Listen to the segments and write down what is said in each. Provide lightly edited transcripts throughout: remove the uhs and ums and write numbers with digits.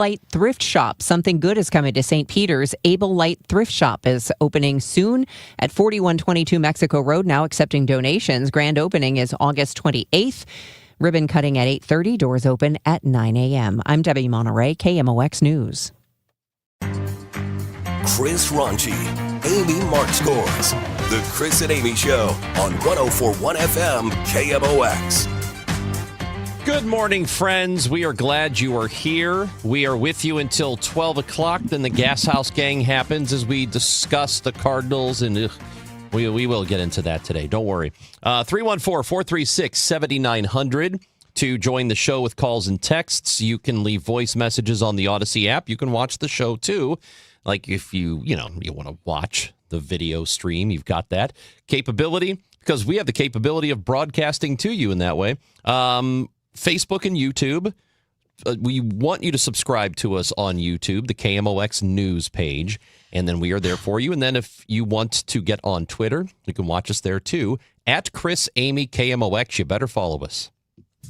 Light Thrift Shop. Something good is coming to St. Peter's. Able Light Thrift Shop is opening soon at 4122 Mexico Road, now accepting donations. Grand opening is August 28th. Ribbon cutting at 8:30. Doors open at 9 a.m. I'm Debbie Monterey, KMOX News. Chris Ronchi, Amy Mark Scores. The Chris and Amy Show on 104.1 FM KMOX. Good morning, friends. We are glad you are here. We are with you until 12 o'clock. Then the Gas House Gang happens as we discuss the Cardinals, and we will get into that today. Don't worry. 314-436-7900 to join the show with calls and texts. You can leave voice messages on the Odyssey app. You can watch the show, too. Like if you want to watch the video stream, you've got that capability because we have the capability of broadcasting to you in that way. Facebook and YouTube. We want you to subscribe to us on YouTube, the KMOX News page, and then we are there for you. And then if you want to get on Twitter, you can watch us there too. At Chris Amy KMOX, you better follow us.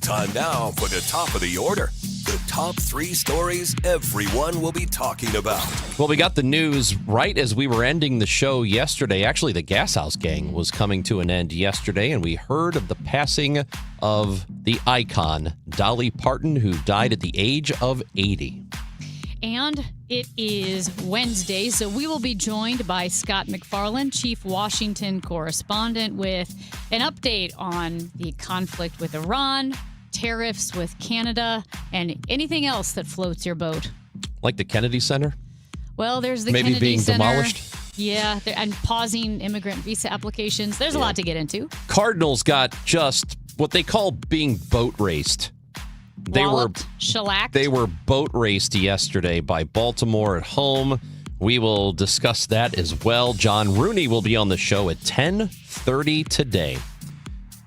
Time now for the top of the order. The top three stories everyone will be talking about. Well, we got the news right as we were ending the show yesterday. Actually, the Gas House Gang was coming to an end yesterday, and we heard of the passing of the icon, Dolly Parton, who died at the age of 80. And it is Wednesday, so we will be joined by Scott McFarland, Chief Washington Correspondent, with an update on the conflict with Iran, tariffs with Canada, and anything else that floats your boat. Like the Kennedy Center? Well, there's the Maybe Kennedy being Center. Demolished? Yeah, and pausing immigrant visa applications. There's a lot to get into. Cardinals got just what they call being boat raced. Shellacked. They were boat raced yesterday by Baltimore at home. We will discuss that as well. John Rooney will be on the show at 10:30 today.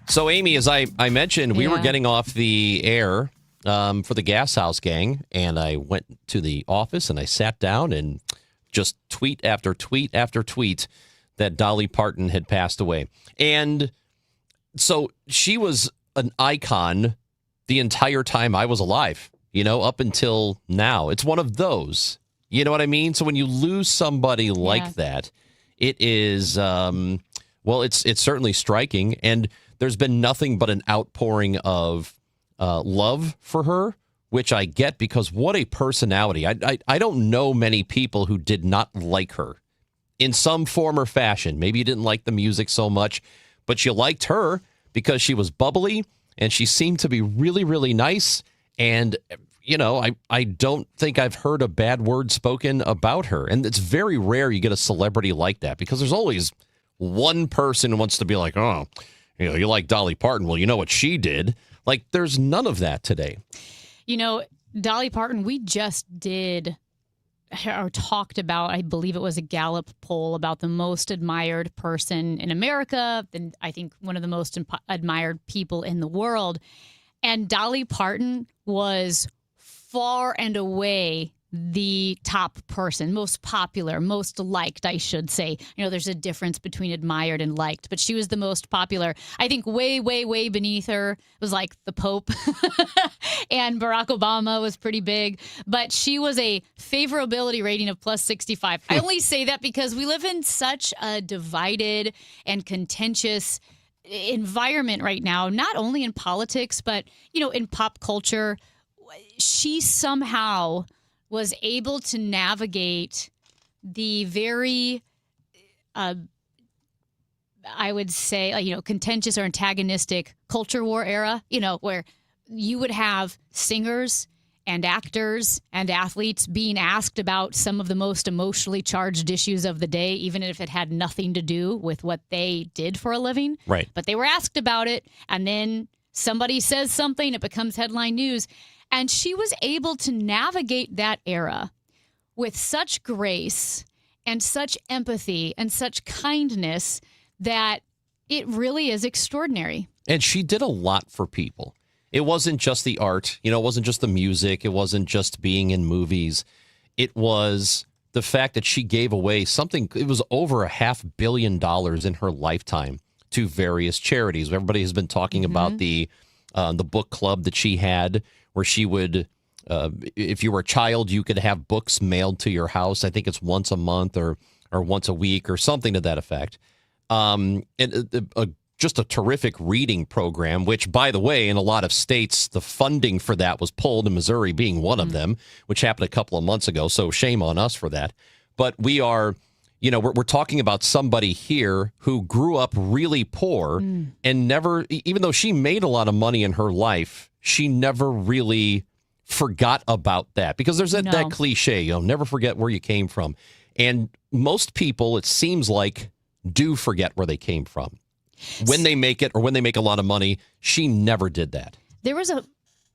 So, Amy, as I mentioned, we were getting off the air for the Gas House Gang, and I went to the office and I sat down and just tweet after tweet after tweet that Dolly Parton had passed away. And so she was an icon the entire time I was alive, up until now. It's one of those, you know what I mean? So when you lose somebody like that, it is, it's certainly striking. And there's been nothing but an outpouring of love for her, which I get because what a personality. I don't know many people who did not like her in some form or fashion. Maybe you didn't like the music so much, but you liked her because she was bubbly and she seemed to be really, really nice. And, I don't think I've heard a bad word spoken about her. And it's very rare you get a celebrity like that because there's always one person who wants to be like, oh, you like Dolly Parton. Well, you know what she did. Like, there's none of that today. Dolly Parton, we just did or talked about, I believe it was a Gallup poll about the most admired person in America, and I think one of the most admired people in the world. And Dolly Parton was far and away the top person, most popular, most liked, I should say. There's a difference between admired and liked, but she was the most popular. I think way, way, way beneath her was like the Pope and Barack Obama was pretty big, but she was a favorability rating of plus 65. I only say that because we live in such a divided and contentious environment right now, not only in politics, but, in pop culture. She somehow was able to navigate the very, I would say, contentious or antagonistic culture war era, where you would have singers and actors and athletes being asked about some of the most emotionally charged issues of the day, even if it had nothing to do with what they did for a living. Right. But they were asked about it, and then somebody says something, it becomes headline news. And she was able to navigate that era with such grace and such empathy and such kindness that it really is extraordinary. And she did a lot for people. It wasn't just the art, it wasn't just the music. It wasn't just being in movies. It was the fact that she gave away something. It was over $500 million in her lifetime to various charities. Everybody has been talking about the book club that she had, where she would if you were a child, you could have books mailed to your house. I think it's once a month or once a week or something to that effect. Just a terrific reading program, which, by the way, in a lot of states, the funding for that was pulled, in Missouri being one of them, which happened a couple of months ago. So shame on us for that. But we are, we're talking about somebody here who grew up really poor and never, even though she made a lot of money in her life, she never really forgot about that, because there's that cliche, never forget where you came from. And most people, it seems like, do forget where they came from when they make it or when they make a lot of money. She never did that. There was a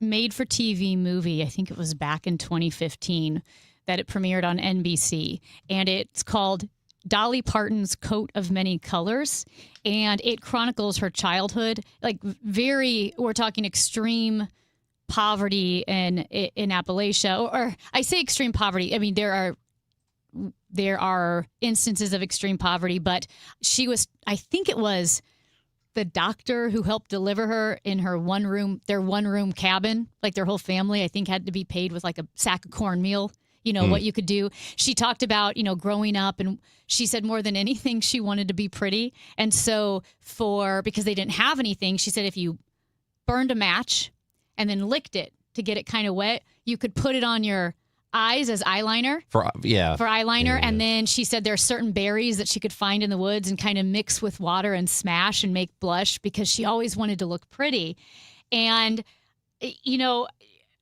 made-for-TV movie, I think it was back in 2015, that it premiered on NBC, and it's called Dolly Parton's Coat of Many Colors, and it chronicles her childhood, like we're talking extreme poverty in Appalachia, or I say extreme poverty. I mean, there are instances of extreme poverty, but I think it was the doctor who helped deliver her in their one room cabin, like their whole family, I think, had to be paid with like a sack of cornmeal. What you could do. She talked about, growing up, and she said more than anything, she wanted to be pretty. And so because they didn't have anything, she said if you burned a match and then licked it to get it kind of wet, you could put it on your eyes as eyeliner. For eyeliner. Yeah. And then she said there are certain berries that she could find in the woods and kind of mix with water and smash and make blush, because she always wanted to look pretty. And,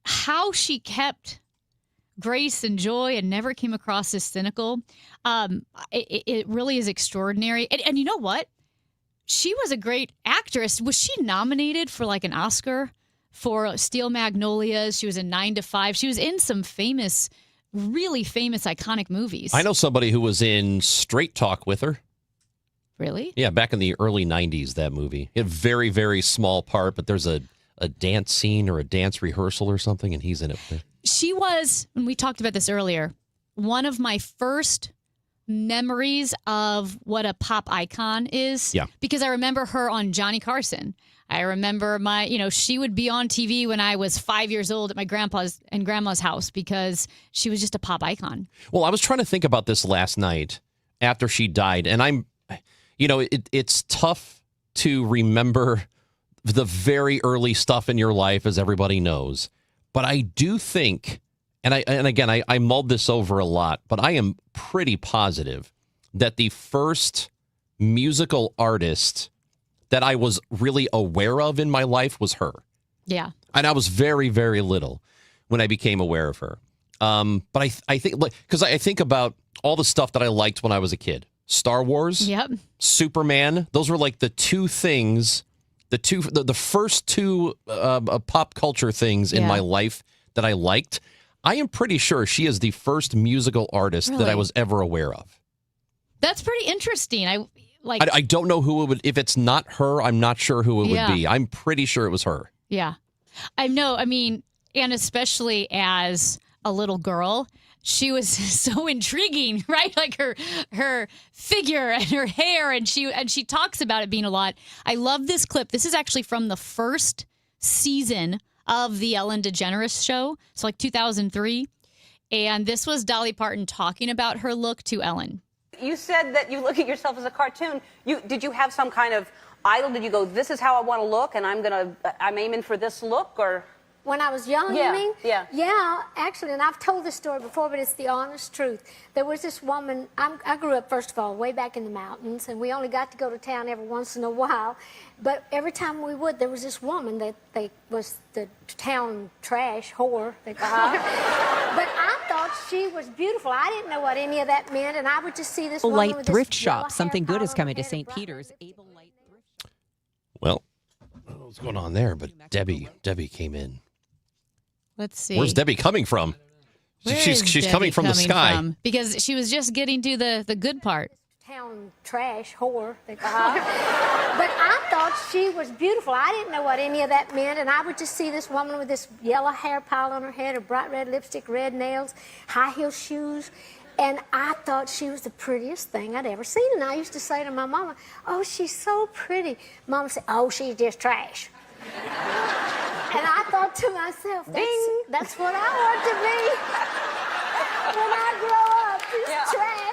how she kept grace and joy and never came across as cynical, it really is extraordinary. And you know what? She was a great actress. Was she nominated for like an Oscar for Steel Magnolias? She was in 9 to 5. She was in some really famous, iconic movies. I know somebody who was in Straight Talk with her. Really? Yeah, back in the early 90s, that movie. A very, very small part, but there's a dance scene or a dance rehearsal or something, and he's in it. She was, and we talked about this earlier, one of my first memories of what a pop icon is. Yeah. Because I remember her on Johnny Carson. I remember she would be on TV when I was 5 years old at my grandpa's and grandma's house, because she was just a pop icon. Well, I was trying to think about this last night after she died, and it's tough to remember the very early stuff in your life, as everybody knows. But I do think, and again, I mulled this over a lot, but I am pretty positive that the first musical artist that I was really aware of in my life was her. Yeah. And I was very, very little when I became aware of her. But I think, because I think about all the stuff that I liked when I was a kid. Star Wars, yep, Superman. Those were like the two things, the first two pop culture things in my life that I liked. I am pretty sure she is the first musical artist that I was ever aware of. That's pretty interesting. I don't know who it would. If it's not her, I'm not sure who it would be. I'm pretty sure it was her. Yeah, I know. I mean, and especially as a little girl, she was so intriguing, right? Like her figure and her hair, and she talks about it being a lot. I love this clip. This is actually from the first season of the Ellen DeGeneres show. It's like 2003, and this was Dolly Parton talking about her look to Ellen. You said that you look at yourself as a cartoon. Did you have some kind of idol? Did you go, this is how I want to look, and I'm aiming for this look, or? When I was young, Yeah, you mean? yeah. Yeah, actually, and I've told this story before, but it's the honest truth. There was this woman, I grew up, first of all, way back in the mountains, and we only got to go to town every once in a while. But every time we would, there was this woman that was the town trash whore, they called her. But I thought she was beautiful. I didn't know what any of that meant, and I would just see this woman Light with Thrift this yellow Shop. Something hair good is color coming to and St. bright Peter's. red Able Light Thrift Shop. Well, I don't know what's going on there, but Debbie came in. Let's see. Where's Debbie coming from? She's Debbie coming from the sky. Because she was just getting to the good part. Town trash whore, they call her. But I thought she was beautiful. I didn't know what any of that meant, and I would just see this woman with this yellow hair pile on her head, her bright red lipstick, red nails, high heel shoes, and I thought she was the prettiest thing I'd ever seen. And I used to say to my mama, "Oh, she's so pretty." Mama said, "Oh, she's just trash." And I thought to myself, that's what I want to be when I grow up, is trash.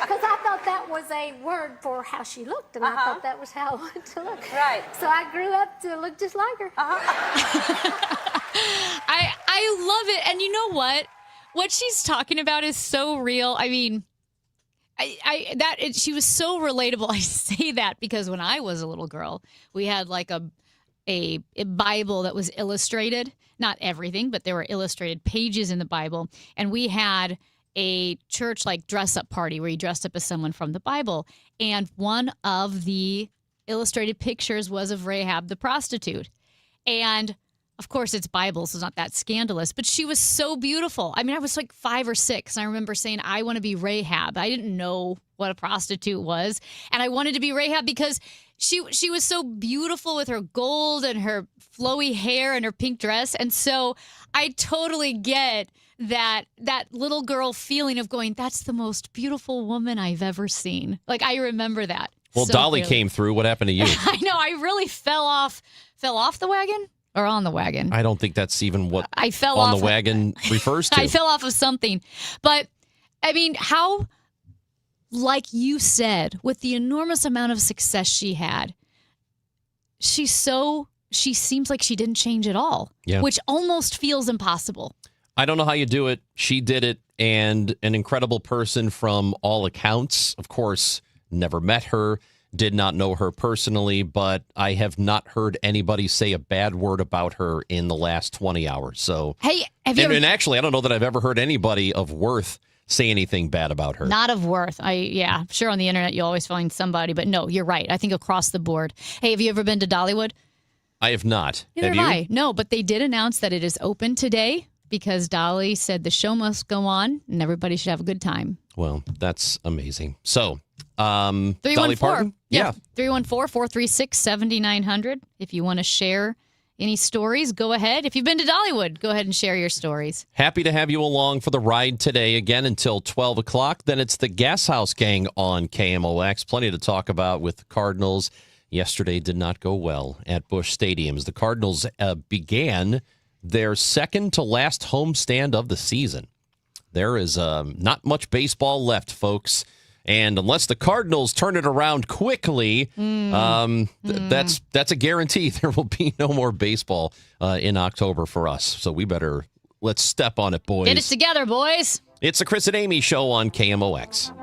Because I thought that was a word for how she looked, and I thought that was how I wanted to look. Right. So I grew up to look just like her. I love it. And you know what? What she's talking about is so real. I mean, she was so relatable. I say that because when I was a little girl, we had like a Bible that was illustrated. Not everything, but there were illustrated pages in the Bible. And we had a church like dress up party where you dressed up as someone from the Bible. And one of the illustrated pictures was of Rahab the prostitute. And of course, it's Bible, so it's not that scandalous, but she was so beautiful. I mean, I was like 5 or 6, and I remember saying, I want to be Rahab. I didn't know what a prostitute was, and I wanted to be Rahab because she was so beautiful with her gold and her flowy hair and her pink dress, and so I totally get that little girl feeling of going, that's the most beautiful woman I've ever seen. Like, I remember that. Well, so Dolly clearly. came through. What happened to you? I know. I really fell off the wagon. Or on the wagon. I don't think that's even what I fell on off the wagon refers to. I fell off of something. But, I mean, how, like you said, with the enormous amount of success she had, she seems like she didn't change at all, which almost feels impossible. I don't know how you do it. She did it, and an incredible person from all accounts. Of course, never met her. Did not know her personally, but I have not heard anybody say a bad word about her in the last 20 hours. So, hey, have you and actually, I don't know that I've ever heard anybody of worth say anything bad about her. Not of worth. I'm sure on the internet you always find somebody, but no, you're right. I think across the board. Hey, have you ever been to Dollywood? I have not. Neither have have you? I. No, but they did announce that it is open today because Dolly said the show must go on and everybody should have a good time. Well, that's amazing. So, Dolly Parton? Yeah. 314-436-7900. If you want to share any stories, go ahead. If you've been to Dollywood, go ahead and share your stories. Happy to have you along for the ride today, again, until 12 o'clock. Then it's the Gas House Gang on KMOX. Plenty to talk about with the Cardinals. Yesterday did not go well at Busch Stadiums. The Cardinals began their second to last homestand of the season. There is not much baseball left, folks. And unless the Cardinals turn it around quickly, that's a guarantee. There will be no more baseball in October for us. So let's step on it, boys. Get it together, boys. It's the Chris and Amy Show on KMOX.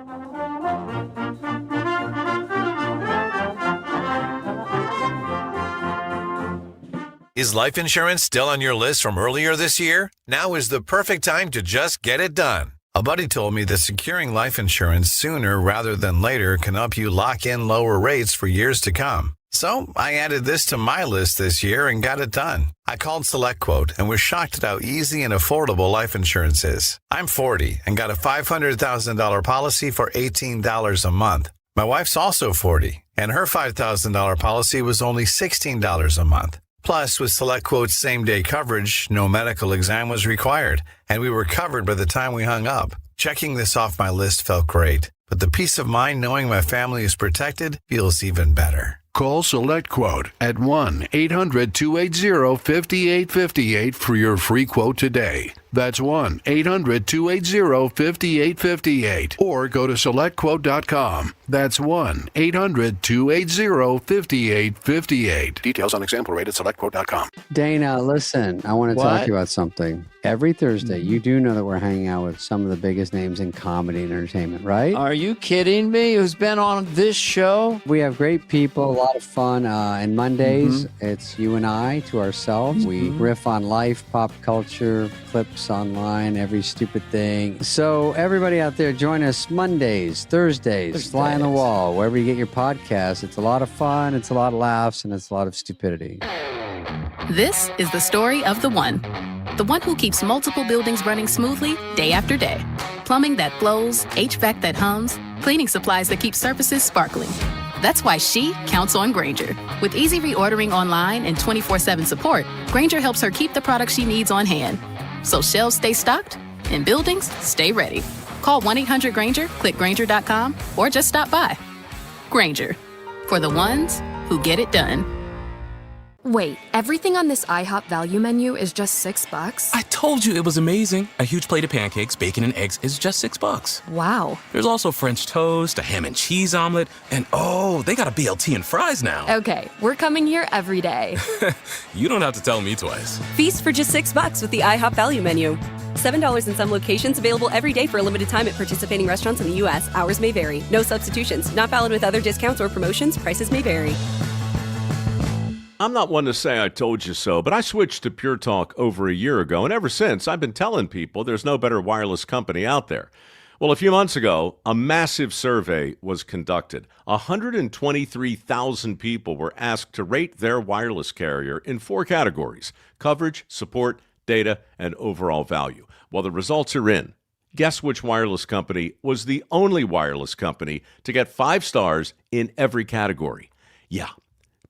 Is life insurance still on your list from earlier this year? Now is the perfect time to just get it done. A buddy told me that securing life insurance sooner rather than later can help you lock in lower rates for years to come. So I added this to my list this year and got it done. I called SelectQuote and was shocked at how easy and affordable life insurance is. I'm 40 and got a $500,000 policy for $18 a month. My wife's also 40 and her $5,000 policy was only $16 a month. Plus, with SelectQuote's same-day coverage, no medical exam was required, and we were covered by the time we hung up. Checking this off my list felt great, but the peace of mind knowing my family is protected feels even better. Call SelectQuote at 1-800-280-5858 for your free quote today. That's 1-800-280-5858. Or go to SelectQuote.com. That's 1-800-280-5858. Details on example rate at SelectQuote.com. Dana, listen, I want to talk to you about something. Every Thursday, you do know that we're hanging out with some of the biggest names in comedy and entertainment, right? Are you kidding me? Who's been on this show? We have great people, a lot of fun. And Mondays, it's you and I to ourselves. We riff on life, pop culture, clips online, every stupid thing. So everybody out there, join us Mondays, Thursdays, Fly on the Wall, wherever you get your podcasts. It's a lot of fun, it's a lot of laughs, and it's a lot of stupidity. This is the story of the one who keeps multiple buildings running smoothly day after day. Plumbing that flows, HVAC that hums, cleaning supplies that keep surfaces sparkling. That's why she counts on Grainger. With easy reordering online and 24/7 support, Grainger helps her keep the products she needs on hand. So shelves stay stocked and buildings stay ready. Call 1-800-GRAINGER, click Grainger.com, or just stop by. Grainger, for the ones who get it done. Wait, everything on this IHOP value menu is just $6? I told you it was amazing. A huge plate of pancakes, bacon, and eggs is just $6. Wow. There's also French toast, a ham and cheese omelet, and oh, they got a BLT and fries now. Okay, we're coming here every day. You don't have to tell me twice. Feast for just $6 with the IHOP value menu. $7 in some locations, available every day for a limited time at participating restaurants in the U.S. Hours may vary. No substitutions. Not valid with other discounts or promotions. Prices may vary. I'm not one to say I told you so, but I switched to Pure Talk over a year ago, and ever since, I've been telling people there's no better wireless company out there. Well, a few months ago, a massive survey was conducted. 123,000 people were asked to rate their wireless carrier in 4 categories: coverage, support, data, and overall value. Well, the results are in. Guess which wireless company was the only wireless company to get 5 stars in every category? Yeah,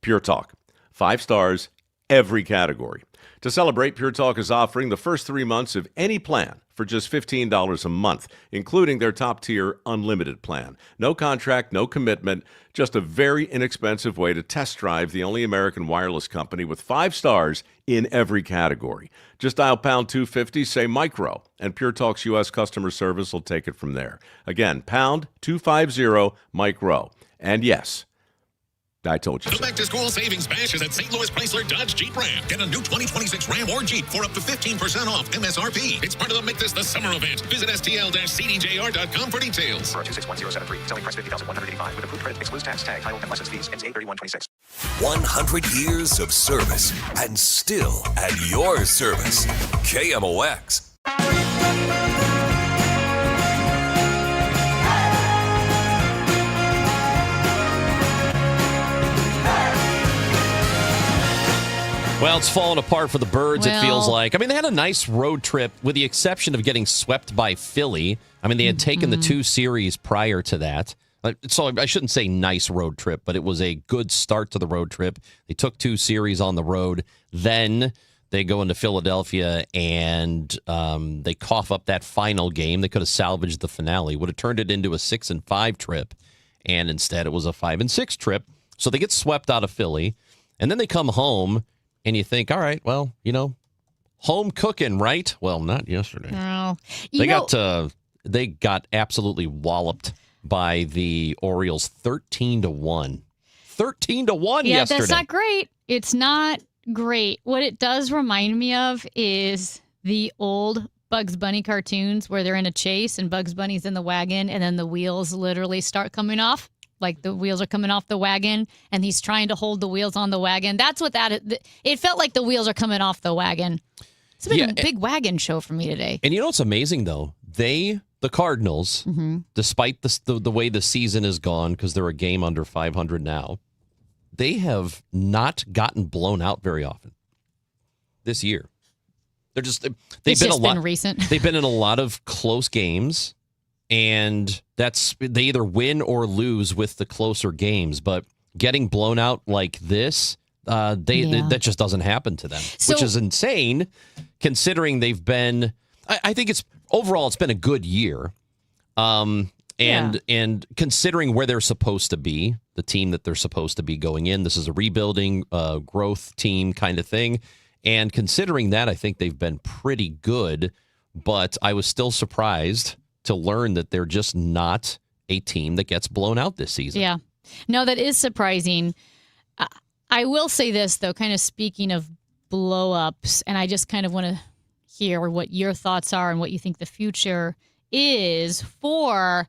Pure Talk. 5 stars, every category. To celebrate, Pure Talk is offering the first 3 months of any plan for just $15 a month, including their top-tier unlimited plan. No contract, no commitment, just a very inexpensive way to test drive the only American wireless company with 5 stars in every category. Just dial pound 250, say micro, and Pure Talk's U.S. customer service will take it from there. Again, pound 250 micro. And yes, I told you so. The back-to-school savings bash is at St. Louis Chrysler Dodge Jeep Ram. Get a new 2026 Ram or Jeep for up to 15% off MSRP. It's part of the Make This the Summer event. Visit stl-cdjr.com for details. For 261073, selling price $50,185 with approved credit, excludes tax, tag, title, and license fees. Ends 8/31/26. 100 years of service and still at your service. KMOX. Well, it's falling apart for the Birds, it feels like. I mean, they had a nice road trip, with the exception of getting swept by Philly. I mean, they had taken the 2 series prior to that. So I shouldn't say nice road trip, but it was a good start to the road trip. They took 2 series on the road. Then they go into Philadelphia, and they cough up that final game. They could have salvaged the finale. Would have turned it into a 6-5 trip, and instead it was a 5-6 trip. So they get swept out of Philly, and then they come home. And you think, all right, well, home cooking, right? Well, not yesterday. No. They got absolutely walloped by the Orioles 13-1. 13-1 yeah, yesterday. That's not great. It's not great. What it does remind me of is the old Bugs Bunny cartoons where they're in a chase and Bugs Bunny's in the wagon and then the wheels literally start coming off. Like the wheels are coming off the wagon, and he's trying to hold the wheels on the wagon. That's what that is. It felt like the wheels are coming off the wagon. It's been a big wagon show for me today. And you know what's amazing, though? The Cardinals, despite the way the season has gone, because they're a game under 500 now, they have not gotten blown out very often this year. They're just they've been recent. They've been in a lot of close games. And they either win or lose with the closer games. But getting blown out like this, that just doesn't happen to them, which is insane considering they've been. I think it's been a good year, and considering where they're supposed to be, the team that they're supposed to be going in. This is a rebuilding, growth team kind of thing, and considering that, I think they've been pretty good. But I was still surprised to learn that they're just not a team that gets blown out this season. Yeah. No, that is surprising. I will say this, though, kind of speaking of blow-ups, and I just kind of want to hear what your thoughts are and what you think the future is for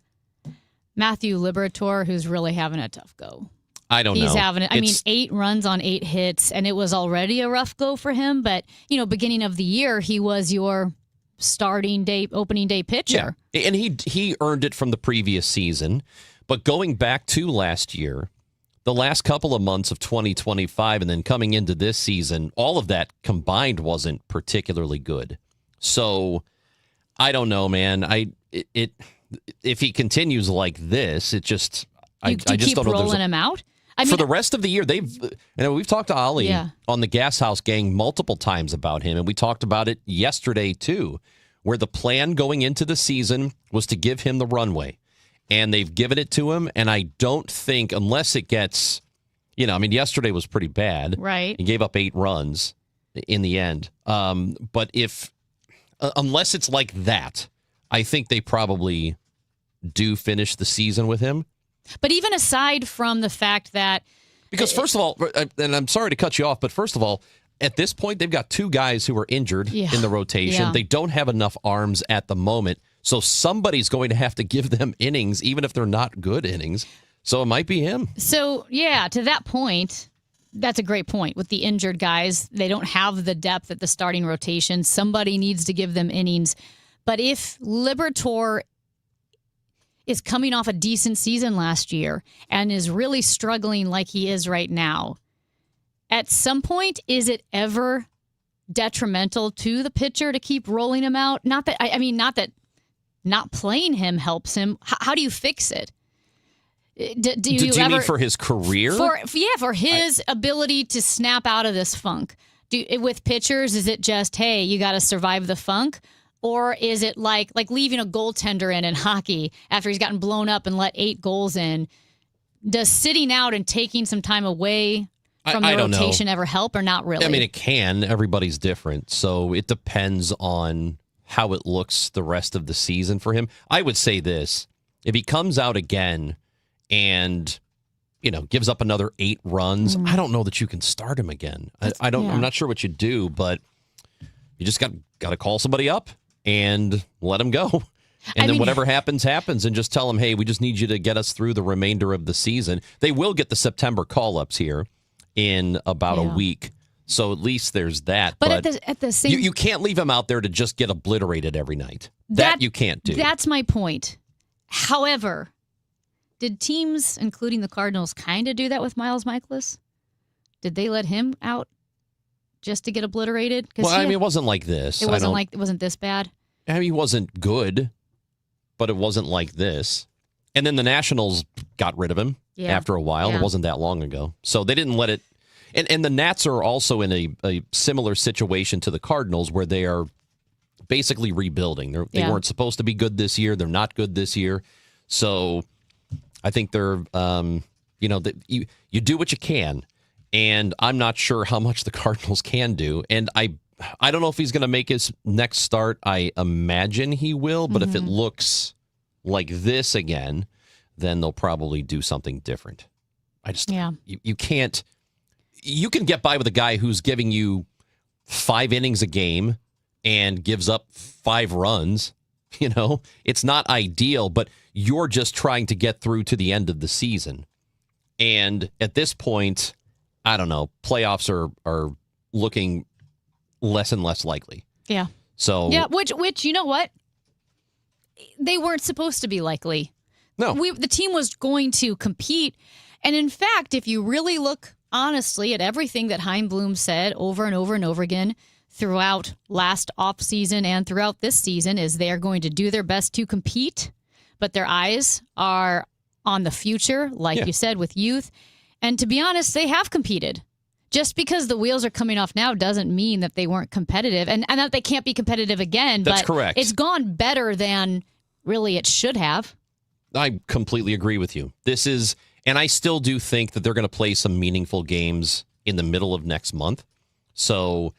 Matthew Liberatore, who's really having a tough go. I don't know. He's having it. 8 runs on 8 hits, and it was already a rough go for him. But, beginning of the year, he was your opening day pitcher. Yeah. And he earned it from the previous season. But going back to last year, the last couple of months of 2025 and then coming into this season, all of that combined wasn't particularly good. So I don't know, man. If he continues like this, it just I just keep don't know. Rolling him out. For the rest of the year, we've talked to Ollie on the Gas House Gang multiple times about him, and we talked about it yesterday too, where the plan going into the season was to give him the runway, and they've given it to him. And I don't think, unless it gets Yesterday was pretty bad. Right. He gave up 8 runs in the end. But unless it's like that, I think they probably do finish the season with him. But even aside from the fact that... Because first of all, and I'm sorry to cut you off, but first of all, at this point, they've got 2 guys who are injured in the rotation. Yeah. They don't have enough arms at the moment. So somebody's going to have to give them innings, even if they're not good innings. So it might be him. So, yeah, to that point, that's a great point. With the injured guys, they don't have the depth at the starting rotation. Somebody needs to give them innings. But if Liberatore is coming off a decent season last year and is really struggling like he is right now, at some point, is it ever detrimental to the pitcher to keep rolling him out? Not that not playing him helps him. How do you fix it? Do you mean for his career? For his ability to snap out of this funk. With pitchers, is it just, hey, you got to survive the funk? Or is it like leaving a goaltender in hockey after he's gotten blown up and let 8 goals in? Does sitting out and taking some time away from the rotation ever help or not really? I mean, it can. Everybody's different. So it depends on how it looks the rest of the season for him. I would say this. If he comes out again and, gives up another 8 runs, I don't know that you can start him again. I'm not sure what you do, but you just got to call somebody up and let him go. And then whatever happens, and just tell them, hey, we just need you to get us through the remainder of the season. They will get the September call-ups here in about a week. So at least there's that. But at the same... You can't leave him out there to just get obliterated every night. That you can't do. That's my point. However, did teams, including the Cardinals, kind of do that with Miles Mikolas? Did they let him out just to get obliterated? It wasn't like this. It wasn't this bad? I mean, he wasn't good, but it wasn't like this. And then the Nationals got rid of him after a while. Yeah. It wasn't that long ago. So they didn't let it. And the Nats are also in a similar situation to the Cardinals where they are basically rebuilding. They weren't supposed to be good this year. They're not good this year. So I think they're, you do what you can. And I'm not sure how much the Cardinals can do. And I don't know if he's going to make his next start. I imagine he will. But if it looks like this again, then they'll probably do something different. You can't. You can get by with a guy who's giving you 5 innings a game and gives up 5 runs. It's not ideal, but you're just trying to get through to the end of the season. And at this point, I don't know, playoffs are looking less and less likely. Yeah. So which you know what? They weren't supposed to be likely. No. The team was going to compete. And in fact, if you really look honestly at everything that Chaim Bloom said over and over and over again throughout last offseason and throughout this season, is they are going to do their best to compete, but their eyes are on the future, like you said, with youth. And to be honest, they have competed. Just because the wheels are coming off now doesn't mean that they weren't competitive and that they can't be competitive again. That's but correct. It's gone better than really it should have. I completely agree with you. And I still do think that they're going to play some meaningful games in the middle of next month. So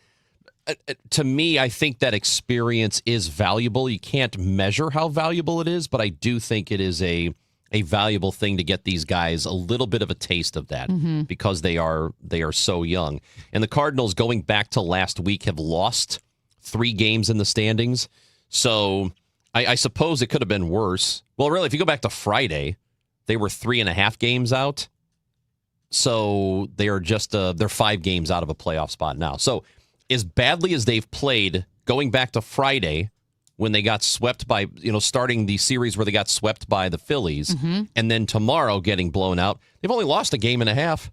to me, I think that experience is valuable. You can't measure how valuable it is, but I do think it is a valuable thing to get these guys a little bit of a taste of that because they are so young. And the Cardinals, going back to last week, have lost 3 games in the standings. So I suppose it could have been worse. Well, really, if you go back to Friday, they were 3.5 games out. So they are they're 5 games out of a playoff spot now. So as badly as they've played, going back to Friday, when they got swept by, starting the series where they got swept by the Phillies, and then tomorrow getting blown out, they've only lost 1.5 games.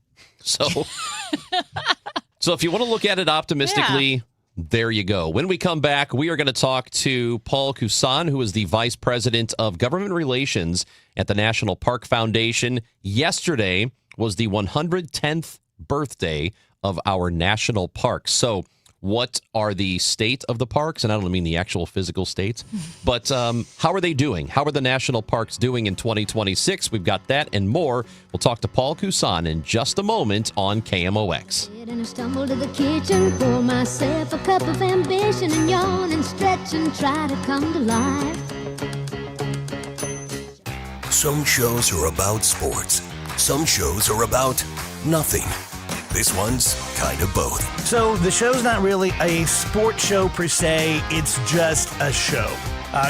So if you want to look at it optimistically, there you go. When we come back, we are going to talk to Paul Kusan, who is the Vice President of Government Relations at the National Park Foundation. Yesterday was the 110th birthday of our national parks. So what are the state of the parks, and I don't mean the actual physical states, but how are they doing? How are the national parks doing in 2026? We've got that and more. We'll talk to Paul Cousin in just a moment on KMOX. And I stumble to the kitchen, pour myself a cup of ambition and yawn and stretch and try to come to life. Some shows are about sports. Some shows are about nothing. This one's kind of both. So the show's not really a sports show per se, it's just a show.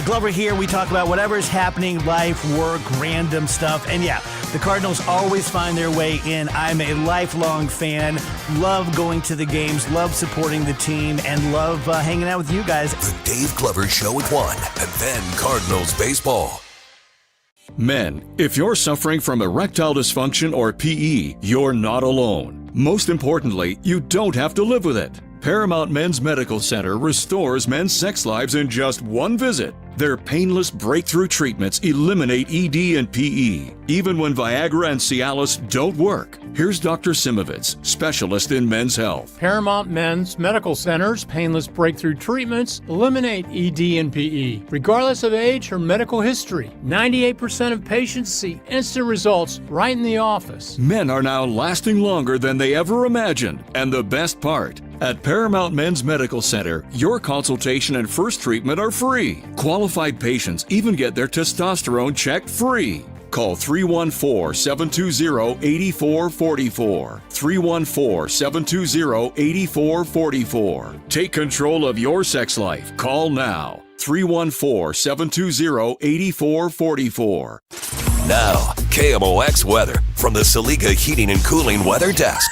Glover here, we talk about whatever's happening, life, work, random stuff. And yeah, the Cardinals always find their way in. I'm a lifelong fan, love going to the games, love supporting the team, and love hanging out with you guys. The Dave Glover Show at 1, and then Cardinals baseball. Men, if you're suffering from erectile dysfunction or PE, you're not alone. Most importantly, you don't have to live with it. Paramount Men's Medical Center restores men's sex lives in just one visit. Their painless breakthrough treatments eliminate ED and PE, even when Viagra and Cialis don't work. Here's Dr. Simovitz, specialist in men's health. Paramount Men's Medical Center's painless breakthrough treatments eliminate ED and PE, regardless of age or medical history. 98% of patients see instant results right in the office. Men are now lasting longer than they ever imagined. And the best part, at Paramount Men's Medical Center, your consultation and first treatment are free. Qualified patients even get their testosterone checked free. Call 314-720-8444. 314-720-8444. Take control of your sex life. Call now. 314-720-8444. Now, KMOX weather from the Saliga Heating and Cooling Weather Desk.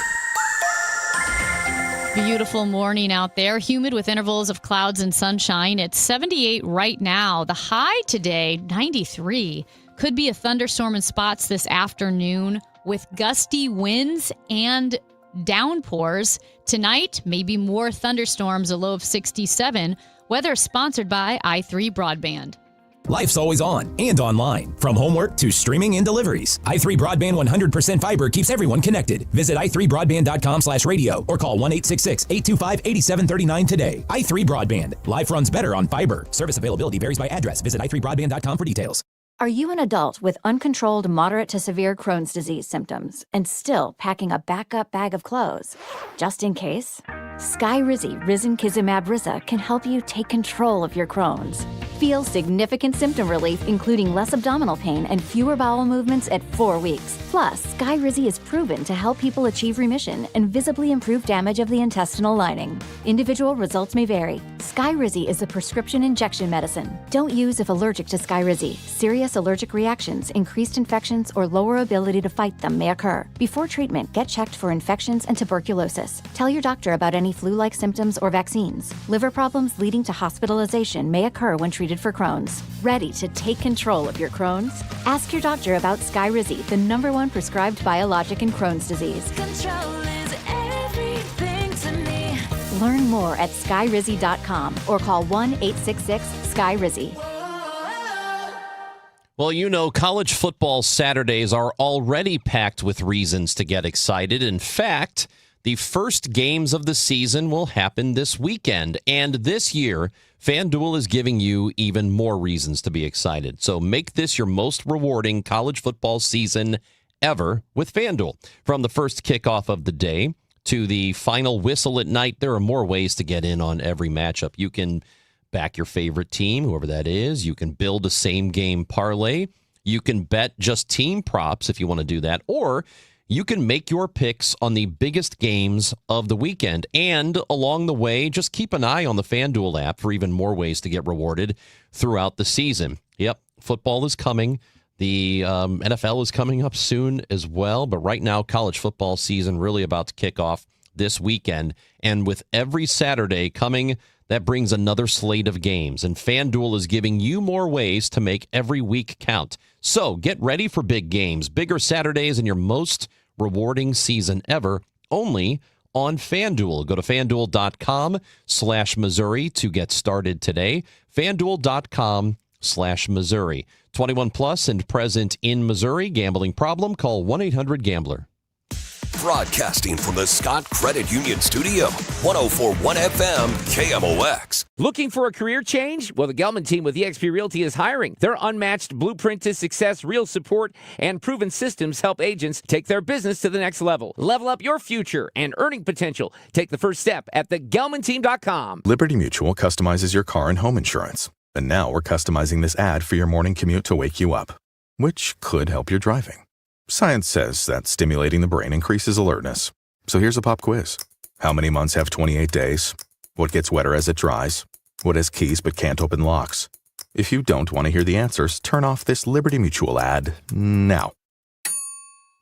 Beautiful morning out there. Humid with intervals of clouds and sunshine. It's 78 right now. The high today, 93. Could be a thunderstorm in spots this afternoon with gusty winds and downpours. Tonight, maybe more thunderstorms, a low of 67. Weather sponsored by i3 Broadband. Life's always on and online. From homework to streaming and deliveries. i3 Broadband 100% fiber keeps everyone connected. Visit i3broadband.com/radio or call 1-866-825-8739 today. i3 Broadband. Life runs better on fiber. Service availability varies by address. Visit i3broadband.com for details. Are you an adult with uncontrolled moderate to severe Crohn's disease symptoms and still packing a backup bag of clothes? Just in case? Skyrizi Risankizumab Riza can help you take control of your Crohn's. Feel significant symptom relief, including less abdominal pain and fewer bowel movements at 4 weeks. Plus, Skyrizi is proven to help people achieve remission and visibly improve damage of the intestinal lining. Individual results may vary. Skyrizi is a prescription injection medicine. Don't use if allergic to Skyrizi. Serious allergic reactions, increased infections, or lower ability to fight them may occur. Before treatment, get checked for infections and tuberculosis. Tell your doctor about any flu-like symptoms or vaccines. Liver problems leading to hospitalization may occur when treated for Crohn's. Ready to take control of your Crohn's? Ask your doctor about Skyrizi, the #1 prescribed biologic in Crohn's disease. Control is everything to me. Learn more at skyrizi.com or call 1-866-SKYRIZI. Well, you know, college football Saturdays are already packed with reasons to get excited. In fact, the first games of the season will happen this weekend. And this year, FanDuel is giving you even more reasons to be excited. So make this your most rewarding college football season ever with FanDuel. From the first kickoff of the day to the final whistle at night, there are more ways to get in on every matchup. You can back your favorite team, whoever that is. You can build a same-game parlay. You can bet just team props if you want to do that. Or you can make your picks on the biggest games of the weekend. And along the way, just keep an eye on the FanDuel app for even more ways to get rewarded throughout the season. Yep, football is coming. The NFL is coming up soon as well. But right now, college football season really about to kick off this weekend. And with every Saturday coming, that brings another slate of games. And FanDuel is giving you more ways to make every week count. So get ready for big games, bigger Saturdays, and your most rewarding season ever, only on FanDuel. Go to FanDuel.com/Missouri to get started today. FanDuel.com/Missouri. 21 plus and present in Missouri. Gambling problem? Call 1-800-GAMBLER. Broadcasting from the Scott Credit Union Studio, 104.1 FM KMOX. Looking for a career change? Well, the Gelman team with eXp Realty is hiring. Their unmatched blueprint to success, real support, and proven systems help agents take their business to the next level. Level up your future and earning potential. Take the first step at thegelmanteam.com. Liberty Mutual customizes your car and home insurance. And now we're customizing this ad for your morning commute to wake you up, which could help your driving. Science says that stimulating the brain increases alertness. So here's a pop quiz. How many months have 28 days? What gets wetter as it dries? What has keys but can't open locks? If you don't want to hear the answers, turn off this Liberty Mutual ad now.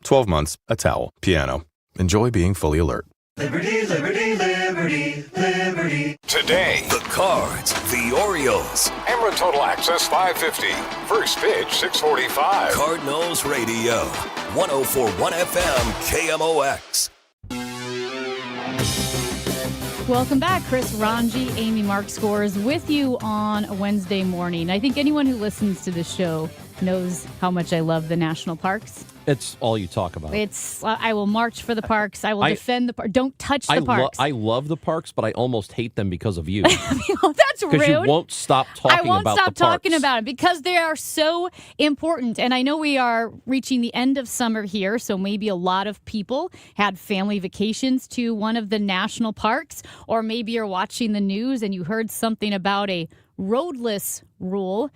12 months, a towel, piano. Enjoy being fully alert. Liberty, liberty, liberty, liberty. Today, the Cards, the Orioles. Ameren Total Access 550. First pitch 6:45. Cardinals Radio, 104.1 FM KMOX. Welcome back. Chris Ranji, Amy Mark Scores with you on a Wednesday morning. I think anyone who listens to this show knows how much I love the national parks. It's all you talk about. I will march for the parks. I will defend the park. Don't touch the parks. I love the parks, but I almost hate them because of you. That's rude. Because you won't stop talking about the parks. I won't stop talking about it because they are so important. And I know we are reaching the end of summer here, so maybe a lot of people had family vacations to one of the national parks, or maybe you're watching the news and you heard something about a roadless rule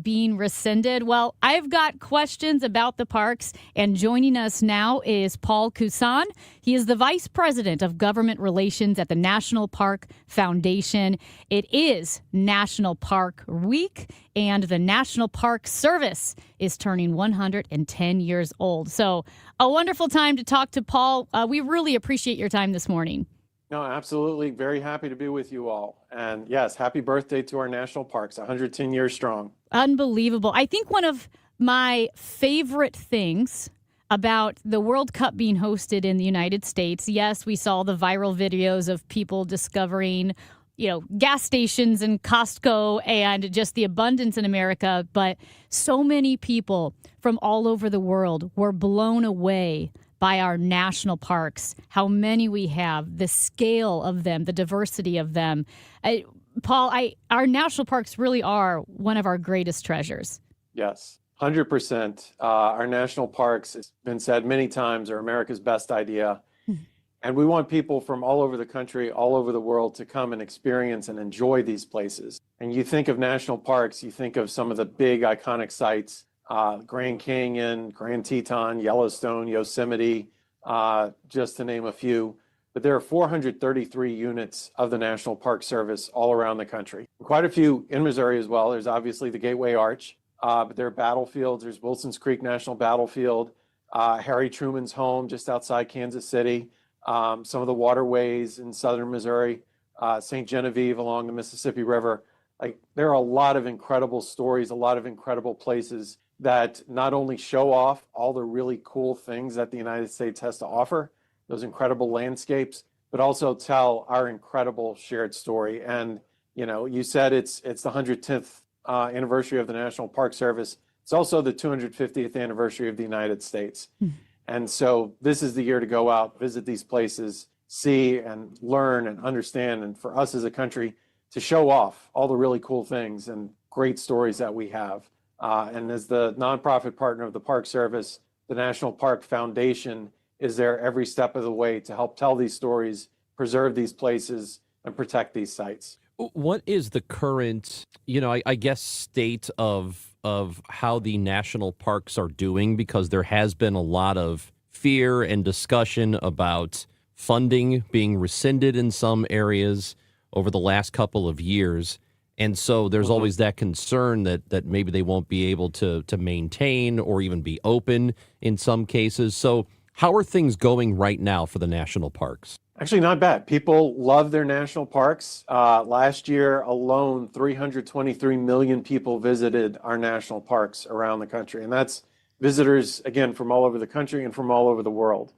being rescinded. Well, I've got questions about the parks, and joining us now is Paul Kusan. He is the Vice President of Government Relations at the National Park Foundation. It is National Park Week, and the National Park Service is turning 110 years old. So a wonderful time to talk to Paul. We really appreciate your time this morning. No, absolutely. Very happy to be with you all. And yes, happy birthday to our national parks, 110 years strong. Unbelievable. I think one of my favorite things about the World Cup being hosted in the United States, yes, we saw the viral videos of people discovering, gas stations and Costco and just the abundance in America, but so many people from all over the world were blown away by our national parks, how many we have, the scale of them, the diversity of them. Paul, our national parks really are one of our greatest treasures. Yes, 100%. Our national parks, it's been said many times, are America's best idea. And we want people from all over the country, all over the world to come and experience and enjoy these places. And you think of national parks, you think of some of the big iconic sites, Grand Canyon, Grand Teton, Yellowstone, Yosemite, just to name a few. But there are 433 units of the National Park Service all around the country. Quite a few in Missouri as well. There's obviously the Gateway Arch, but there are battlefields. There's Wilson's Creek National Battlefield, Harry Truman's home just outside Kansas City, some of the waterways in southern Missouri, St. Genevieve along the Mississippi River. There are a lot of incredible stories, a lot of incredible places that not only show off all the really cool things that the United States has to offer, those incredible landscapes, but also tell our incredible shared story. And, you said it's the 110th anniversary of the National Park Service. It's also the 250th anniversary of the United States. And so this is the year to go out, visit these places, see and learn and understand, and for us as a country to show off all the really cool things and great stories that we have. And as the nonprofit partner of the Park Service, the National Park Foundation is there every step of the way to help tell these stories, preserve these places, and protect these sites. What is the current, I guess, state of how the national parks are doing? Because there has been a lot of fear and discussion about funding being rescinded in some areas over the last couple of years. And so there's always that concern that maybe they won't be able to maintain or even be open in some cases. So how are things going right now for the national parks? Actually, not bad. People love their national parks. Last year alone, 323 million people visited our national parks around the country. And that's visitors, again, from all over the country and from all over the world.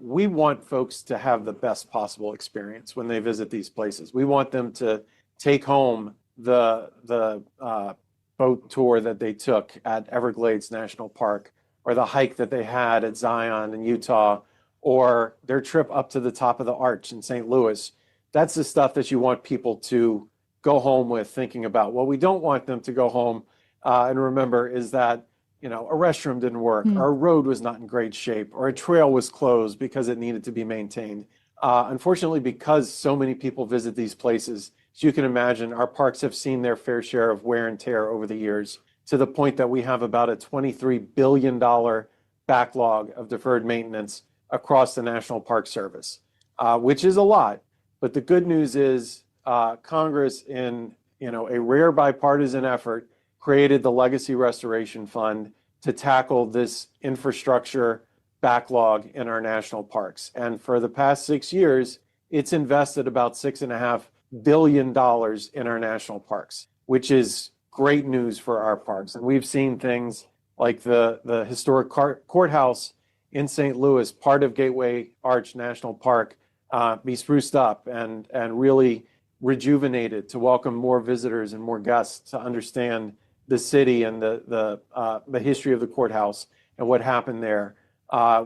We want folks to have the best possible experience when they visit these places. We want them to take home the boat tour that they took at Everglades National Park, or the hike that they had at Zion in Utah, or their trip up to the top of the arch in St. Louis. That's the stuff that you want people to go home with thinking about. What we don't want them to go home and remember is that, a restroom didn't work, or a road was not in great shape, or a trail was closed because it needed to be maintained. Unfortunately, because so many people visit these places, as you can imagine, our parks have seen their fair share of wear and tear over the years, to the point that we have about a $23 billion backlog of deferred maintenance across the National Park Service, which is a lot. But the good news is Congress, in a rare bipartisan effort, created the Legacy Restoration Fund to tackle this infrastructure backlog in our national parks. And for the past 6 years, it's invested about $6.5 billion in our national parks, which is great news for our parks. And we've seen things like the historic courthouse in St. Louis, part of Gateway Arch National Park, be spruced up and really rejuvenated to welcome more visitors and more guests to understand the city and the history of the courthouse and what happened there.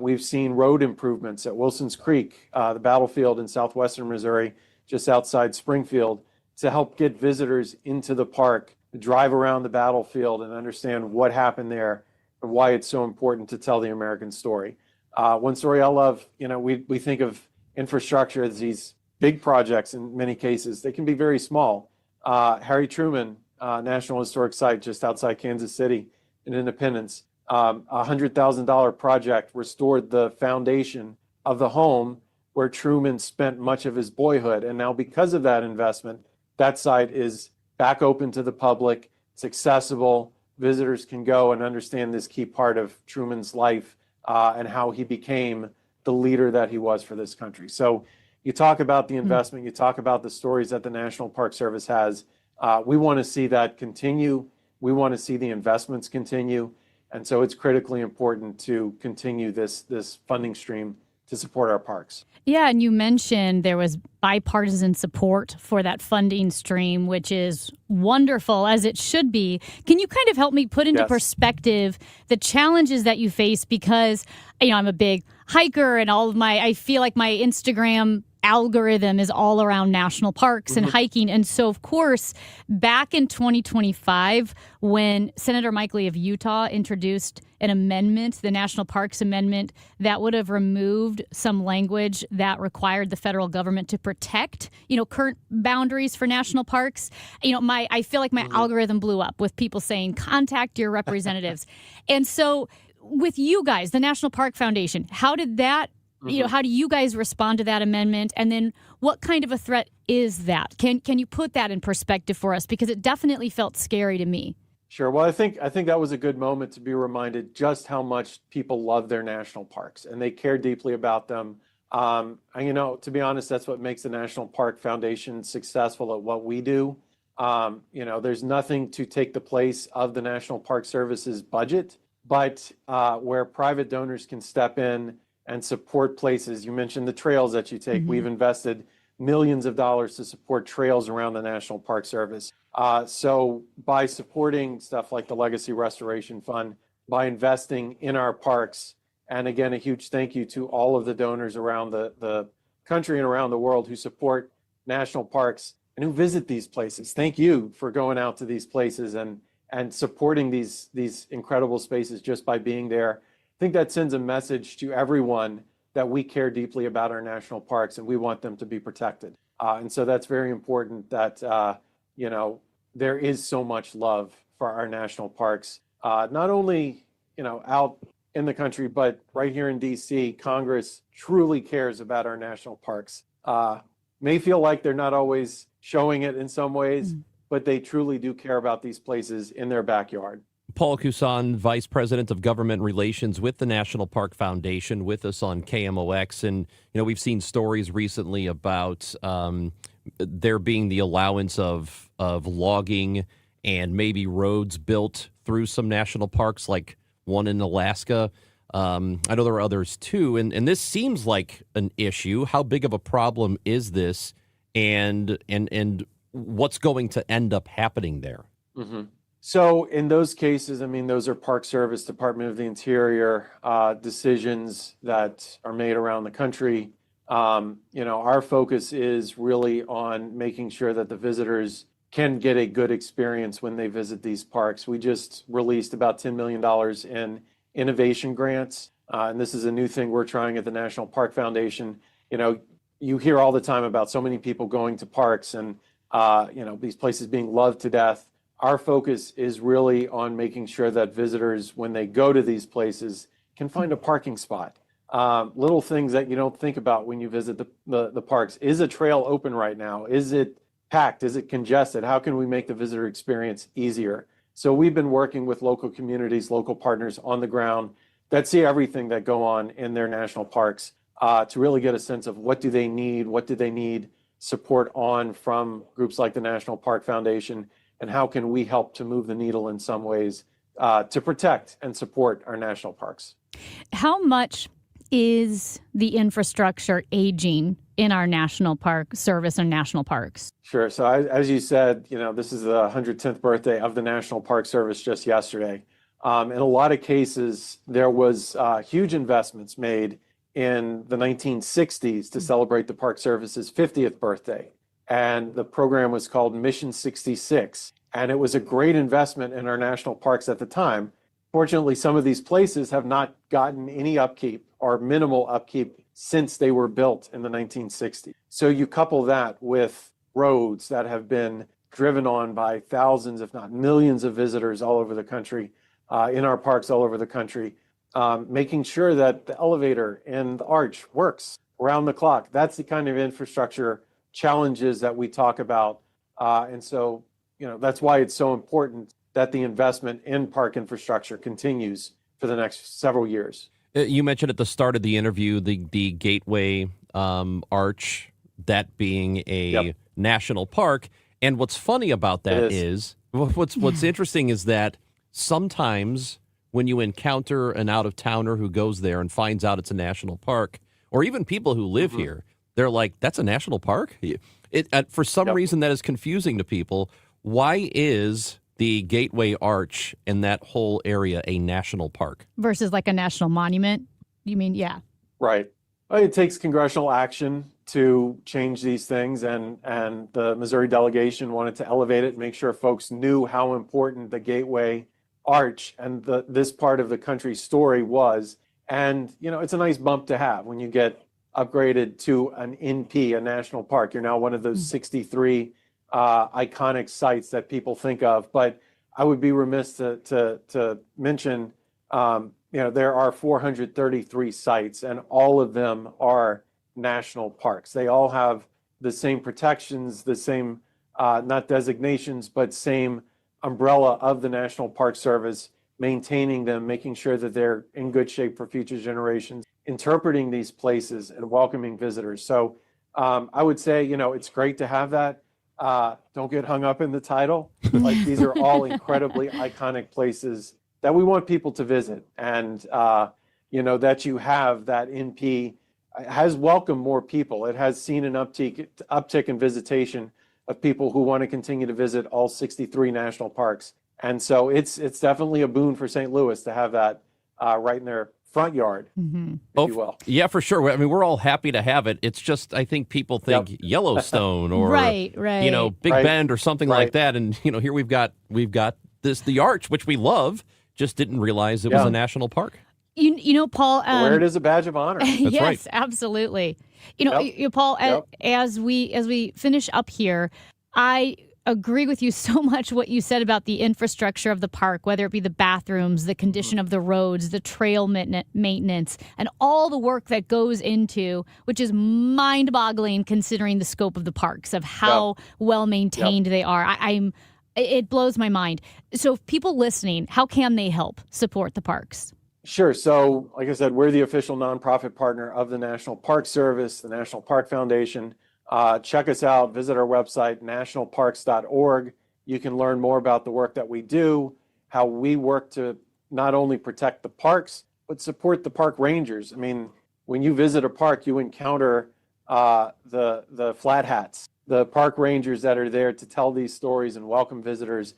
We've seen road improvements at Wilson's Creek, the battlefield in southwestern Missouri, just outside Springfield, to help get visitors into the park, drive around the battlefield and understand what happened there and why it's so important to tell the American story. One story I love, we think of infrastructure as these big projects in many cases. They can be very small. Harry Truman National Historic Site just outside Kansas City in Independence, $100,000 project restored the foundation of the home where Truman spent much of his boyhood. And now because of that investment, that site is back open to the public. It's accessible. Visitors can go and understand this key part of Truman's life and how he became the leader that he was for this country. So you talk about the investment, you talk about the stories that the National Park Service has. We want to see that continue. We want to see the investments continue. And so it's critically important to continue this funding stream to support our parks. Yeah, and you mentioned there was bipartisan support for that funding stream, which is wonderful, as it should be. Can you kind of help me put into perspective the challenges that you face? Because, I'm a big hiker and I feel like my Instagram algorithm is all around national parks and hiking. And so, of course, back in 2025, when Senator Mike Lee of Utah introduced an amendment, the National Parks Amendment, that would have removed some language that required the federal government to protect, current boundaries for national parks. I feel like my algorithm blew up with people saying, contact your representatives. And so with you guys, the National Park Foundation, how did that how do you guys respond to that amendment? And then what kind of a threat is that? Can you put that in perspective for us? Because it definitely felt scary to me. Sure. Well, I think that was a good moment to be reminded just how much people love their national parks and they care deeply about them. And, to be honest, that's what makes the National Park Foundation successful at what we do. There's nothing to take the place of the National Park Service's budget, but where private donors can step in and support places. You mentioned the trails that you take. We've invested millions of dollars to support trails around the National Park Service. So by supporting stuff like the Legacy Restoration Fund, by investing in our parks, and again, a huge thank you to all of the donors around the country and around the world who support national parks and who visit these places. Thank you for going out to these places and supporting these incredible spaces just by being there. I think that sends a message to everyone that we care deeply about our national parks and we want them to be protected. And so that's very important that, there is so much love for our national parks, not only, out in the country, but right here in DC. Congress truly cares about our national parks. May feel like they're not always showing it in some ways, but they truly do care about these places in their backyard. Paul Kusan, Vice President of Government Relations with the National Park Foundation, with us on KMOX. And, we've seen stories recently about there being the allowance of logging and maybe roads built through some national parks, like one in Alaska. I know there are others, too. And this seems like an issue. How big of a problem is this? And what's going to end up happening there? So in those cases, I mean, those are Park Service, Department of the Interior decisions that are made around the country. Our focus is really on making sure that the visitors can get a good experience when they visit these parks. We just released about $10 million in innovation grants. And this is a new thing we're trying at the National Park Foundation. You hear all the time about so many people going to parks and, these places being loved to death. Our focus is really on making sure that visitors, when they go to these places, can find a parking spot. Little things that you don't think about when you visit the parks. Is a trail open right now? Is it packed? Is it congested? How can we make the visitor experience easier? So we've been working with local communities, local partners on the ground that see everything that go on in their national parks to really get a sense of what do they need support on from groups like the National Park Foundation, and how can we help to move the needle in some ways to protect and support our national parks. How much is the infrastructure aging in our national park service and national parks? Sure. So as you said, this is the 110th birthday of the National Park Service just yesterday. In a lot of cases, there was huge investments made in the 1960s to celebrate the Park Service's 50th birthday. And the program was called Mission 66. And it was a great investment in our national parks at the time. Fortunately, some of these places have not gotten any upkeep or minimal upkeep since they were built in the 1960s. So you couple that with roads that have been driven on by thousands, if not millions of visitors all over the country, in our parks all over the country, making sure that the elevator and the arch works around the clock. That's the kind of infrastructure challenges that we talk about. And so, that's why it's so important that the investment in park infrastructure continues for the next several years. You mentioned at the start of the interview the Gateway Arch, that being a national park. And what's funny about that is what's interesting is that sometimes when you encounter an out-of-towner who goes there and finds out it's a national park, or even people who live here, they're like, that's a national park? For some reason, that is confusing to people. Why is the Gateway Arch and that whole area a national park? Versus like a national monument? You mean, yeah. Right. Well, it takes congressional action to change these things, and the Missouri delegation wanted to elevate it and make sure folks knew how important the Gateway Arch and this part of the country's story was. And, it's a nice bump to have when you get upgraded to an NP, a national park. You're now one of those 63 iconic sites that people think of. But I would be remiss to mention, there are 433 sites, and all of them are national parks. They all have the same protections, the same, not designations, but same umbrella of the National Park Service, maintaining them, making sure that they're in good shape for future generations, interpreting these places and welcoming visitors. So I would say, it's great to have that. Don't get hung up in the title. Like, these are all incredibly iconic places that we want people to visit. And, that you have that NP has welcomed more people. It has seen an uptick in visitation of people who want to continue to visit all 63 national parks. And so it's definitely a boon for St. Louis to have that right in their front yard, if you will. Yeah, for sure. I mean, we're all happy to have it. It's just, I think people think Yellowstone or, right. Big Bend or something like that. And, here we've got the Arch, which we love, just didn't realize it was a national park. Paul. Where it is a badge of honor. Yes, right. Absolutely. Paul, as we finish up here, I agree with you so much what you said about the infrastructure of the park, whether it be the bathrooms, the condition of the roads, the trail maintenance, and all the work that goes into, which is mind-boggling considering the scope of the parks, of how well maintained they are. It blows my mind. So people listening, how can they help support the parks? Sure. So, like I said, we're the official nonprofit partner of the National Park Service, the National Park Foundation. Check us out. Visit our website, nationalparks.org. You can learn more about the work that we do, how we work to not only protect the parks, but support the park rangers. I mean, when you visit a park, you encounter the flat hats, the park rangers that are there to tell these stories and welcome visitors.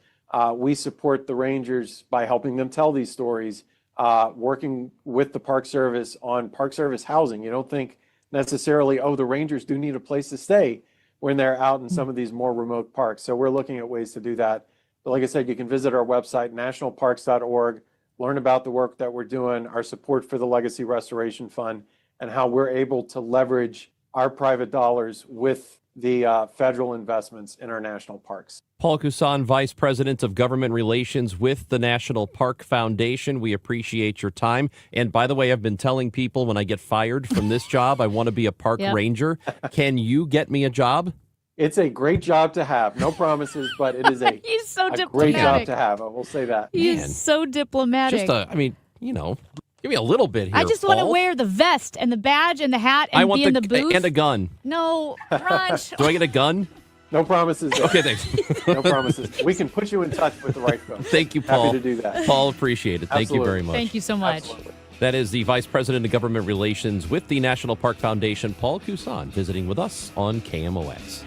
We support the Rangers by helping them tell these stories, working with the Park Service on Park Service housing. You don't think necessarily, oh, the Rangers do need a place to stay when they're out in some of these more remote parks. So we're looking at ways to do that. But like I said, you can visit our website, nationalparks.org, learn about the work that we're doing, our support for the Legacy Restoration Fund, and how we're able to leverage our private dollars with the federal investments in our national parks. Paul Kusan, Vice President of Government Relations with the National Park Foundation. We appreciate your time. And by the way, I've been telling people when I get fired from this job, I want to be a park ranger. Can you get me a job? It's a great job to have. No promises, but it is He's so a diplomatic. great job to have. I will say that. He's so diplomatic. Give me a little bit here. I just want to Paul. wear the vest and the badge and the hat and I want be in the booth. and a gun. No, Raj. Do I get a gun? No promises. Okay, thanks. No promises. We can put you in touch with the right folks. Thank you, Paul. Happy to do that. Paul, appreciate it. Thank you Absolutely. very much. Thank you so much. Absolutely. That is the Vice President of Government Relations with the National Park Foundation, Paul Kusan, visiting with us on KMOX.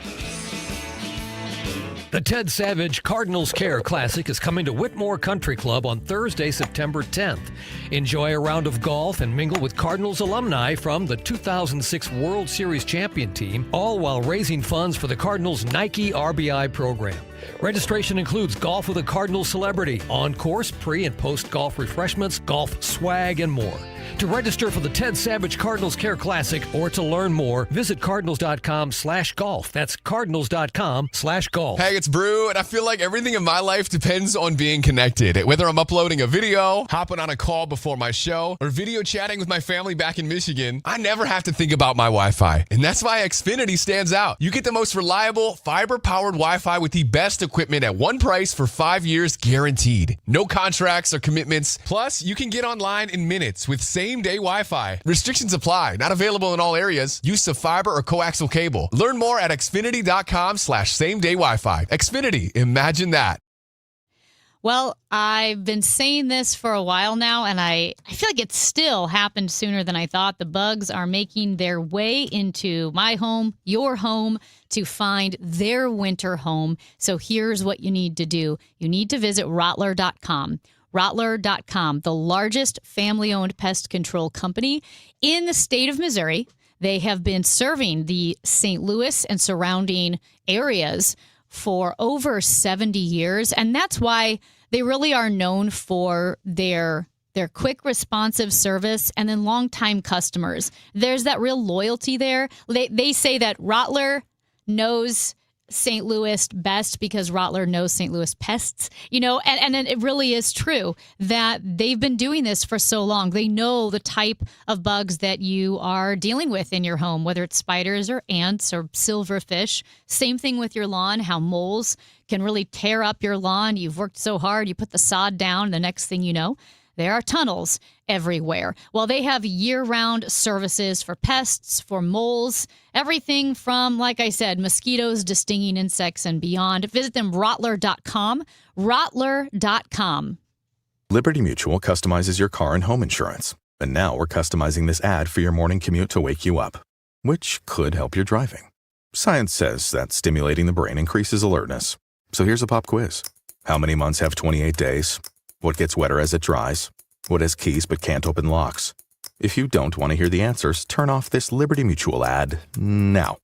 The Ted Savage Cardinals Care Classic is coming to Whitmore Country Club on Thursday, September 10th. Enjoy a round of golf and mingle with Cardinals alumni from the 2006 World Series champion team, all while raising funds for the Cardinals Nike RBI program. Registration includes golf with a Cardinals celebrity, on-course, pre- and post-golf refreshments, golf swag, and more. To register for the Ted Savage Cardinals Care Classic or to learn more, visit cardinals.com/golf. That's cardinals.com/golf. Hey, it's Brew, and I feel like everything in my life depends on being connected. Whether I'm uploading a video, hopping on a call before my show, or video chatting with my family back in Michigan, I never have to think about my Wi-Fi. And that's why Xfinity stands out. You get the most reliable, fiber-powered Wi-Fi with the best equipment at one price for 5 years guaranteed. No contracts or commitments. Plus, you can get online in minutes with same-day Wi-Fi. Restrictions apply. Not available in all areas. Use of fiber or coaxial cable. Learn more at xfinity.com/same-day Wi-Fi. Xfinity. Imagine that. Well, I've been saying this for a while now, and I feel like it still happened sooner than I thought. The bugs are making their way into my home, your home, to find their winter home. So here's what you need to do. You need to visit Rottler.com. Rottler.com, the largest family-owned pest control company in the state of Missouri. They have been serving the St. Louis and surrounding areas for over 70 years, and that's why they really are known for their quick, responsive service and then longtime customers. There's that real loyalty there. They say that Rottler knows St. Louis best because Rottler knows St. Louis pests, and it really is true that they've been doing this for so long. They know the type of bugs that you are dealing with in your home, whether it's spiders or ants or silverfish. Same thing with your lawn, how moles can really tear up your lawn. You've worked so hard, you put the sod down, the next thing you know, there are tunnels everywhere. Well, they have year-round services for pests, for moles, everything from, like I said, mosquitoes to stinging insects and beyond. Visit them, Rottler.com, Rottler.com. Liberty Mutual customizes your car and home insurance. And now we're customizing this ad for your morning commute to wake you up, which could help your driving. Science says that stimulating the brain increases alertness. So here's a pop quiz. How many months have 28 days? What gets wetter as it dries? What has keys but can't open locks? If you don't want to hear the answers, turn off this Liberty Mutual ad now.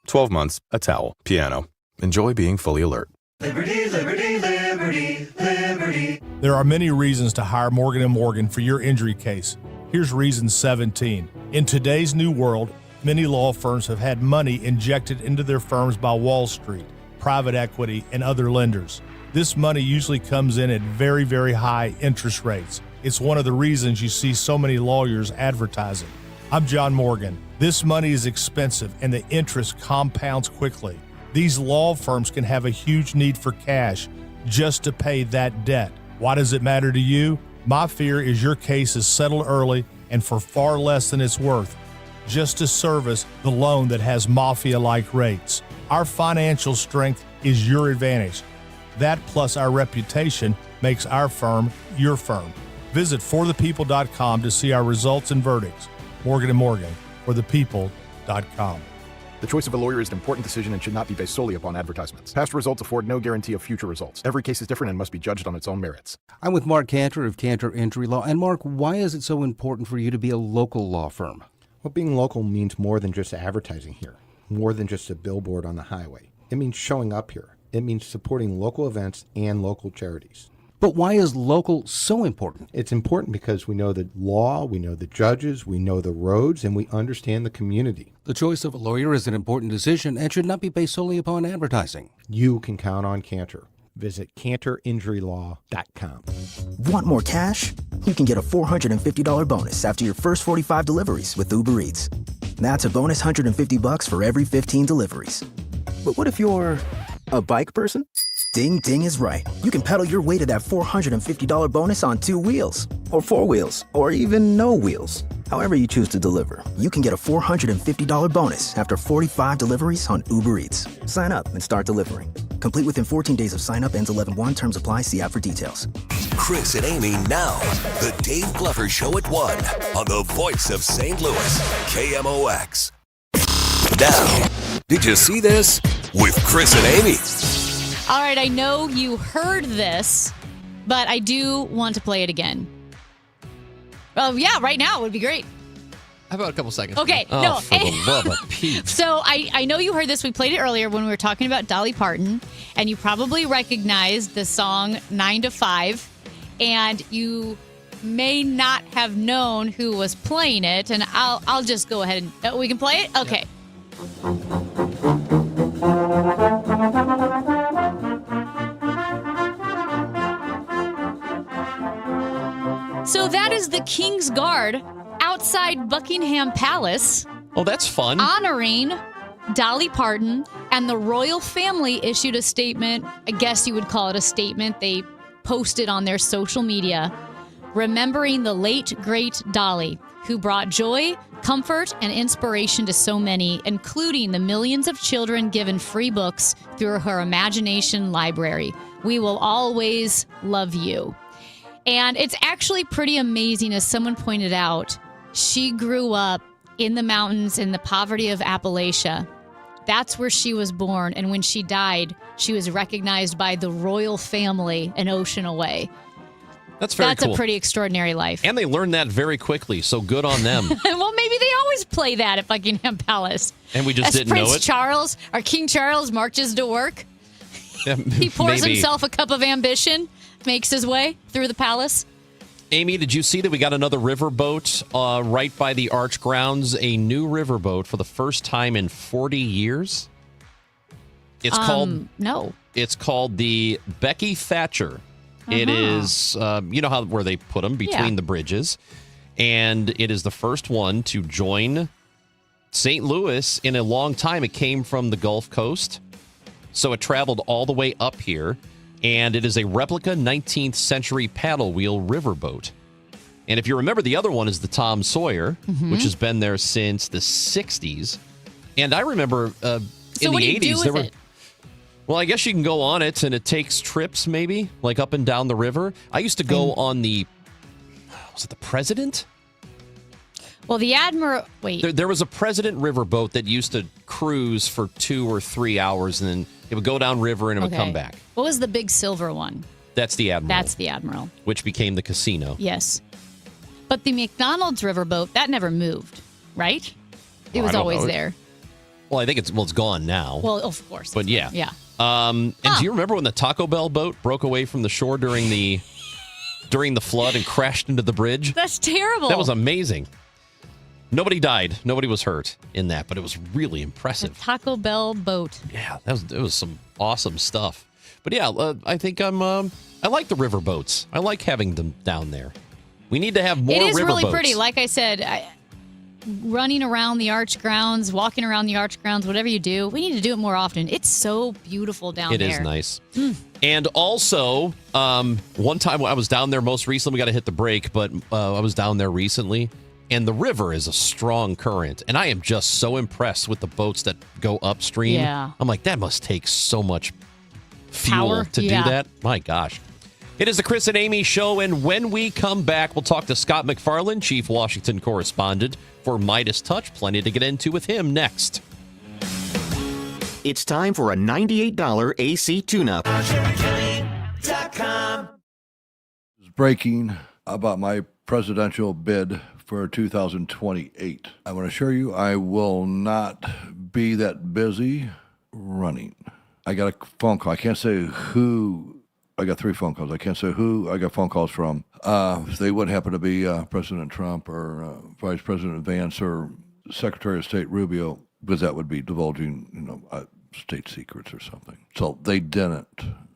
12 months, a towel, piano. Enjoy being fully alert. Liberty, liberty, liberty, liberty. There are many reasons to hire Morgan & Morgan for your injury case. Here's reason 17. In today's new world, many law firms have had money injected into their firms by Wall Street, private equity, and other lenders. This money usually comes in at very, very high interest rates. It's one of the reasons you see so many lawyers advertising. I'm John Morgan. This money is expensive and the interest compounds quickly. These law firms can have a huge need for cash just to pay that debt. Why does it matter to you? My fear is your case is settled early and for far less than it's worth, just to service the loan that has mafia-like rates. Our financial strength is your advantage. That plus our reputation makes our firm your firm. Visit forthepeople.com to see our results and verdicts. Morgan & Morgan, forthepeople.com. The choice of a lawyer is an important decision and should not be based solely upon advertisements. Past results afford no guarantee of future results. Every case is different and must be judged on its own merits. I'm with Mark Cantor of Cantor Injury Law. And Mark, why is it so important for you to be a local law firm? Well, being local means more than just advertising here, more than just a billboard on the highway. It means showing up here. It means supporting local events and local charities. But why is local so important? It's important because we know the law, we know the judges, we know the roads, and we understand the community. The choice of a lawyer is an important decision and should not be based solely upon advertising. You can count on Cantor. Visit CantorInjuryLaw.com. Want more cash? You can get a $450 bonus after your first 45 deliveries with Uber Eats. That's a bonus $150 for every 15 deliveries. But what if you're a bike person? Ding Ding is right. You can pedal your way to that $450 bonus on 2 wheels, or 4 wheels, or even no wheels. However you choose to deliver, you can get a $450 bonus after 45 deliveries on Uber Eats. Sign up and start delivering. Complete within 14 days of sign up. Ends 11/1. Terms apply. See app for details. Chris and Amy now. The Dave Glover Show at 1 on the voice of St. Louis, KMOX. Now, did you see this? With Chris and Amy. All right, I know you heard this, but I do want to play it again. Oh, yeah, right now would be great. How about a couple seconds? Okay, Oh, no. for the love of Pete. So I know you heard this. We played it earlier when we were talking about Dolly Parton, and you probably recognized the song 9 to 5, and you may not have known who was playing it, and I'll just go ahead and we can play it? Okay. So that is the King's Guard outside Buckingham Palace. Oh, that's fun. Honoring Dolly Parton, and the royal family issued a statement. I guess you would call it a statement. They posted on their social media, remembering the late, great Dolly, who brought joy, comfort, and inspiration to so many, including the millions of children given free books through her imagination library. We will always love you. And it's actually pretty amazing, as someone pointed out. She grew up in the mountains in the poverty of Appalachia. That's where she was born. And when she died, she was recognized by the royal family an ocean away. That's very cool. That's a pretty extraordinary life. And they learned that very quickly, so good on them. Well, maybe they always play that at Buckingham Palace. And we just As didn't Prince know it. Charles, or King Charles, marches to work. Yeah, He pours maybe. himself a cup of ambition, makes his way through the palace. Amy, did you see that we got another riverboat right by the Arch grounds? A new riverboat for the first time in 40 years? It's called... No. It's called the Becky Thatcher. It is, you know where they put them between the bridges. And it is the first one to join St. Louis in a long time. It came from the Gulf Coast. So it traveled all the way up here. And it is a replica 19th century paddle wheel riverboat. And if you remember, the other one is the Tom Sawyer, which has been there since the 60s. And I remember in the 80s, there were... Well, I guess you can go on it, and it takes trips, maybe, like up and down the river. I used to go on the... Was it the President? Well, the Admiral... Wait. There was a President riverboat that used to cruise for 2 or 3 hours, and then it would go down river and it would come back. What was the big silver one? That's the Admiral. That's the Admiral. Which became the casino. Yes. But the McDonald's riverboat, that never moved, right? It was always there. Well, I think it's gone now. Well, of course. But yeah. Yeah. And do you remember when the Taco Bell boat broke away from the shore during the flood and crashed into the bridge? That's terrible. That was amazing. Nobody died. Nobody was hurt in that, but it was really impressive. The Taco Bell boat. Yeah, it was some awesome stuff. But yeah, I think I like the river boats. I like having them down there. We need to have more river boats. It is really pretty. Like I said, running around the Arch grounds, walking around the Arch grounds, whatever you do, we need to do it more often. It's so beautiful down there. It is nice. And also, one time I was down there most recently. We got to hit the break, but I was down there recently. And the river is a strong current. And I am just so impressed with the boats that go upstream. Yeah. I'm like, that must take so much fuel Power. to do that. My gosh. It is the Chris and Amy Show. And when we come back, we'll talk to Scott McFarland, Chief Washington Correspondent for Midas Touch. Plenty to get into with him next. It's time for a $98 AC tune-up. Breaking about my presidential bid for 2028. I want to assure you I will not be that busy running. I got a phone call. I can't say who. I got 3 phone calls. I can't say who I got phone calls from. They wouldn't happen to be President Trump or Vice President Vance or Secretary of State Rubio, because that would be divulging, state secrets or something. So they didn't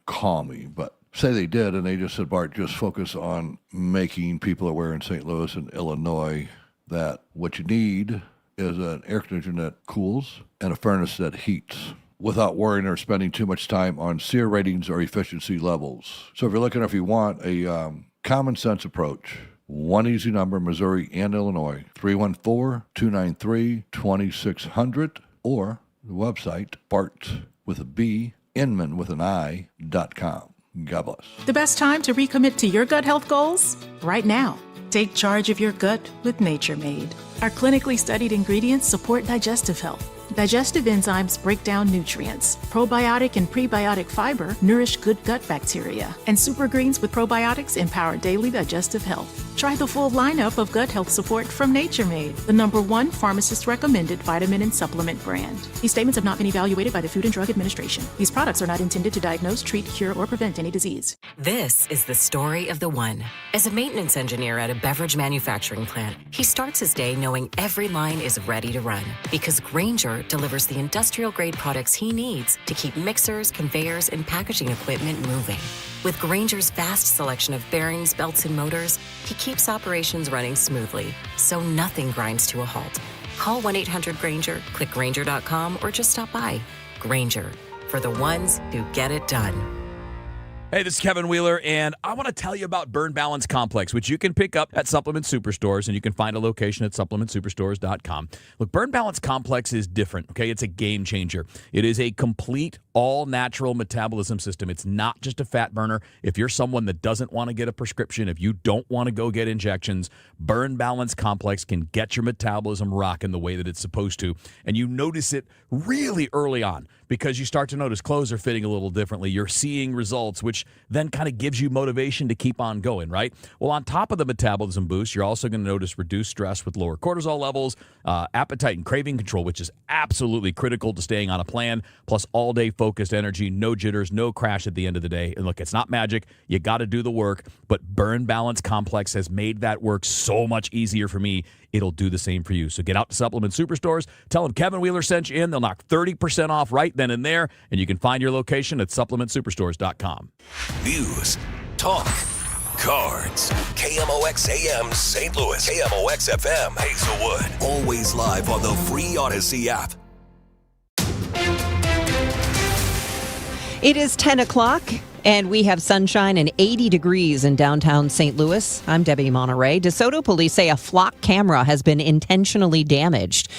call me, but say they did, and they just said, Bart, just focus on making people aware in St. Louis and Illinois that what you need is an air conditioner that cools and a furnace that heats, without worrying or spending too much time on SEER ratings or efficiency levels. So if you're looking, if you want a common sense approach, one easy number, Missouri and Illinois, 314-293-2600, or the website, Bart with a B, Inman with an I.com. God bless. The best time to recommit to your gut health goals? Right now. Take charge of your gut with Nature Made. Our clinically studied ingredients support digestive health. Digestive enzymes break down nutrients. Probiotic and prebiotic fiber nourish good gut bacteria. And super greens with probiotics empower daily digestive health. Try the full lineup of gut health support from Nature Made, the #1 pharmacist-recommended vitamin and supplement brand. These statements have not been evaluated by the Food and Drug Administration. These products are not intended to diagnose, treat, cure, or prevent any disease. This is the story of the one. As a maintenance engineer at a beverage manufacturing plant, he starts his day knowing every line is ready to run, because Grainger delivers the industrial-grade products he needs to keep mixers, conveyors, and packaging equipment moving. With Grainger's vast selection of bearings, belts, and motors, he keeps operations running smoothly, so nothing grinds to a halt. Call 1-800-GRAINGER, click Grainger.com, or just stop by. Grainger, for the ones who get it done. Hey, this is Kevin Wheeler, and I want to tell you about Burn Balance Complex, which you can pick up at Supplement Superstores, and you can find a location at supplementsuperstores.com. Look, Burn Balance Complex is different, okay? It's a game changer. It is a complete, all-natural metabolism system. It's not just a fat burner. If you're someone that doesn't want to get a prescription, if you don't want to go get injections, Burn Balance Complex can get your metabolism rocking the way that it's supposed to, and you notice it really early on, because you start to notice clothes are fitting a little differently. You're seeing results, which then kind of gives you motivation to keep on going, right? Well, on top of the metabolism boost, you're also going to notice reduced stress with lower cortisol levels, appetite and craving control, which is absolutely critical to staying on a plan, plus all-day focused energy, no jitters, no crash at the end of the day. And look, it's not magic. You got to do the work, but Burn Balance Complex has made that work so much easier for me. It'll do the same for you. So get out to Supplement Superstores. Tell them Kevin Wheeler sent you in. They'll knock 30% off right then and there. And you can find your location at supplementsuperstores.com. News, talk, cards. KMOX AM St. Louis. KMOX FM Hazelwood. Always live on the free Odyssey app. It is 10 o'clock. And we have sunshine and 80 degrees in downtown St. Louis. I'm Debbie Monterey. DeSoto police say a flock camera has been intentionally damaged.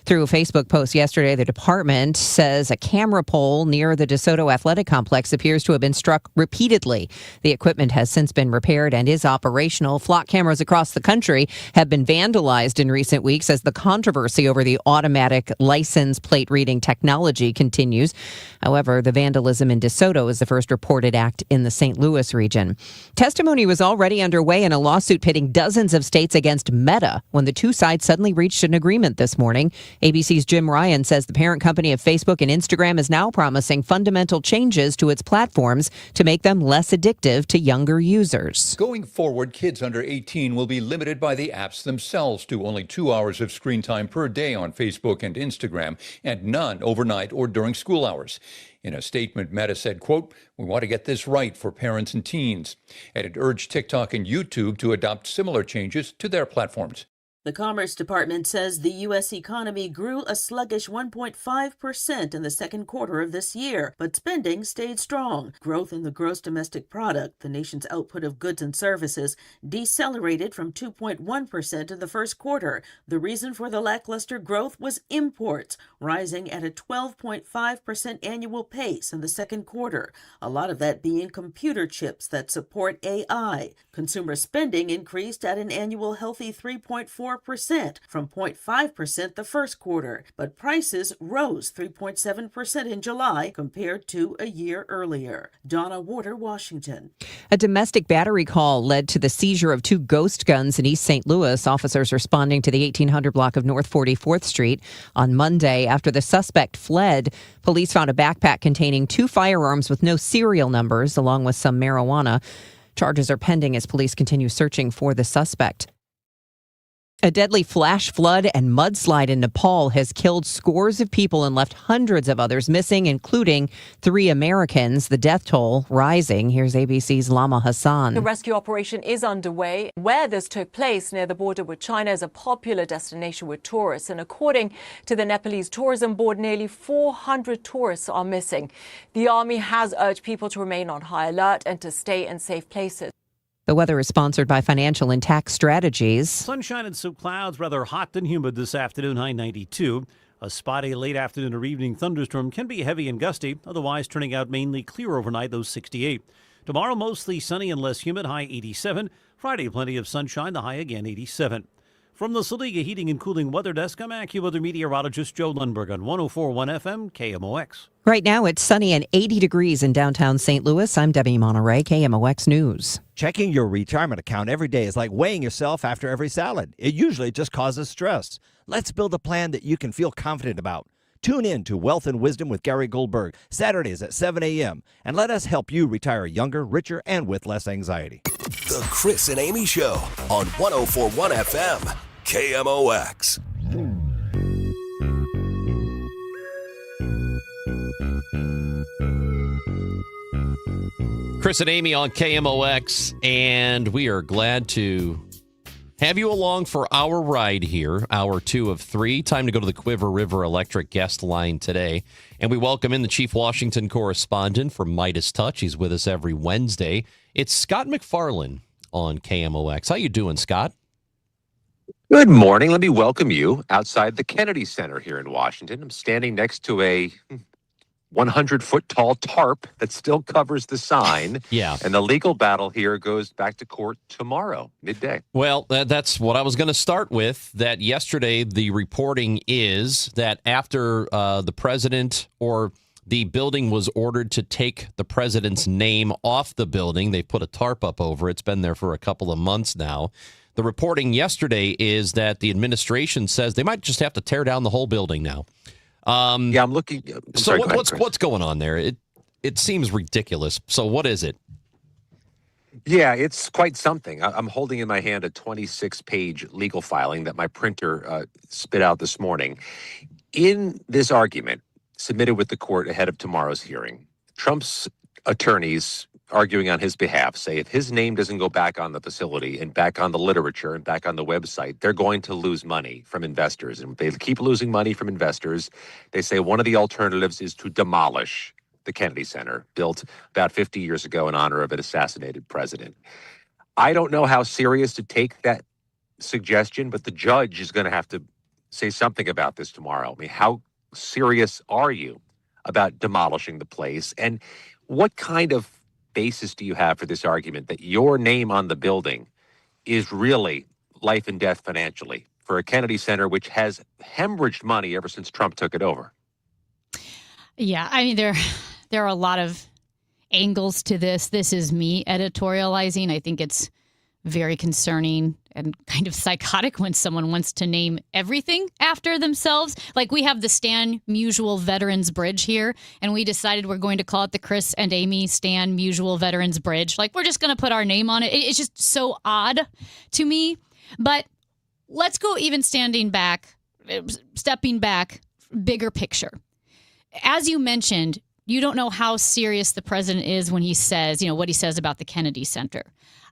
Through a Facebook post yesterday, the department says a camera pole near the DeSoto Athletic Complex appears to have been struck repeatedly. The equipment has since been repaired and is operational. Flock cameras across the country have been vandalized in recent weeks as the controversy over the automatic license plate reading technology continues. However, the vandalism in DeSoto is the first reported act in the St. Louis region. Testimony was already underway in a lawsuit pitting dozens of states against Meta when the two sides suddenly reached an agreement this morning. ABC's Jim Ryan says the parent company of Facebook and Instagram is now promising fundamental changes to its platforms to make them less addictive to younger users. Going forward, kids under 18 will be limited by the apps themselves to only 2 hours of screen time per day on Facebook and Instagram, and none overnight or during school hours. In a statement, Meta said, quote, "We want to get this right for parents and teens." And it urged TikTok and YouTube to adopt similar changes to their platforms. The Commerce Department says the U.S. economy grew a sluggish 1.5% in the second quarter of this year, but spending stayed strong. Growth in the gross domestic product, the nation's output of goods and services, decelerated from 2.1% in the first quarter. The reason for the lackluster growth was imports, rising at a 12.5% annual pace in the second quarter, a lot of that being computer chips that support AI. Consumer spending increased at an annual healthy 3.4%, 0.4% from 0.5% the first quarter, but prices rose 3.7% in July compared to a year earlier. Donna Warder, Washington. A domestic battery call led to the seizure of 2 ghost guns in East St. Louis. Officers responding to the 1800 block of North 44th Street on Monday after the suspect fled. Police found a backpack containing 2 firearms with no serial numbers, along with some marijuana. Charges are pending as police continue searching for the suspect. A deadly flash flood and mudslide in Nepal has killed scores of people and left hundreds of others missing, including 3 Americans. The death toll rising. Here's ABC's Lama Hassan. The rescue operation is underway. Where this took place, near the border with China, is a popular destination with tourists. And according to the Nepalese Tourism Board, nearly 400 tourists are missing. The army has urged people to remain on high alert and to stay in safe places. The weather is sponsored by Financial and Tax Strategies. Sunshine and some clouds, rather hot and humid this afternoon, high 92. A spotty late afternoon or evening thunderstorm can be heavy and gusty, otherwise turning out mainly clear overnight, those 68. Tomorrow, mostly sunny and less humid, high 87. Friday, plenty of sunshine, the high again 87. From the Saliga Heating and Cooling Weather Desk, I'm AccuWeather meteorologist Joe Lundberg on 104.1 FM KMOX. Right now, it's sunny and 80 degrees in downtown St. Louis. I'm Debbie Monterey, KMOX News. Checking your retirement account every day is like weighing yourself after every salad. It usually just causes stress. Let's build a plan that you can feel confident about. Tune in to Wealth and Wisdom with Gary Goldberg, Saturdays at 7 a.m., and let us help you retire younger, richer, and with less anxiety. The Chris and Amy Show on 104.1 FM, KMOX. Chris and Amy on KMOX, and we are glad to have you along for our ride here, hour 2 of 3. Time to go to the Quiver River Electric guest line today. And we welcome in the Chief Washington correspondent for Midas Touch. He's with us every Wednesday. It's Scott McFarlane on KMOX. How you doing, Scott? Good morning. Let me welcome you outside the Kennedy Center here in Washington. I'm standing next to a 100-foot tall tarp that still covers the sign. Yeah. And the legal battle here goes back to court tomorrow, midday. Well, that's what I was going to start with, that yesterday the reporting is that after the president or the building was ordered to take the president's name off the building, they put a tarp up over it. It's been there for a couple of months now. The reporting yesterday is that the administration says they might just have to tear down the whole building now. Yeah, I'm looking. What's going on there? It seems ridiculous. So what is it? Yeah, it's quite something. I'm holding in my hand a 26-page legal filing that my printer spit out this morning. In this argument submitted with the court ahead of tomorrow's hearing, Trump's attorneys arguing on his behalf say if his name doesn't go back on the facility and back on the literature and back on the website, they're going to lose money from investors. And they keep losing money from investors. They say one of the alternatives is to demolish the Kennedy Center, built about 50 years ago in honor of an assassinated president. I don't know how serious to take that suggestion, but the judge is going to have to say something about this tomorrow. I mean, how serious are you about demolishing the place? And what kind of basis do you have for this argument that your name on the building is really life and death financially for a Kennedy Center which has hemorrhaged money ever since Trump took it over? Yeah, I mean, there are a lot of angles to this. This is me editorializing. I think it's very concerning and kind of psychotic when someone wants to name everything after themselves. Like, we have the Stan Musial Veterans Bridge here, and we decided we're going to call it the Chris and Amy Stan Musial Veterans Bridge. Like, we're just going to put our name on it. It's just so odd to me. But let's go even stepping back, bigger picture. As you mentioned, you don't know how serious the president is when he says, what he says about the Kennedy Center.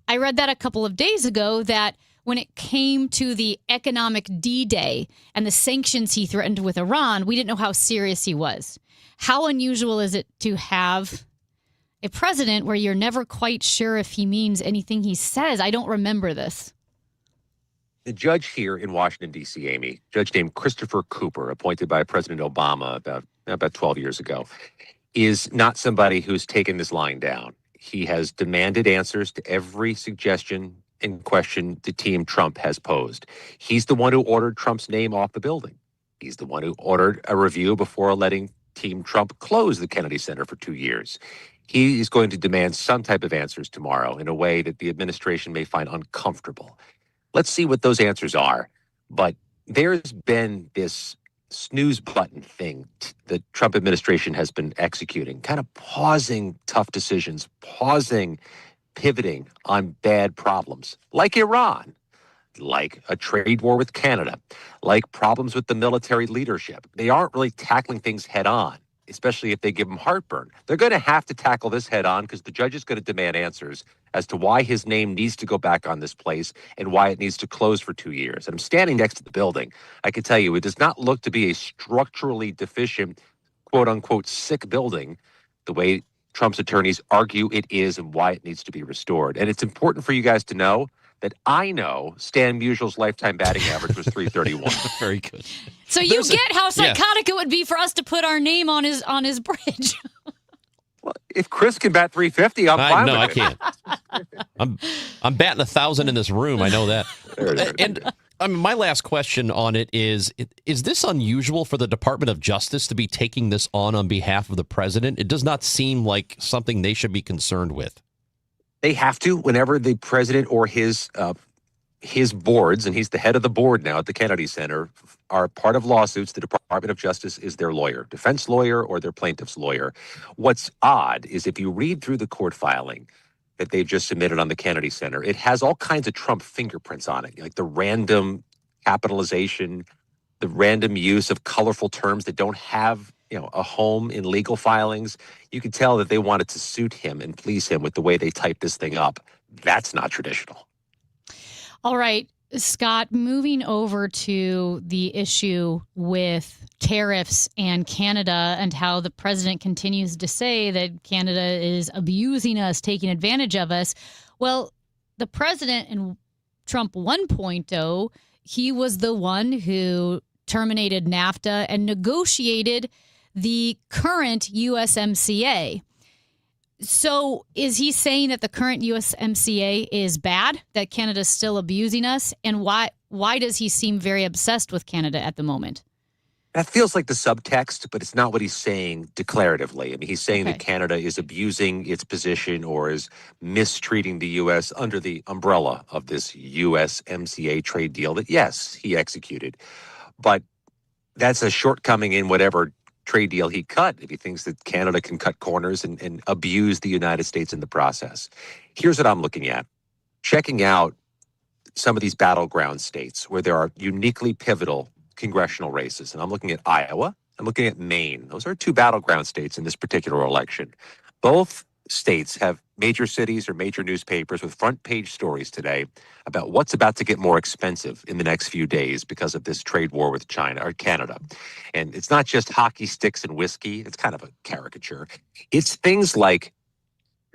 I read that a couple of days ago, that when it came to the economic D-Day and the sanctions he threatened with Iran, we didn't know how serious he was. How unusual is it to have a president where you're never quite sure if he means anything he says? I don't remember this. The judge here in Washington, D.C., Amy, judge named Christopher Cooper, appointed by President Obama about 12 years ago, is not somebody who's taken this lying down. He has demanded answers to every suggestion and question the team Trump has posed. He's the one who ordered Trump's name off the building. He's the one who ordered a review before letting Team Trump close the Kennedy Center for 2 years. He is going to demand some type of answers tomorrow in a way that the administration may find uncomfortable. Let's see what those answers are. But there's been this snooze button thing the Trump administration has been executing, kind of pausing tough decisions, pausing, pivoting on bad problems like Iran, like a trade war with Canada, like problems with the military leadership. They aren't really tackling things head on, especially if they give them heartburn. They're going to have to tackle this head on because the judge is going to demand answers as to why his name needs to go back on this place and why it needs to close for 2 years. And I'm standing next to the building. I can tell you, it does not look to be a structurally deficient, quote unquote, sick building the way Trump's attorneys argue it is and why it needs to be restored. And it's important for you guys to know that I know Stan Musial's lifetime batting average was 331. Very good. So you get how psychotic it would be for us to put our name on his bridge. Well, if Chris can bat 350, I'm fine with it. I can't. I'm batting 1,000 in this room. I know that. And my last question on it is this unusual for the Department of Justice to be taking this on behalf of the president? It does not seem like something they should be concerned with. They have to whenever the president or his boards, and he's the head of the board now at the Kennedy Center, are part of lawsuits. The Department of Justice is their lawyer, defense lawyer or their plaintiff's lawyer. What's odd is if you read through the court filing that they've just submitted on the Kennedy Center, it has all kinds of Trump fingerprints on it, like the random capitalization, the random use of colorful terms that don't have a home in legal filings. You can tell that they wanted to suit him and please him with the way they typed this thing up. That's not traditional. All right, Scott, moving over to the issue with tariffs and Canada and how the president continues to say that Canada is abusing us, taking advantage of us. Well, the president in Trump 1.0, he was the one who terminated NAFTA and negotiated the current USMCA. So is he saying that the current USMCA is bad, that Canada's still abusing us? And why does he seem very obsessed with Canada at the moment? That feels like the subtext, but it's not what he's saying declaratively. I mean, he's saying that Canada is abusing its position or is mistreating the U.S. under the umbrella of this USMCA trade deal that, yes, he executed. But that's a shortcoming in whatever trade deal he cut if he thinks that Canada can cut corners and abuse the United States in the process. Here's what I'm looking at. Checking out some of these battleground states where there are uniquely pivotal congressional races. And I'm looking at Iowa. I'm looking at Maine. Those are two battleground states in this particular election. Both states have major cities or major newspapers with front page stories today about what's about to get more expensive in the next few days because of this trade war with China or Canada. And it's not just hockey sticks and whiskey. It's kind of a caricature. It's things like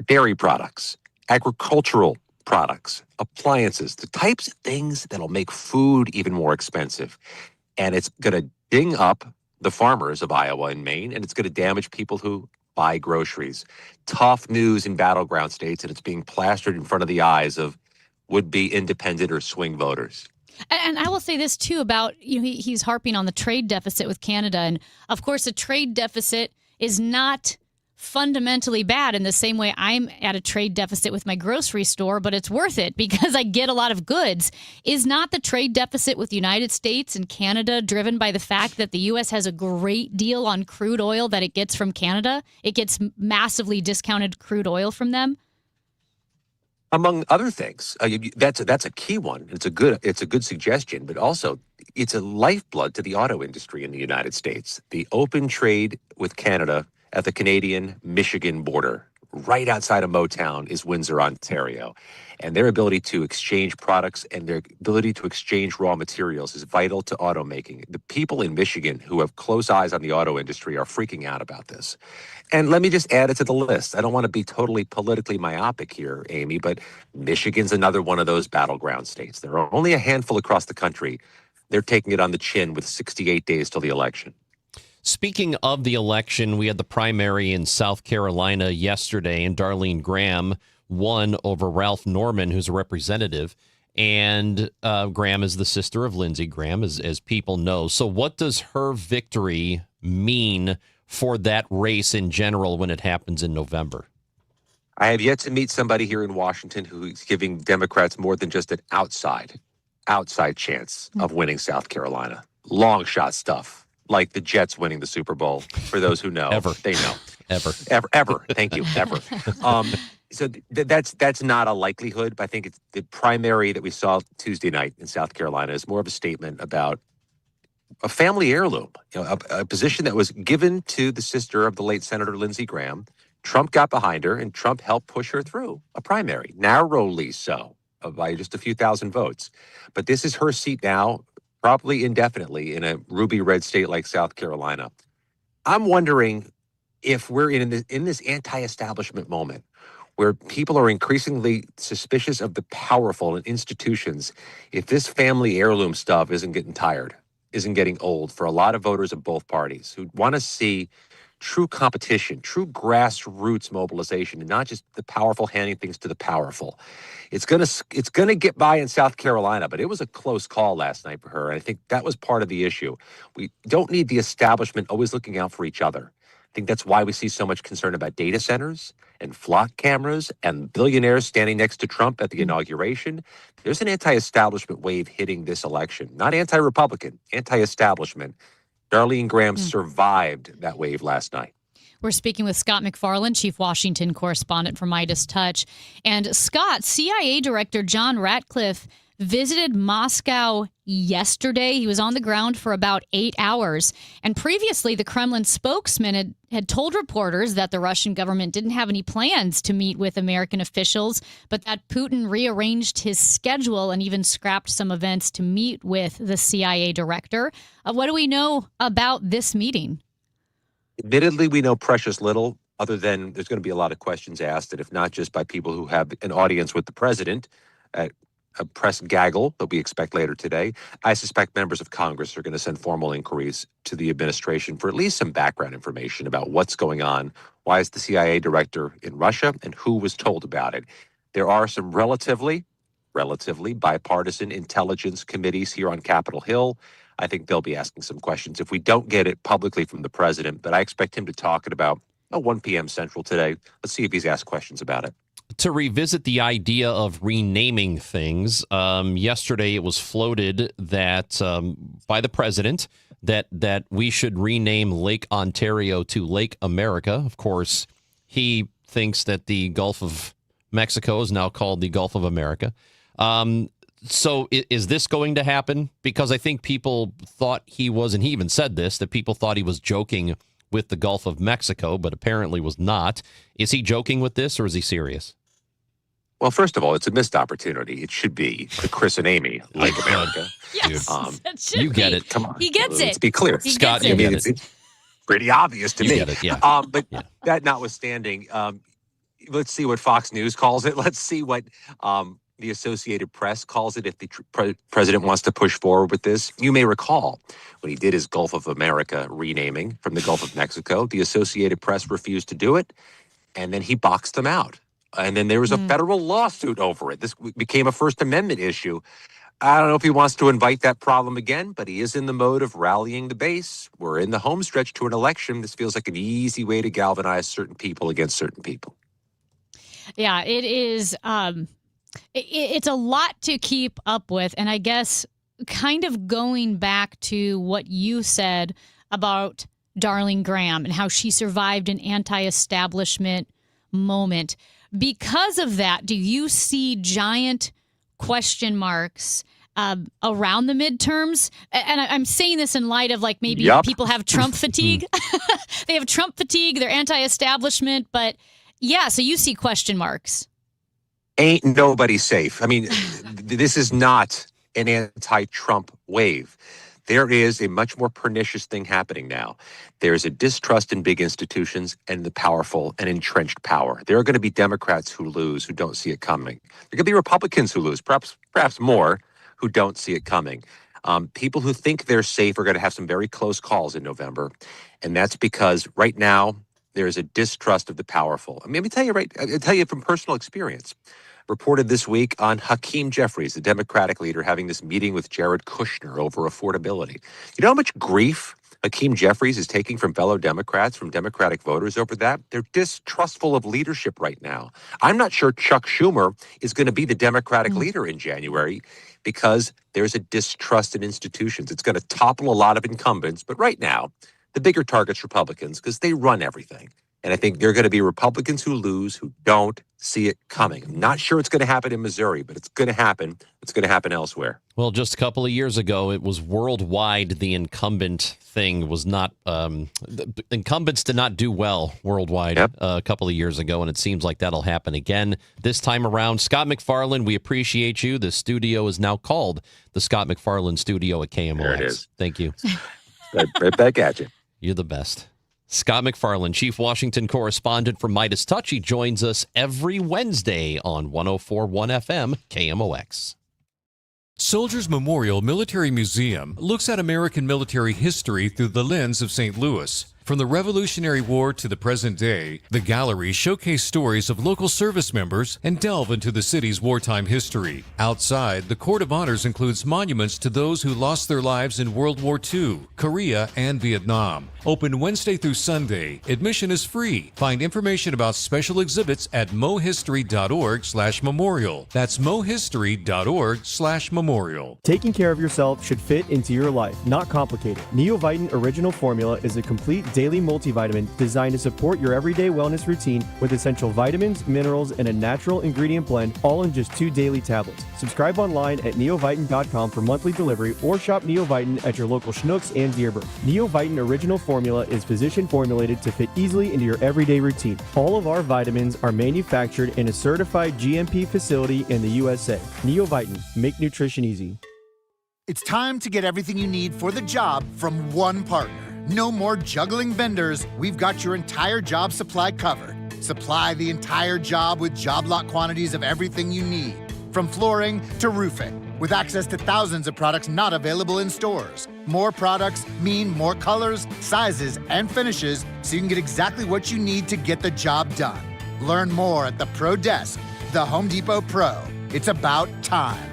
dairy products, agricultural products, appliances, the types of things that'll make food even more expensive. And it's going to ding up the farmers of Iowa and Maine, and it's going to damage people who buy groceries. Tough news in battleground states, and it's being plastered in front of the eyes of would-be independent or swing voters. And I will say this, too, about he's harping on the trade deficit with Canada. And, of course, a trade deficit is not fundamentally bad in the same way I'm at a trade deficit with my grocery store, but it's worth it because I get a lot of goods. Is not the trade deficit with the United States and Canada driven by the fact that the U.S. has a great deal on crude oil that it gets from Canada? It gets massively discounted crude oil from them. Among other things, that's a key one. It's a good suggestion, but also it's a lifeblood to the auto industry in the United States. The open trade with Canada at the Canadian-Michigan border, right outside of Motown, is Windsor, Ontario. And their ability to exchange products and their ability to exchange raw materials is vital to automaking. The people in Michigan who have close eyes on the auto industry are freaking out about this. And let me just add it to the list. I don't want to be totally politically myopic here, Amy, but Michigan's another one of those battleground states. There are only a handful across the country. They're taking it on the chin with 68 days till the election. Speaking of the election, we had the primary in South Carolina yesterday, and Darlene Graham won over Ralph Norman, who's a representative. And Graham is the sister of Lindsey Graham, as people know. So what does her victory mean for that race in general when it happens in November? I have yet to meet somebody here in Washington who is giving Democrats more than just an outside chance of winning South Carolina. Long shot stuff, like the Jets winning the Super Bowl. For those who know, they know. Ever. Thank you. Ever. So that's not a likelihood, but I think it's the primary that we saw Tuesday night in South Carolina is more of a statement about a family heirloom, a position that was given to the sister of the late Senator Lindsey Graham. Trump got behind her, and Trump helped push her through a primary, narrowly so, by just a few thousand votes. But this is her seat now, probably indefinitely, in a ruby red state like South Carolina. I'm wondering if we're in this anti-establishment moment where people are increasingly suspicious of the powerful and institutions, if this family heirloom stuff isn't getting old for a lot of voters of both parties who want to see true competition, true grassroots mobilization, and not just the powerful handing things to the powerful. It's gonna get by in South Carolina, but it was a close call last night for her. And I think that was part of the issue. We don't need the establishment always looking out for each other. I think that's why we see so much concern about data centers and flock cameras and billionaires standing next to Trump at the inauguration. There's an anti-establishment wave hitting this election, not anti-Republican, anti-establishment. Darlene Graham survived that wave last night. We're speaking with Scott McFarland, chief Washington correspondent for Midas Touch. And Scott, CIA Director John Ratcliffe visited Moscow yesterday. He was on the ground for about 8 hours. And previously, the Kremlin spokesman had told reporters that the Russian government didn't have any plans to meet with American officials, but that Putin rearranged his schedule and even scrapped some events to meet with the CIA director. What do we know about this meeting? Admittedly, we know precious little, other than there's going to be a lot of questions asked, and if not just by people who have an audience with the president at a press gaggle that we expect later today. I suspect members of Congress are going to send formal inquiries to the administration for at least some background information about what's going on. Why is the CIA director in Russia, and who was told about it? There are some relatively bipartisan intelligence committees here on Capitol Hill. I think they'll be asking some questions if we don't get it publicly from the president, but I expect him to talk at about 1 p.m. Central today. Let's see if he's asked questions about it. To revisit the idea of renaming things, yesterday it was floated that by the president that we should rename Lake Ontario to Lake America. Of course, he thinks that the Gulf of Mexico is now called the Gulf of America. So is this going to happen? Because I think people thought he was, and he even said this, that people thought he was joking with the Gulf of Mexico, but apparently was not. Is he joking with this, or is he serious? Well, first of all, it's a missed opportunity. It should be the Chris and Amy Lake America. Yes, that should you get be. it. Come on. He gets Let's it. be clear. He Scott, gets you it. get It's pretty obvious to You me. get it, yeah. But that notwithstanding, let's see what Fox News calls it. Let's see what the Associated Press calls it if the president wants to push forward with this. You may recall when he did his Gulf of America renaming from the Gulf of Mexico, the Associated Press refused to do it, and then he boxed them out. And then there was a federal lawsuit over it. This became a First Amendment issue. I don't know if he wants to invite that problem again, but he is in the mode of rallying the base. We're in the home stretch to an election. This feels like an easy way to galvanize certain people against certain people. Yeah, it is. It's a lot to keep up with. And I guess kind of going back to what you said about Darlene Graham and how she survived an anti-establishment moment. Because of that, do you see giant question marks around the midterms? And I'm saying this in light of maybe people have Trump fatigue. They have Trump fatigue. They're anti-establishment. But yeah, so you see question marks. Ain't nobody safe. I mean, this is not an anti-Trump wave. There is a much more pernicious thing happening now. There's a distrust in big institutions and the powerful and entrenched power. There are going to be Democrats who lose, who don't see it coming. There could be Republicans who lose, perhaps more, who don't see it coming. People who think they're safe are going to have some very close calls in November. And that's because right now, there is a distrust of the powerful. I mean, let me tell you I'll tell you from personal experience. Reported this week on Hakeem Jeffries, the Democratic leader, having this meeting with Jared Kushner over affordability. You know how much grief Hakeem Jeffries is taking from fellow Democrats, from Democratic voters over that? They're distrustful of leadership right now. I'm not sure Chuck Schumer is going to be the Democratic leader in January because there's a distrust in institutions. It's going to topple a lot of incumbents. But right now, the bigger target's Republicans because they run everything. And I think there are going to be Republicans who lose, who don't see it coming. I'm not sure it's going to happen in Missouri, but it's going to happen. It's going to happen elsewhere. Well, just a couple of years ago, it was worldwide. The incumbent thing was not, the incumbents did not do well worldwide a couple of years ago, and it seems like that'll happen again this time around. Scott McFarland, we appreciate you. The studio is now called the Scott McFarland Studio at KMOX. There it is. Thank you. Right back at you. You're the best. Scott McFarland, Chief Washington Correspondent for Midas Touch. He joins us every Wednesday on 104.1 FM KMOX. Soldiers Memorial Military Museum looks at American military history through the lens of St. Louis. From the Revolutionary War to the present day, the galleries showcase stories of local service members and delve into the city's wartime history. Outside, the Court of Honors includes monuments to those who lost their lives in World War II, Korea, and Vietnam. Open Wednesday through Sunday. Admission is free. Find information about special exhibits at mohistory.org/memorial. That's mohistory.org/memorial. Taking care of yourself should fit into your life, not complicated. Neoviten Original Formula is a complete daily multivitamin designed to support your everyday wellness routine with essential vitamins, minerals, and a natural ingredient blend, all in just 2 daily tablets. Subscribe online at neoviten.com for monthly delivery or shop Neoviten at your local Schnucks and Dearborn. Neoviten Original Formula is physician formulated to fit easily into your everyday routine. All of our vitamins are manufactured in a certified GMP facility in the USA. Neoviten, make nutrition easy. It's time to get everything you need for the job from one partner. No more juggling vendors. We've got your entire job supply covered. Supply the entire job with job lot quantities of everything you need, from flooring to roofing, with access to thousands of products not available in stores. More products mean more colors, sizes, and finishes, so you can get exactly what you need to get the job done. Learn more at the Pro Desk, the Home Depot Pro. It's about time.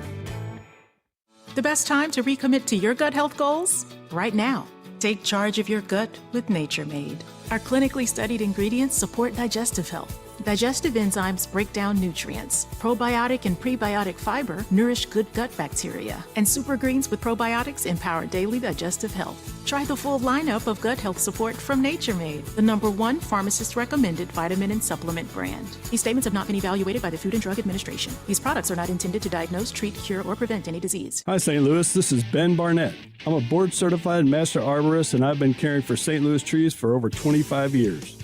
The best time to recommit to your gut health goals? Right now. Take charge of your gut with Nature Made. Our clinically studied ingredients support digestive health. Digestive enzymes break down nutrients. Probiotic and prebiotic fiber nourish good gut bacteria. And super greens with probiotics empower daily digestive health. Try the full lineup of gut health support from Nature Made, the #1 pharmacist-recommended vitamin and supplement brand. These statements have not been evaluated by the Food and Drug Administration. These products are not intended to diagnose, treat, cure, or prevent any disease. Hi, St. Louis. This is Ben Barnett. I'm a board-certified master arborist, and I've been caring for St. Louis trees for over 25 years.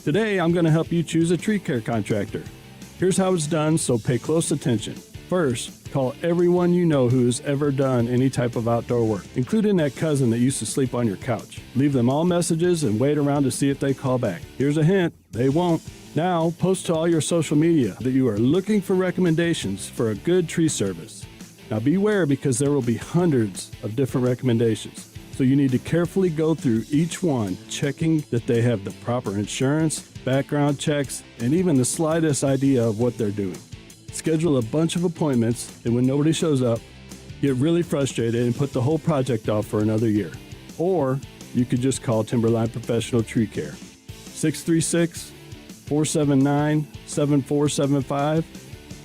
Today, I'm going to help you choose a tree care contractor. Here's how it's done, so pay close attention. First, call everyone you know who's ever done any type of outdoor work, including that cousin that used to sleep on your couch. Leave them all messages and wait around to see if they call back. Here's a hint, they won't. Now, post to all your social media that you are looking for recommendations for a good tree service. Now beware, because there will be hundreds of different recommendations. So you need to carefully go through each one, checking that they have the proper insurance, background checks, and even the slightest idea of what they're doing. Schedule a bunch of appointments, and when nobody shows up, get really frustrated and put the whole project off for another year. Or you could just call Timberline Professional Tree Care, 636-479-7475,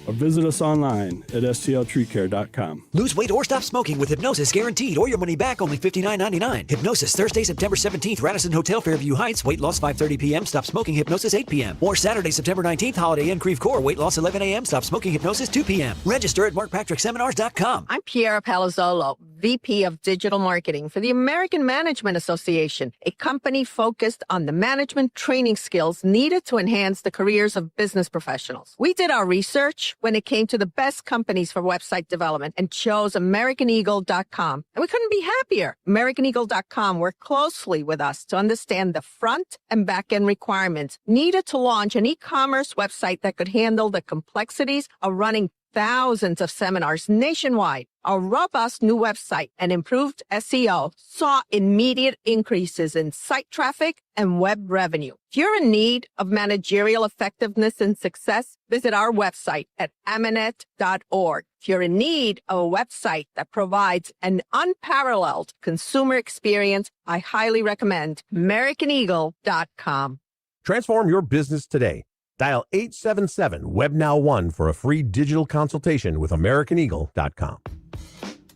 or visit us online at stltreecare.com. Lose weight or stop smoking with Hypnosis guaranteed, or your money back, only $59.99. Hypnosis, Thursday, September 17th, Radisson Hotel, Fairview Heights. Weight loss 5:30 p.m. Stop smoking Hypnosis 8 p.m. Or Saturday, September 19th, Holiday Inn, Creve Coeur. Weight loss 11 a.m. Stop smoking Hypnosis 2 p.m. Register at markpatrickseminars.com. I'm Piera Palazzolo, VP of Digital Marketing for the American Management Association, a company focused on the management training skills needed to enhance the careers of business professionals. We did our research when it came to the best companies for website development and chose AmericanEagle.com. And we couldn't be happier. AmericanEagle.com worked closely with us to understand the front and back end requirements needed to launch an e-commerce website that could handle the complexities of running thousands of seminars nationwide. Our robust new website and improved SEO saw immediate increases in site traffic and web revenue. If you're in need of managerial effectiveness and success, visit our website at amanet.org. If you're in need of a website that provides an unparalleled consumer experience, I highly recommend AmericanEagle.com. Transform your business today. Dial 877-WebNow1 for a free digital consultation with AmericanEagle.com.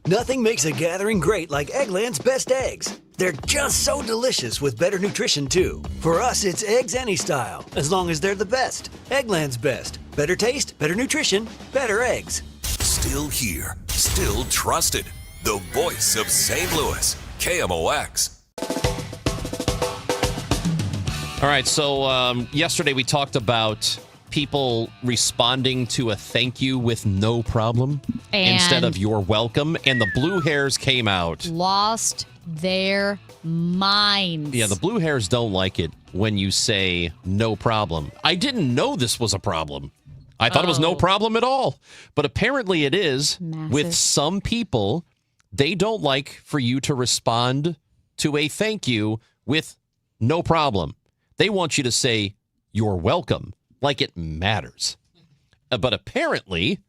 Nothing makes a gathering great like Eggland's Best Eggs. They're just so delicious with better nutrition, too. For us, it's eggs any style, as long as they're the best. Eggland's Best. Better taste, better nutrition, better eggs. Still here, still trusted. The voice of St. Louis, KMOX. All right, so yesterday we talked about people responding to a thank you with no problem instead of you're welcome, and the blue hairs came out. Lost their minds. Yeah, the blue hairs don't like it when you say no problem. I didn't know this was a problem. I thought it was no problem at all. But apparently it is. Massive. With some people. They don't like for you to respond to a thank you with no problem. They want you to say you're welcome, like it matters. But apparently,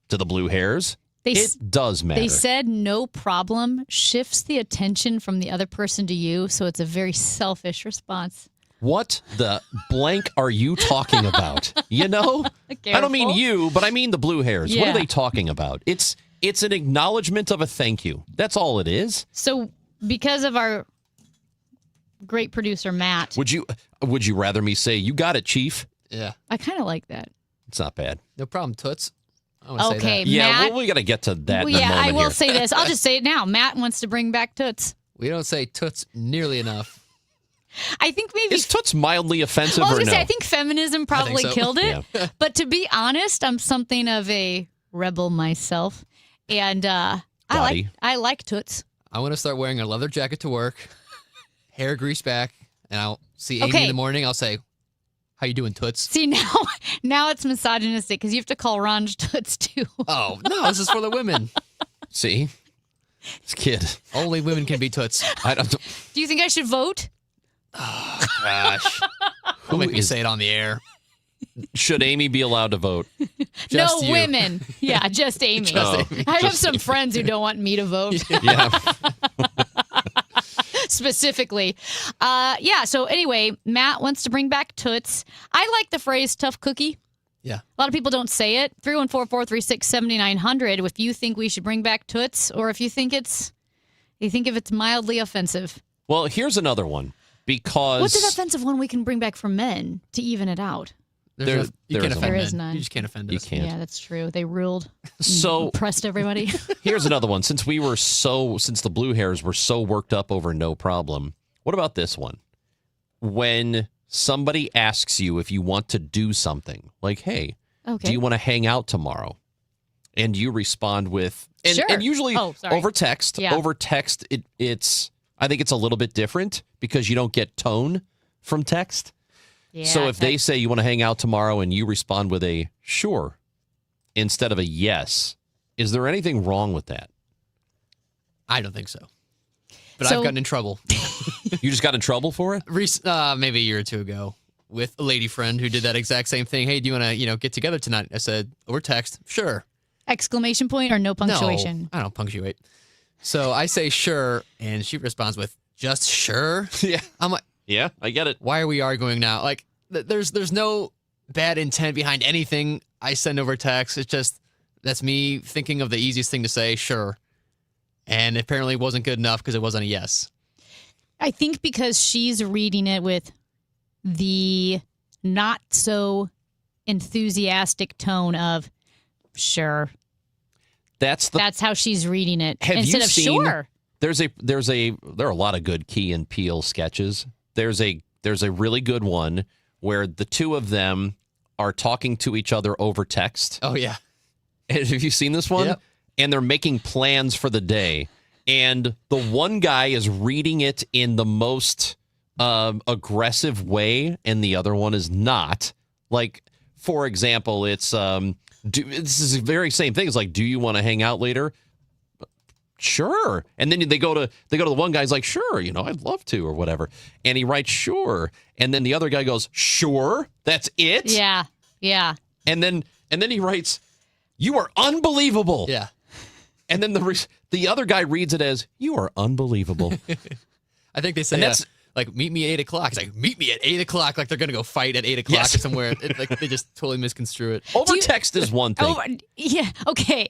to the blue hairs, it does matter. They said no problem shifts the attention from the other person to you, so it's a very selfish response. What the blank are you talking about? You know? I don't mean you, but I mean the blue hairs. Yeah. What are they talking about? It's an acknowledgement of a thank you. That's all it is. So because of our great producer, Matt. Would you rather me say, you got it, Chief? Yeah. I kind of like that. It's not bad. No problem, Toots. I want to say Okay, that. Yeah, Matt. well, we got to get to that in a Yeah, moment I will here. say this. I'll just say it now. Matt wants to bring back Toots. We don't say Toots nearly enough. I think maybe... Is Toots mildly offensive Well, I was or going to no? say, I think feminism probably so. killed it. Yeah. But to be honest, I'm something of a rebel myself. And I like Toots. I want to start wearing a leather jacket to work, hair greased back, and I'll see Amy Okay. in the morning. I'll say, how you doing, Toots? See, now it's misogynistic because you have to call Ranj Toots, too. Oh, no, this is for the women. See? This kid. Only women can be Toots. I don't. Do you think I should vote? Gosh. Don't make me is- say it on the air. Should Amy be allowed to vote? Just no you. women. Yeah, just Amy. Just Amy. I have Just some Amy. friends who don't want me to vote. Yeah. Specifically. So anyway, Matt wants to bring back Toots. I like the phrase tough cookie. Yeah. A lot of people don't say it. 314-436-7900 if you think we should bring back Toots or if you think if it's mildly offensive. Well, here's another one. Because What's an offensive one we can bring back from men to even it out? You there can't is offend There men. is none. You just can't offend You us. can't. Yeah, that's true. They ruled. So- Oppressed everybody. Here's another one. Since the blue hairs were so worked up over no problem, what about this one? When somebody asks you if you want to do something, like, hey, Okay. do you want to hang out tomorrow? And you respond with, and, Sure. and usually Oh, sorry. over text, Yeah. I think it's a little bit different because you don't get tone from text. Yeah, So if they say you want to hang out tomorrow and you respond with a sure instead of a yes, is there anything wrong with that? I don't think so. But So- I've gotten in trouble. You just got in trouble for it? Maybe a year or two ago with a lady friend who did that exact same thing. Hey, do you want to, get together tonight? I said, over text, sure. Exclamation point or no punctuation? No, I don't punctuate. So I say sure, and she responds with just sure. Yeah. I'm like, Yeah, I get it. why are we arguing now? Like, there's no bad intent behind anything I send over text. It's just that's me thinking of the easiest thing to say, sure. And apparently it wasn't good enough because it wasn't a yes. I think because she's reading it with the not so enthusiastic tone of sure. That's how she's reading it. Have instead you of seen? sure. There are a lot of good Key and Peele sketches. There's a really good one where the two of them are talking to each other over text. Oh yeah. Have you seen this one? Yep. And they're making plans for the day. And the one guy is reading it in the most aggressive way, and the other one is not. Like, for example, it's this is the very same thing. It's like, do you want to hang out later? sure. And then they go to the one guy's like, sure, I'd love to or whatever. And he writes, sure. And then the other guy goes, sure, that's it? Yeah, yeah. And then he writes, you are unbelievable. Yeah. And then the other guy reads it as, you are unbelievable. I think they say, like, meet me at 8 o'clock. It's like, meet me at 8 o'clock, like they're going to go fight at 8 o'clock or somewhere. Like they just totally misconstrue it. Over text is one thing. Yeah, okay.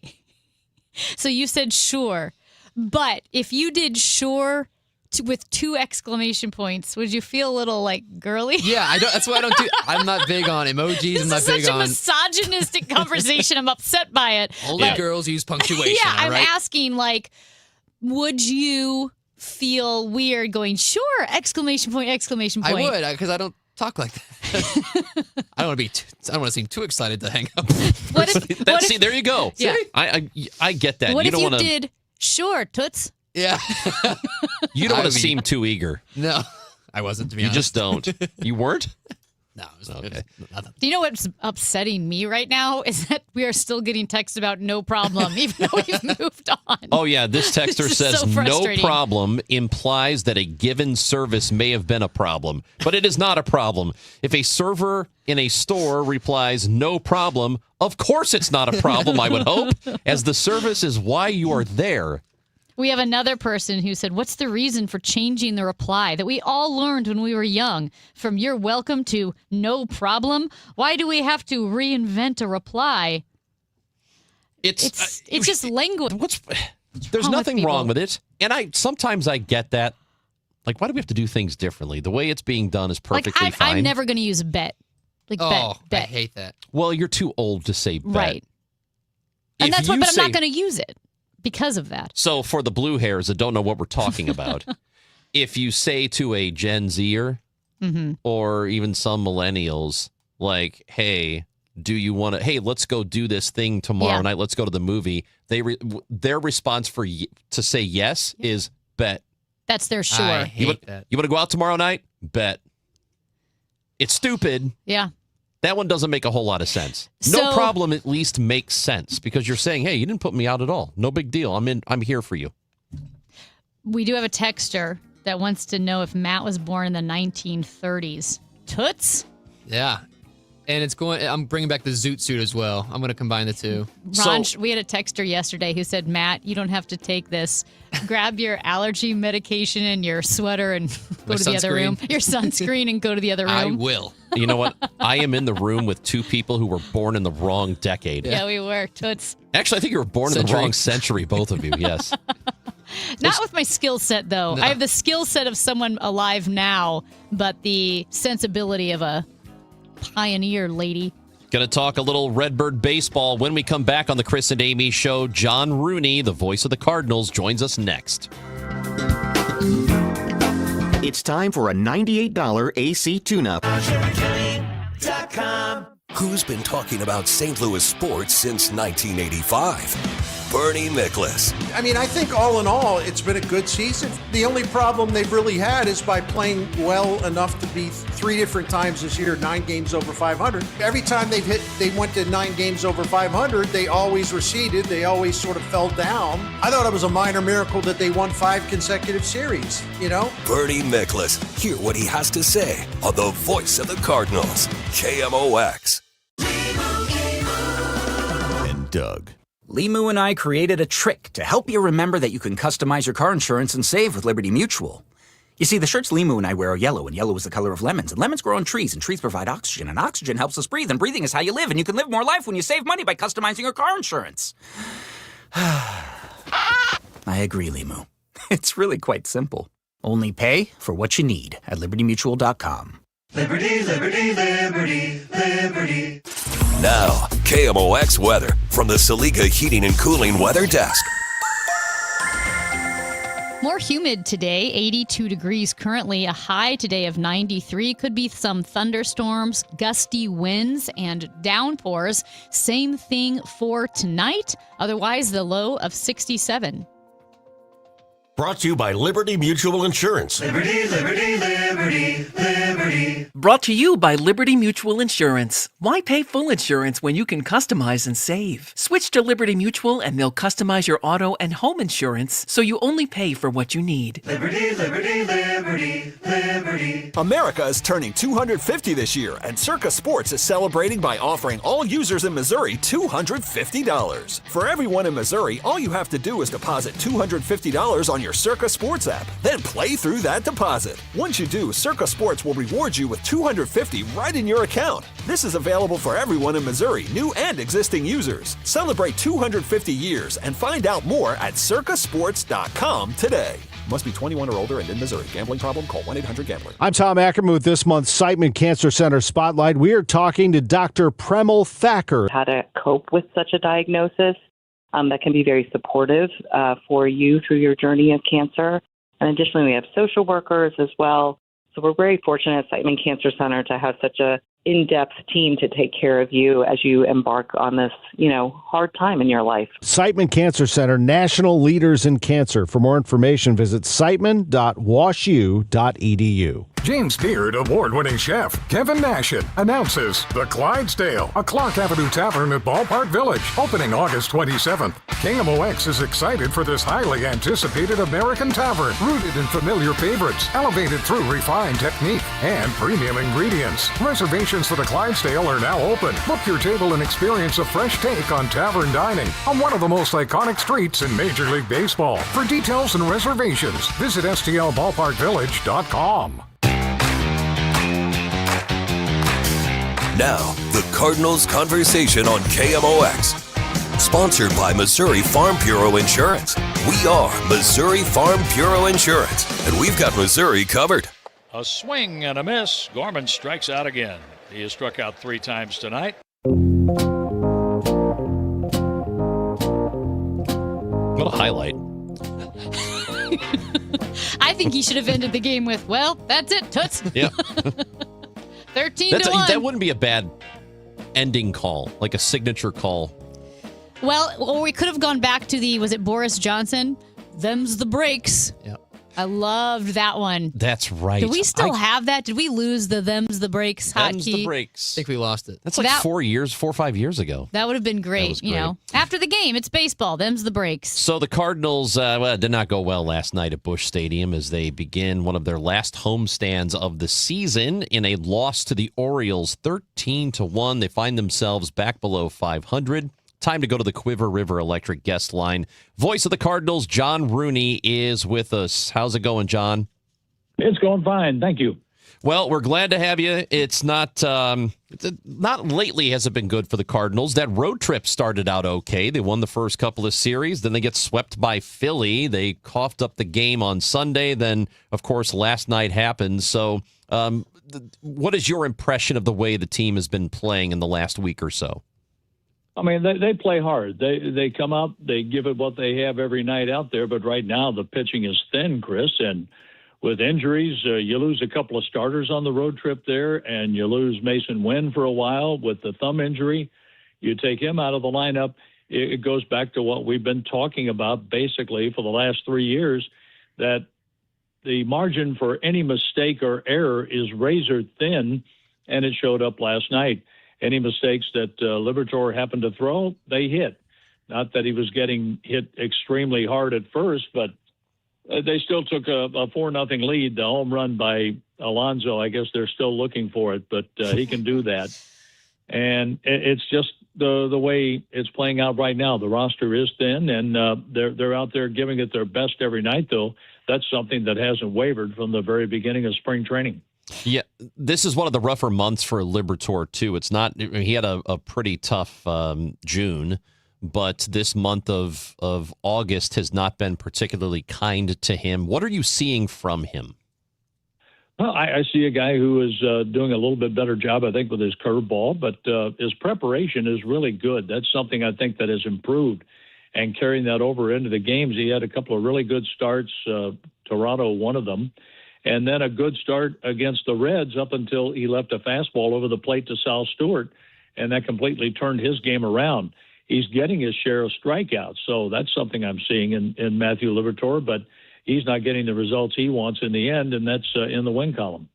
So you said sure. But if you did sure with 2 exclamation points, would you feel a little, like, girly? Yeah, that's why I don't do. I'm not big on emojis. This I'm not is big such a on. misogynistic conversation. I'm upset by it. Only girls use punctuation. Yeah, all I'm right? asking, like, would you feel weird going, sure, exclamation point, exclamation point? I would, because I don't talk like that. I don't want to seem too excited to hang up. See, there you go. Yeah. I get that. What you if don't you wanna, did, sure, toots? Yeah. You don't want to seem too eager. No, I wasn't, to be honest. You just don't. You weren't? No, it was okay. Nothing. Do you know what's upsetting me right now is that we are still getting texts about no problem, even though we've moved on. Oh, yeah. This texter It's says so no frustrating. problem implies that a given service may have been a problem, but it is not a problem. If a server in a store replies no problem, of course it's not a problem, I would hope, as the service is why you are there. We have another person who said, what's the reason for changing the reply that we all learned when we were young? From you're welcome to no problem? Why do we have to reinvent a reply? It's just language. There's nothing wrong with it. And sometimes I get that. Like, why do we have to do things differently? The way it's being done is perfectly fine. I'm never going to use bet. Like bet. I hate that. Well, you're too old to say bet. Right. And but I'm not going to use it because of that. So for the blue hairs that don't know what we're talking about, if you say to a Gen Zer or even some millennials, like, hey, do you want to, hey, let's go do this thing tomorrow night. Let's go to the movie. Their response to say yes is bet. That's their sure. I hate that. You want to go out tomorrow night? Bet. It's stupid. Yeah. That one doesn't make a whole lot of sense. So, no problem at least makes sense because you're saying, hey, you didn't put me out at all. No big deal. I'm here for you. We do have a texter that wants to know if Matt was born in the 1930s. Toots? Yeah. And I'm bringing back the zoot suit as well. I'm going to combine the two. Ron, we had a texter yesterday who said, Matt, you don't have to take this. Grab your allergy medication and your sweater and go to the other room. Your sunscreen and go to the other room. I will. You know what? I am in the room with 2 people who were born in the wrong decade. Yeah, we were. Toots. Actually, I think you were born in the wrong century, both of you. Yes. Not with my skill set, though. No. I have the skill set of someone alive now, but the sensibility of a pioneer lady. Going to talk a little Redbird baseball when we come back on the Chris and Amy Show. John Rooney, the voice of the Cardinals, joins us next. It's time for a $98 AC tune-up. Who's been talking about St. Louis sports since 1985? Bernie Nicholas. I mean, I think all in all, it's been a good season. The only problem they've really had is by playing well enough to be 3 different times this year, 9 games over 500. Every time they went to 9 games over 500, they always receded. They always sort of fell down. I thought it was a minor miracle that they won 5 consecutive series, Bernie Nicholas. Hear what he has to say on the voice of the Cardinals, KMOX. And Doug. Limu and I created a trick to help you remember that you can customize your car insurance and save with Liberty Mutual. You see, the shirts Limu and I wear are yellow, and yellow is the color of lemons. And lemons grow on trees, and trees provide oxygen, and oxygen helps us breathe, and breathing is how you live, and you can live more life when you save money by customizing your car insurance. I agree, Limu. It's really quite simple. Only pay for what you need at LibertyMutual.com. Liberty, liberty, liberty, liberty. Now, KMOX weather from the Saliga Heating and Cooling Weather Desk. More humid today, 82 degrees currently, a high today of 93. Could be some thunderstorms, gusty winds, and downpours. Same thing for tonight. Otherwise, the low of 67. Brought to you by Liberty Mutual Insurance. Liberty, liberty, liberty, liberty. Brought to you by Liberty Mutual Insurance. Why pay full insurance when you can customize and save? Switch to Liberty Mutual and they'll customize your auto and home insurance so you only pay for what you need. Liberty, liberty, liberty, liberty. America is turning 250 this year, and Circa Sports is celebrating by offering all users in Missouri $250. For everyone in Missouri, all you have to do is deposit $250 on your Circa Sports app, then play through that deposit. Once you do, Circa Sports will reward you with $250 right in your account. This is available for everyone in Missouri, new and existing users. Celebrate 250 years and find out more at circasports.com today. Must be 21 or older and in Missouri. Gambling problem? Call 1-800-GAMBLER. I'm Tom Ackerman with this month's Siteman Cancer Center Spotlight. We are talking to Dr. Premal Thacker. How to cope with such a diagnosis that can be very supportive for you through your journey of cancer. And additionally, we have social workers as well. So we're very fortunate at Siteman Cancer Center to have such a in-depth team to take care of you as you embark on this, hard time in your life. Siteman Cancer Center, national leaders in cancer. For more information, visit siteman.washu.edu. James Beard award-winning chef Kevin Nashin announces The Clydesdale, a Clark Avenue Tavern at Ballpark Village, opening August 27th. KMOX is excited for this highly anticipated American tavern, rooted in familiar favorites, elevated through refined technique and premium ingredients. Reservations for The Clydesdale are now open. Book your table and experience a fresh take on tavern dining on one of the most iconic streets in Major League Baseball. For details and reservations, visit stlballparkvillage.com. Now, the Cardinals Conversation on KMOX. Sponsored by Missouri Farm Bureau Insurance. We are Missouri Farm Bureau Insurance, and we've got Missouri covered. A swing and a miss. Gorman strikes out again. He has struck out 3 times tonight. What a highlight. I think he should have ended the game with, well, that's it, Toots. Yeah. 13-1. That wouldn't be a bad ending call, like a signature call. Well, or we could have gone back to was it Boris Johnson? Them's the breaks. Yeah. I loved that one. That's right. Do we still have that? Did we lose the them's the breaks hotkey? Them's the breaks. I think we lost it. That's like 4 or 5 years ago. That would have been great, After the game, it's baseball. Them's the breaks. So the Cardinals did not go well last night at Busch Stadium as they begin one of their last homestands of the season in a loss to the Orioles, 13-1. They find themselves back below 500. Time to go to the Quiver River Electric guest line. Voice of the Cardinals, John Rooney, is with us. How's it going, John? It's going fine. Thank you. Well, we're glad to have you. It's not lately has it been good for the Cardinals. That road trip started out okay. They won the first couple of series. Then they get swept by Philly. They coughed up the game on Sunday. Then, of course, last night happened. So what is your impression of the way the team has been playing in the last week or so? I mean, they play hard. They come out, they give it what they have every night out there. But right now, the pitching is thin, Chris. And with injuries, you lose a couple of starters on the road trip there, and you lose Mason Wynn for a while with the thumb injury. You take him out of the lineup. It goes back to what we've been talking about basically for the last 3 years, that the margin for any mistake or error is razor thin, and it showed up last night. Any mistakes that Liberatore happened to throw, they hit. Not that he was getting hit extremely hard at first, but they still took a 4-0 lead. The home run by Alonso, I guess they're still looking for it, but he can do that. And it's just the way it's playing out right now. The roster is thin, and they're out there giving it their best every night, though. That's something that hasn't wavered from the very beginning of spring training. Yeah, this is one of the rougher months for Liberatore, too. It's not, he had a pretty tough June, but this month of August has not been particularly kind to him. What are you seeing from him? Well, I see a guy who is doing a little bit better job, I think, with his curveball, but his preparation is really good. That's something I think that has improved, and carrying that over into the games. He had a couple of really good starts, Toronto, one of them, and then a good start against the Reds up until he left a fastball over the plate to Sal Stewart, and that completely turned his game around. He's getting his share of strikeouts, so that's something I'm seeing in Matthew Liberatore, but he's not getting the results he wants in the end, and that's in the win column.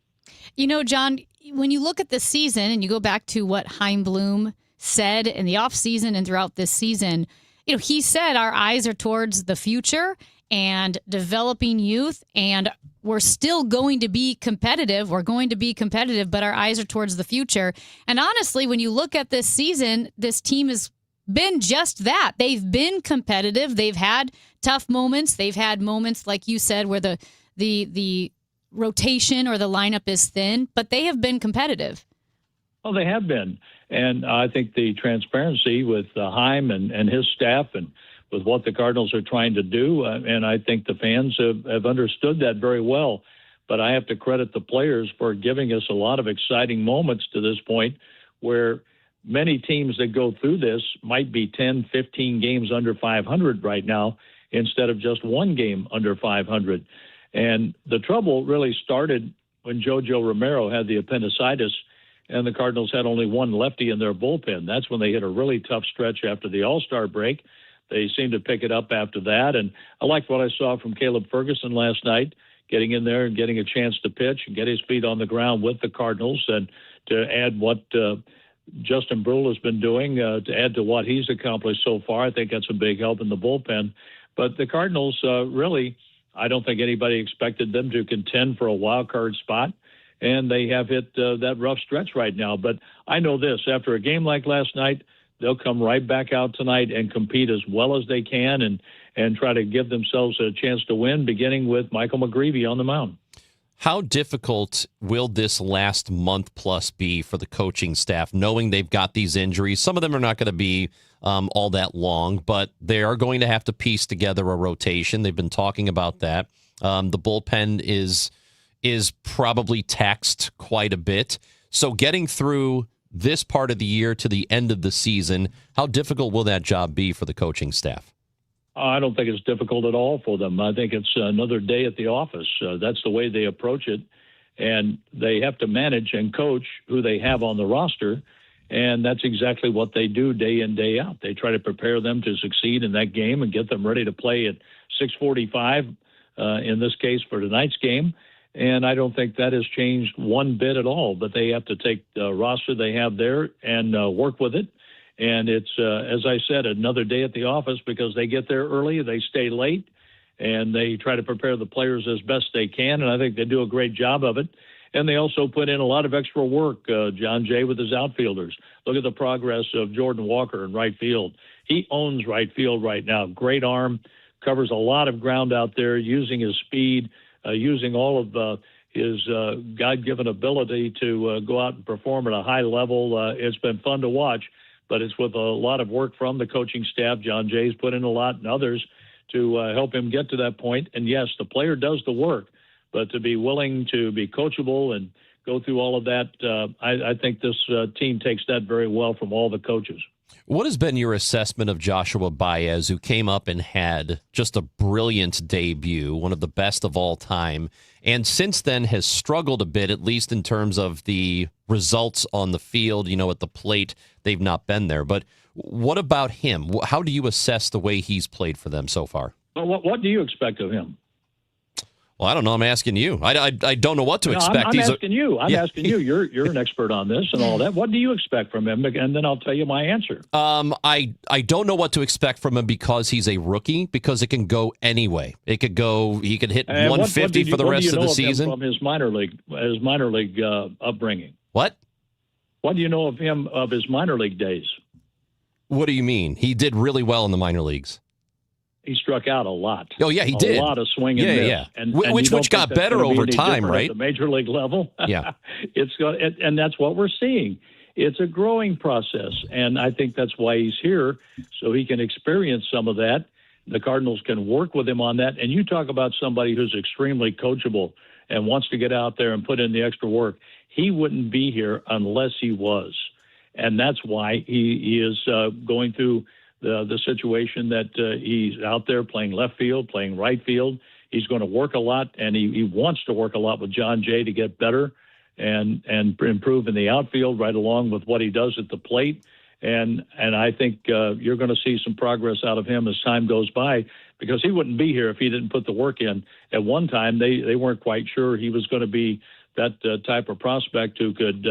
You know, John, when you look at the season and you go back to what Chaim Bloom said in the offseason and throughout this season, he said our eyes are towards the future and developing youth, and we're still going to be competitive. We're going to be competitive, but our eyes are towards the future. And honestly, when you look at this season, this team has been just that. They've been competitive. They've had tough moments. They've had moments, like you said, where the rotation or the lineup is thin, but they have been competitive. Well, they have been. And I think the transparency with Chaim and his staff and with what the Cardinals are trying to do, and I think the fans have understood that very well. But I have to credit the players for giving us a lot of exciting moments to this point, where many teams that go through this might be 10, 15 games under 500 right now instead of just one game under 500. And the trouble really started when JoJo Romero had the appendicitis and the Cardinals had only one lefty in their bullpen. That's when they hit a really tough stretch after the All-Star break. They seemed to pick it up after that. And I liked what I saw from Caleb Ferguson last night, getting in there and getting a chance to pitch and get his feet on the ground with the Cardinals. And to add what Justin Brule has been doing, to add to what he's accomplished so far, I think that's a big help in the bullpen. But the Cardinals really, I don't think anybody expected them to contend for a wild card spot. And they have hit that rough stretch right now. But I know this, after a game like last night, they'll come right back out tonight and compete as well as they can and try to give themselves a chance to win, beginning with Michael McGreevy on the mound. How difficult will this last month plus be for the coaching staff, knowing they've got these injuries? Some of them are not going to be all that long, but they are going to have to piece together a rotation. They've been talking about that. The bullpen is probably taxed quite a bit. So getting through this part of the year to the end of the season, how difficult will that job be for the coaching staff? I don't think it's difficult at all for them. I think it's another day at the office. That's the way they approach it. And they have to manage and coach who they have on the roster. And that's exactly what they do day in, day out. They try to prepare them to succeed in that game and get them ready to play at 6:45, in this case for tonight's game. And I don't think that has changed one bit at all. But they have to take the roster they have there and work with it. And it's, as I said, another day at the office because they get there early, they stay late, and they try to prepare the players as best they can. And I think they do a great job of it. And they also put in a lot of extra work, John Jay, with his outfielders. Look at the progress of Jordan Walker in right field. He owns right field right now. Great arm, covers a lot of ground out there, using his speed, using all of his God-given ability to go out and perform at a high level. It's been fun to watch, but it's with a lot of work from the coaching staff. John Jay's put in a lot, and others, to help him get to that point. And yes, the player does the work, but to be willing to be coachable and go through all of that, I think this team takes that very well from all the coaches. What has been your assessment of Joshua Baez, who came up and had just a brilliant debut, one of the best of all time, and since then has struggled a bit, at least in terms of the results on the field? You know, at the plate, they've not been there. But what about him? How do you assess the way he's played for them so far? Well, what do you expect of him? Well, I don't know. I'm asking you. I don't know what to expect. I'm asking you. I'm asking you. You're an expert on this and all that. What do you expect from him? And then I'll tell you my answer. I don't know what to expect from him because he's a rookie, because it can go anyway. It could go, he could hit 150 for the rest of the season. From his minor league upbringing. What? What do you know of him, of his minor league days? What do you mean? He did really well in the minor leags. He struck out a lot. Oh, yeah, he did. A lot of swing and miss. Yeah. And which got better over time, right? At the major league level. Yeah. And that's what we're seeing. It's a growing process, and I think that's why he's here, so he can experience some of that. The Cardinals can work with him on that. And you talk about somebody who's extremely coachable and wants to get out there and put in the extra work. He wouldn't be here unless he was. And that's why he is going through the situation that he's out there playing left field, playing right field. He's going to work a lot, and he wants to work a lot with John Jay to get better and improve in the outfield right along with what he does at the plate. And I think you're going to see some progress out of him as time goes by, because he wouldn't be here if he didn't put the work in. At one time, they weren't quite sure he was going to be that type of prospect who could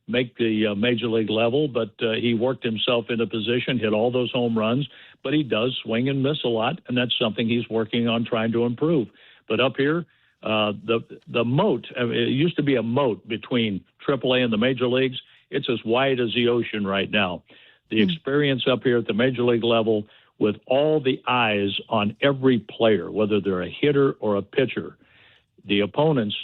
make the major league level, but he worked himself into position, hit all those home runs, but he does swing and miss a lot, and that's something he's working on trying to improve. But up here, the moat, it used to be a moat between AAA and the major leagues. It's as wide as the ocean right now. The experience up here at the major league level with all the eyes on every player, whether they're a hitter or a pitcher, the opponents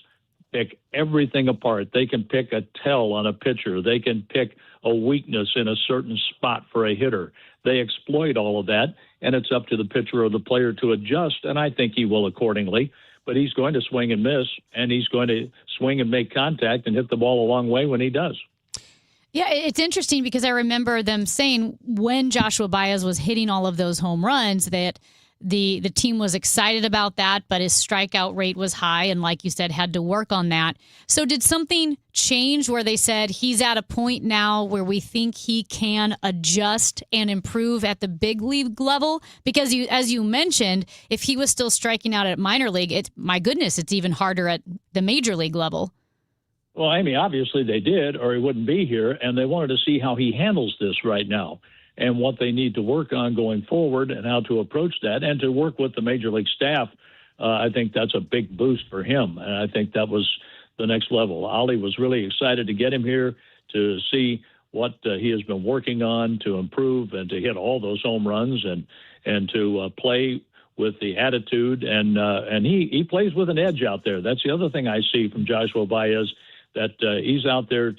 pick everything apart. They can pick a tell on a pitcher. They can pick a weakness in a certain spot for a hitter. They exploit all of that, and it's up to the pitcher or the player to adjust, and I think he will accordingly. But he's going to swing and miss, and he's going to swing and make contact and hit the ball a long way when he does. Yeah, it's interesting because I remember them saying when Joshua Baez was hitting all of those home runs that the team was excited about that, but his strikeout rate was high and, like you said, had to work on that. So did something change where they said he's at a point now where we think he can adjust and improve at the big league level? Because as you mentioned, if he was still striking out at minor league, my goodness, it's even harder at the major league level. Well, Amy, obviously they did, or he wouldn't be here, and they wanted to see how he handles this right now and what they need to work on going forward and how to approach that and to work with the major league staff. I think that's a big boost for him, and I think that was the next level. Ollie was really excited to get him here to see what he has been working on to improve and to hit all those home runs and to play with the attitude, and he plays with an edge out there. That's the other thing I see from Joshua Baez, that he's out there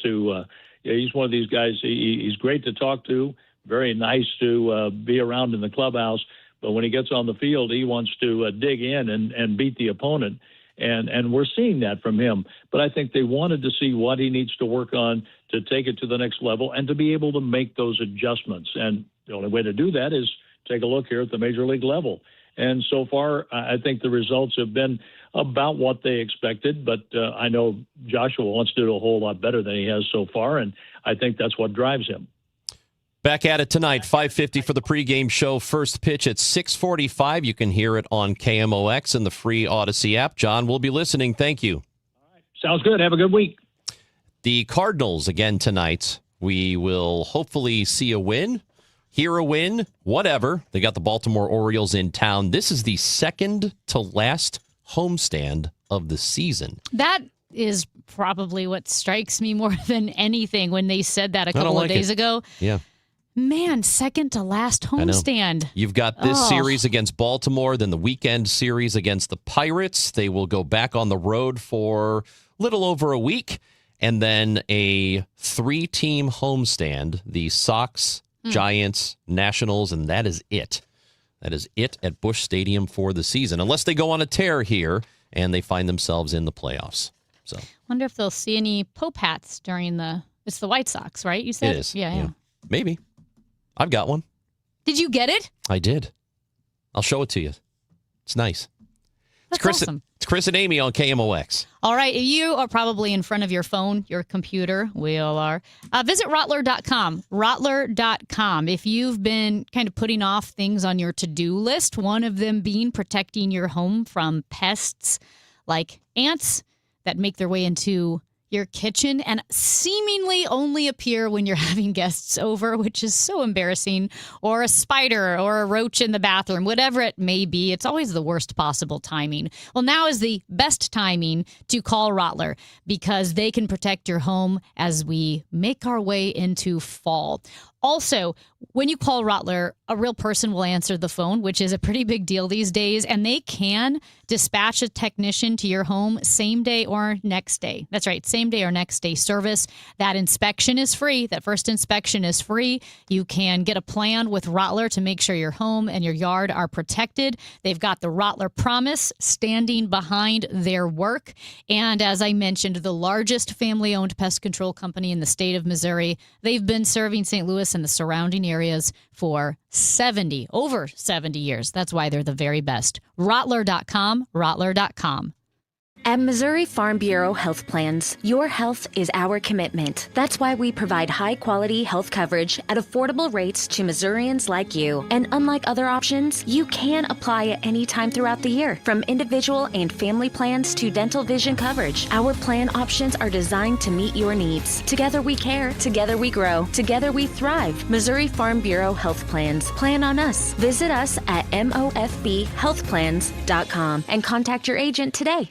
he's one of these guys, he's great to talk to, very nice to be around in the clubhouse, but when he gets on the field, he wants to dig in and beat the opponent, and we're seeing that from him. But I think they wanted to see what he needs to work on to take it to the next level and to be able to make those adjustments, and the only way to do that is take a look here at the major league level. And so far, I think the results have been about what they expected, but I know Joshua wants to do a whole lot better than he has so far, and I think that's what drives him. Back at it tonight, 5:50 for the pregame show. First pitch at 6:45. You can hear it on KMOX and the free Odyssey app. John, we'll be listening. Thank you. All right. Sounds good. Have a good week. The Cardinals again tonight. We will hopefully see a win. Hear a win, whatever. They got the Baltimore Orioles in town. This is the second to last homestand of the season. That is probably what strikes me more than anything when they said that a couple of days ago. Yeah. Man, second to last homestand. You've got this series against Baltimore, then the weekend series against the Pirates. They will go back on the road for a little over a week, and then a 3-team homestand, the Sox, Giants, Nationals, and that is it. That is it at Busch Stadium for the season, unless they go on a tear here and they find themselves in the playoffs. So, wonder if they'll see any Pope hats during it's the White Sox, right? You said it is. Yeah. Maybe. I've got one. Did you get it? I did. I'll show it to you. It's nice. That's awesome. It's Chris and Amy on KMOX. All right. You are probably in front of your phone, your computer. We all are. Visit Rottler.com. Rottler.com. If you've been kind of putting off things on your to-do list, one of them being protecting your home from pests like ants that make their way into your kitchen and seemingly only appear when you're having guests over, which is so embarrassing, or a spider or a roach in the bathroom, whatever it may be. It's always the worst possible timing. Well, now is the best timing to call Rottler because they can protect your home as we make our way into fall. Also, when you call Rottler, a real person will answer the phone, which is a pretty big deal these days, and they can dispatch a technician to your home same day or next day. That's right, same day or next day service. That inspection is free. That first inspection is free. You can get a plan with Rottler to make sure your home and your yard are protected. They've got the Rottler Promise standing behind their work. And as I mentioned, the largest family-owned pest control company in the state of Missouri. They've been serving St. Louis and the surrounding areas for over 70 years. That's why they're the very best. Rottler.com, Rottler.com. At Missouri Farm Bureau Health Plans, your health is our commitment. That's why we provide high-quality health coverage at affordable rates to Missourians like you. And unlike other options, you can apply at any time throughout the year. From individual and family plans to dental vision coverage, our plan options are designed to meet your needs. Together we care, together we grow, together we thrive. Missouri Farm Bureau Health Plans. Plan on us. Visit us at mofbhealthplans.com and contact your agent today.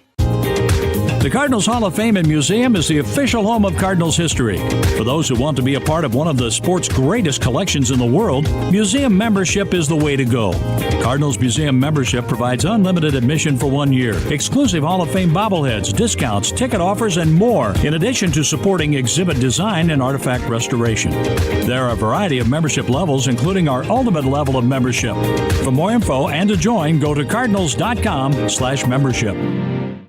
The Cardinals Hall of Fame and Museum is the official home of Cardinals history. For those who want to be a part of one of the sport's greatest collections in the world, museum membership is the way to go. Cardinals Museum membership provides unlimited admission for 1 year, exclusive Hall of Fame bobbleheads, discounts, ticket offers, and more, in addition to supporting exhibit design and artifact restoration. There are a variety of membership levels, including our ultimate level of membership. For more info and to join, go to cardinals.com/membership.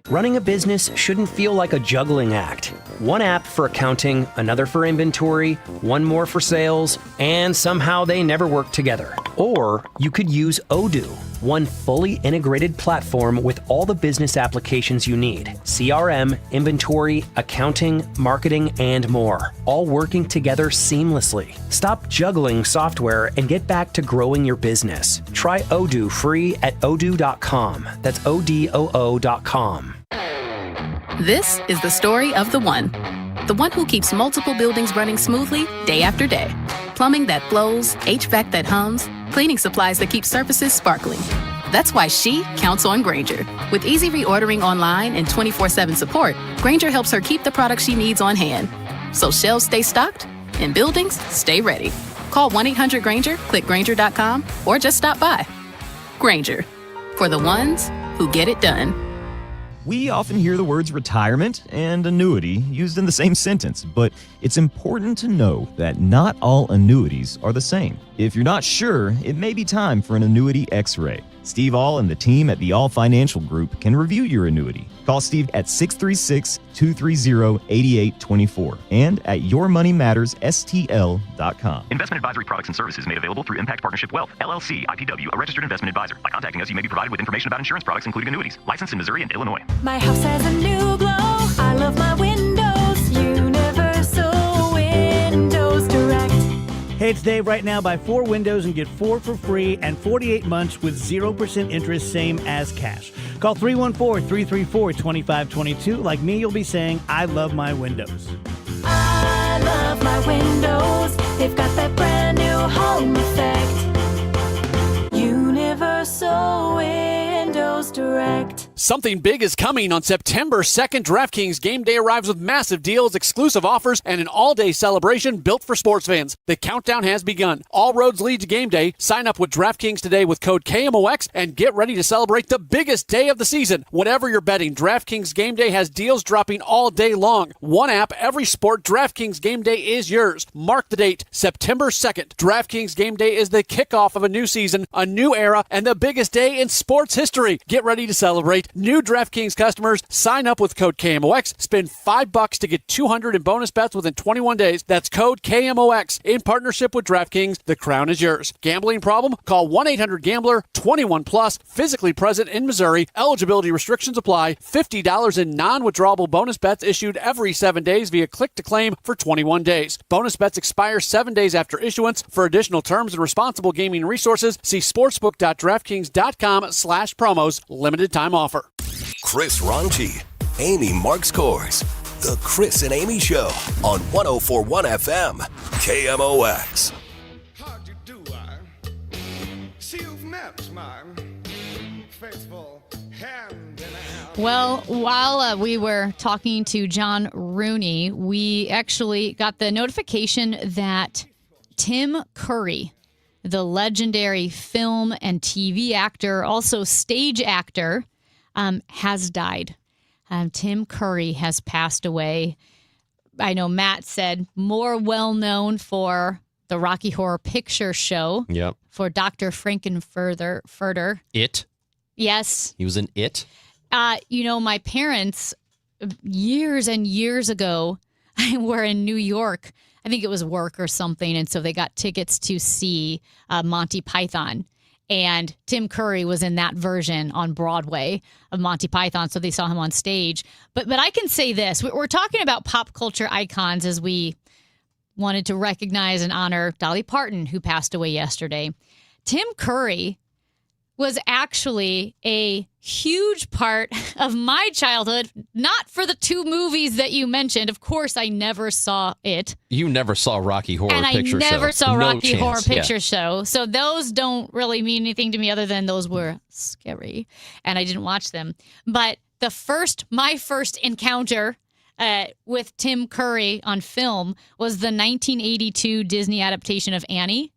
Running a business shouldn't feel like a juggling act. One app for accounting, another for inventory, one more for sales, and somehow they never work together. Or you could use Odoo, one fully integrated platform with all the business applications you need. CRM, inventory, accounting, marketing, and more. All working together seamlessly. Stop juggling software and get back to growing your business. Try Odoo free at odoo.com. That's ODOO.com. This is the story of the one who keeps multiple buildings running smoothly day after day. Plumbing that flows, HVAC that hums, cleaning supplies that keep surfaces sparkling. That's why she counts on Grainger. With easy reordering online and 24/7 support, Grainger helps her keep the products she needs on hand. So shelves stay stocked and buildings stay ready. Call 1-800-GRAINGER, click Grainger.com, or just stop by. Grainger, for the ones who get it done. We often hear the words retirement and annuity used in the same sentence, but it's important to know that not all annuities are the same. If you're not sure, it may be time for an annuity x-ray. Steve All and the team at the All Financial Group can review your annuity. Call Steve at 636-230-8824 and at yourmoneymattersstl.com. Investment advisory products and services made available through Impact Partnership Wealth, LLC, IPW, a registered investment advisor. By contacting us, you may be provided with information about insurance products, including annuities. Licensed in Missouri and Illinois. My house has a new glow. I love my windows. Universal Windows Direct. Hey, it's Dave. Right now, buy 4 windows and get 4 for free and 48 months with 0% interest, same as cash. Call 314-334-2522. Like me, you'll be saying, I love my windows. I love my windows. They've got that brand new home effect. Universal Windows Direct. Something big is coming on September 2nd. DraftKings Game Day arrives with massive deals, exclusive offers, and an all-day celebration built for sports fans. The countdown has begun. All roads lead to Game Day. Sign up with DraftKings today with code KMOX and get ready to celebrate the biggest day of the season. Whatever you're betting, DraftKings Game Day has deals dropping all day long. One app, every sport. DraftKings Game Day is yours. Mark the date, September 2nd. DraftKings Game Day is the kickoff of a new season, a new era, and the biggest day in sports history. Get ready to celebrate. New DraftKings customers, sign up with code KMOX. Spend $5 to get $200 in bonus bets within 21 days. That's code KMOX. In partnership with DraftKings, the crown is yours. Gambling problem? Call 1-800-GAMBLER. 21 plus. Physically present in Missouri. Eligibility restrictions apply. $50 in non-withdrawable bonus bets issued every 7 days via click to claim for 21 days. Bonus bets expire 7 days after issuance. For additional terms and responsible gaming resources, see sportsbook.draftkings.com/promos. Limited time offer. Chris Ronchi, Amy Marks Kors. The Chris and Amy Show on 104.1 FM, KMOX. Well, while we were talking to John Rooney, we actually got the notification that Tim Curry, the legendary film and TV actor, also stage actor, has died. Tim Curry has passed away. I know Matt said more well-known for the Rocky Horror Picture Show. Yep. For Dr. Frankenfurter. It? Yes. He was in It? My parents, years and years ago, were in New York. I think it was work or something, and so they got tickets to see Monty Python. And Tim Curry was in that version on Broadway of Monty Python, so they saw him on stage. But I can say this. We're talking about pop culture icons as we wanted to recognize and honor Dolly Parton, who passed away yesterday. Tim Curry was actually a huge part of my childhood, not for the two movies that you mentioned. Of course, I never saw it. You never saw Rocky Horror And Picture Show. I never saw No Rocky chance. Horror Picture Yeah. Show. So those don't really mean anything to me other than those were scary. And I didn't watch them. But my first encounter with Tim Curry on film was the 1982 Disney adaptation of Annie.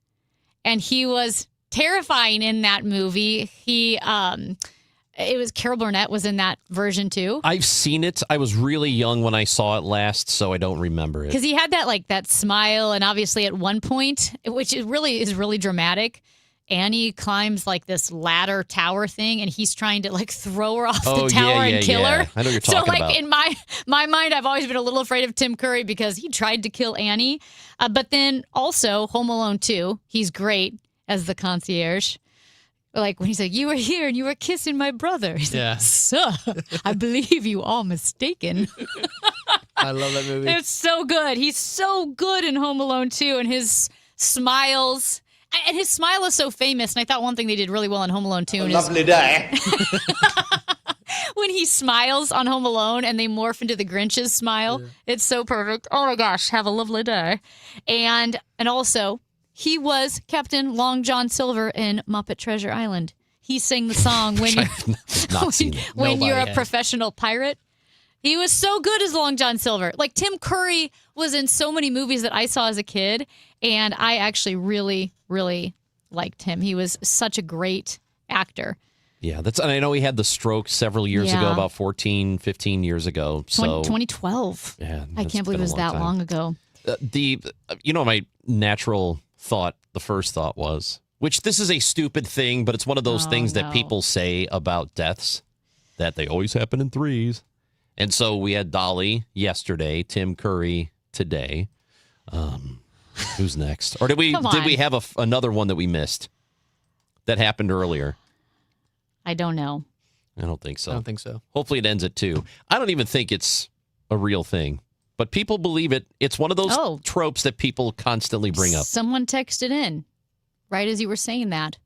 And he was terrifying in that movie. It was Carol Burnett was in that version too. I've seen it. I was really young when I saw it last, so I don't remember it. Because he had that smile, and obviously at one point, which is really dramatic, Annie climbs like this ladder tower thing, and he's trying to like throw her off the tower and kill her. I know what you're talking so like about. in my mind, I've always been a little afraid of Tim Curry because he tried to kill Annie. But then also Home Alone 2, he's great as the concierge. Like when he's like, "You were here and you were kissing my brother." He's like, "Sir, I believe you are mistaken." I love that movie. It's so good. He's so good in Home Alone 2, and his smiles. And his smile is so famous. And I thought one thing they did really well in Home Alone 2 Lovely day. when he smiles on Home Alone and they morph into the Grinch's smile. It's so perfect. Oh my gosh, have a lovely day. And also, he was Captain Long John Silver in Muppet Treasure Island. He sang the song when you're a professional pirate. He was so good as Long John Silver. Like Tim Curry was in so many movies that I saw as a kid, and I actually really, really liked him. He was such a great actor. Yeah, and I know he had the stroke several years ago, about 14, 15 years ago. So 2012. Yeah, I can't believe it was that long ago. My natural thought, the first thought was, which this is a stupid thing, but it's one of those things that people say about deaths, that they always happen in threes. And so we had Dolly yesterday, Tim Curry today. Who's next? Or did we have another one that we missed that happened earlier? I don't know. I don't think so. I don't think so. Hopefully it ends at 2. I don't even think it's a real thing, but people believe it. It's one of those tropes that people constantly bring up. Someone texted in right as you were saying that.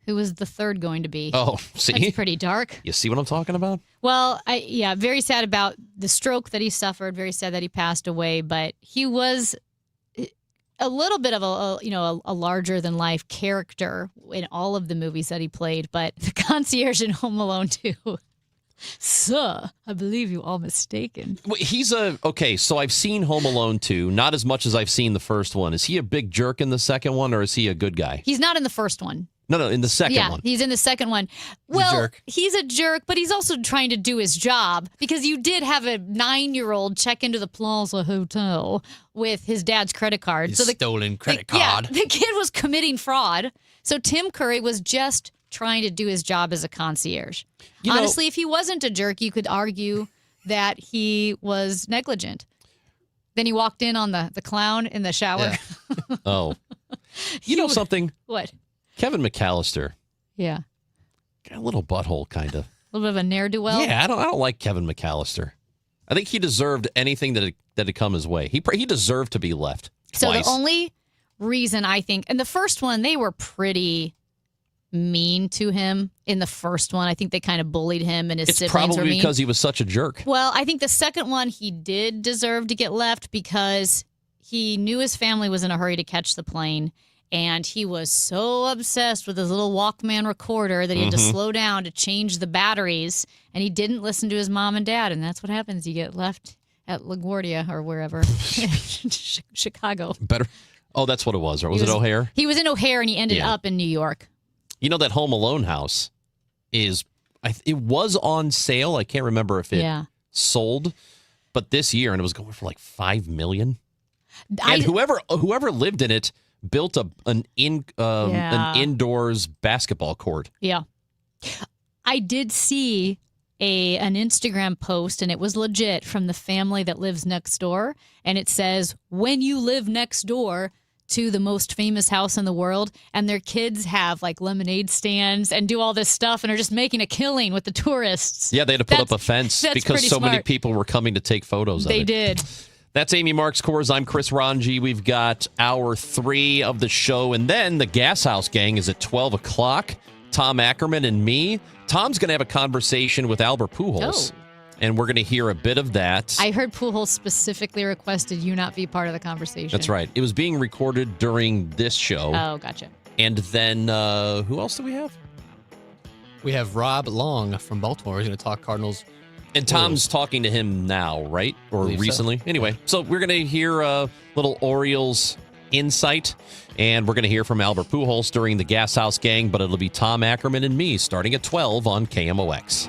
Who was the third going to be? Oh, see? That's pretty dark. You see what I'm talking about? Well, very sad about the stroke that he suffered. Very sad that he passed away. But he was a little bit of a larger than life character in all of the movies that he played. But the concierge in Home Alone 2. Sir, I believe you are mistaken. So I've seen Home Alone 2, not as much as I've seen the first one. Is he a big jerk in the second one, or is he a good guy? He's not in the first one. No, in the second one. Yeah, he's in the second one. Well, he's a jerk, but he's also trying to do his job because you did have a 9-year-old check into the Plaza Hotel with his dad's credit card. His stolen credit card. Yeah, the kid was committing fraud. So Tim Curry was just trying to do his job as a concierge. Honestly, if he wasn't a jerk, you could argue that he was negligent. Then he walked in on the clown in the shower. Yeah. Oh. You know something? What? Kevin McAllister. Yeah. Got a little butthole, kind of. A little bit of a ne'er-do-well? Yeah, I don't like Kevin McAllister. I think he deserved anything that had come his way. He deserved to be left So twice. the only reason I think, and the first one, they were pretty mean to him in the first one. I think they kind of bullied him and his siblings were probably mean. because he was such a jerk. Well, I think the second one, he did deserve to get left because he knew his family was in a hurry to catch the plane. And he was so obsessed with his little Walkman recorder that he had to slow down to change the batteries. And he didn't listen to his mom and dad. And that's what happens. You get left at LaGuardia or wherever. Chicago. Better. Oh, that's what it was. Or was it O'Hare? He was in O'Hare and he ended up in New York. You know, that Home Alone house it was on sale. I can't remember if it sold, but this year, and it was going for like $5 million. And whoever lived in it built an indoors basketball court. Yeah. I did see an Instagram post, and it was legit from the family that lives next door. And it says, when you live next door, to the most famous house in the world, and their kids have like lemonade stands and do all this stuff and are just making a killing with the tourists. Yeah, they had to put up a fence because so many people were coming to take photos of it. They did. That's Amy Marks Kors. I'm Chris Ranji. We've got hour 3 of the show, and then the Gas House Gang is at 12 o'clock. Tom Ackerman and me. Tom's going to have a conversation with Albert Pujols. And we're going to hear a bit of that. I heard Pujols specifically requested you not be part of the conversation. That's right. It was being recorded during this show. Oh, gotcha. And then who else do we have? We have Rob Long from Baltimore. He's going to talk Cardinals. And Tom's talking to him now, right? Or recently? So. Anyway, so we're going to hear a little Orioles insight. And we're going to hear from Albert Pujols during the Gas House Gang. But it'll be Tom Ackerman and me starting at 12 on KMOX.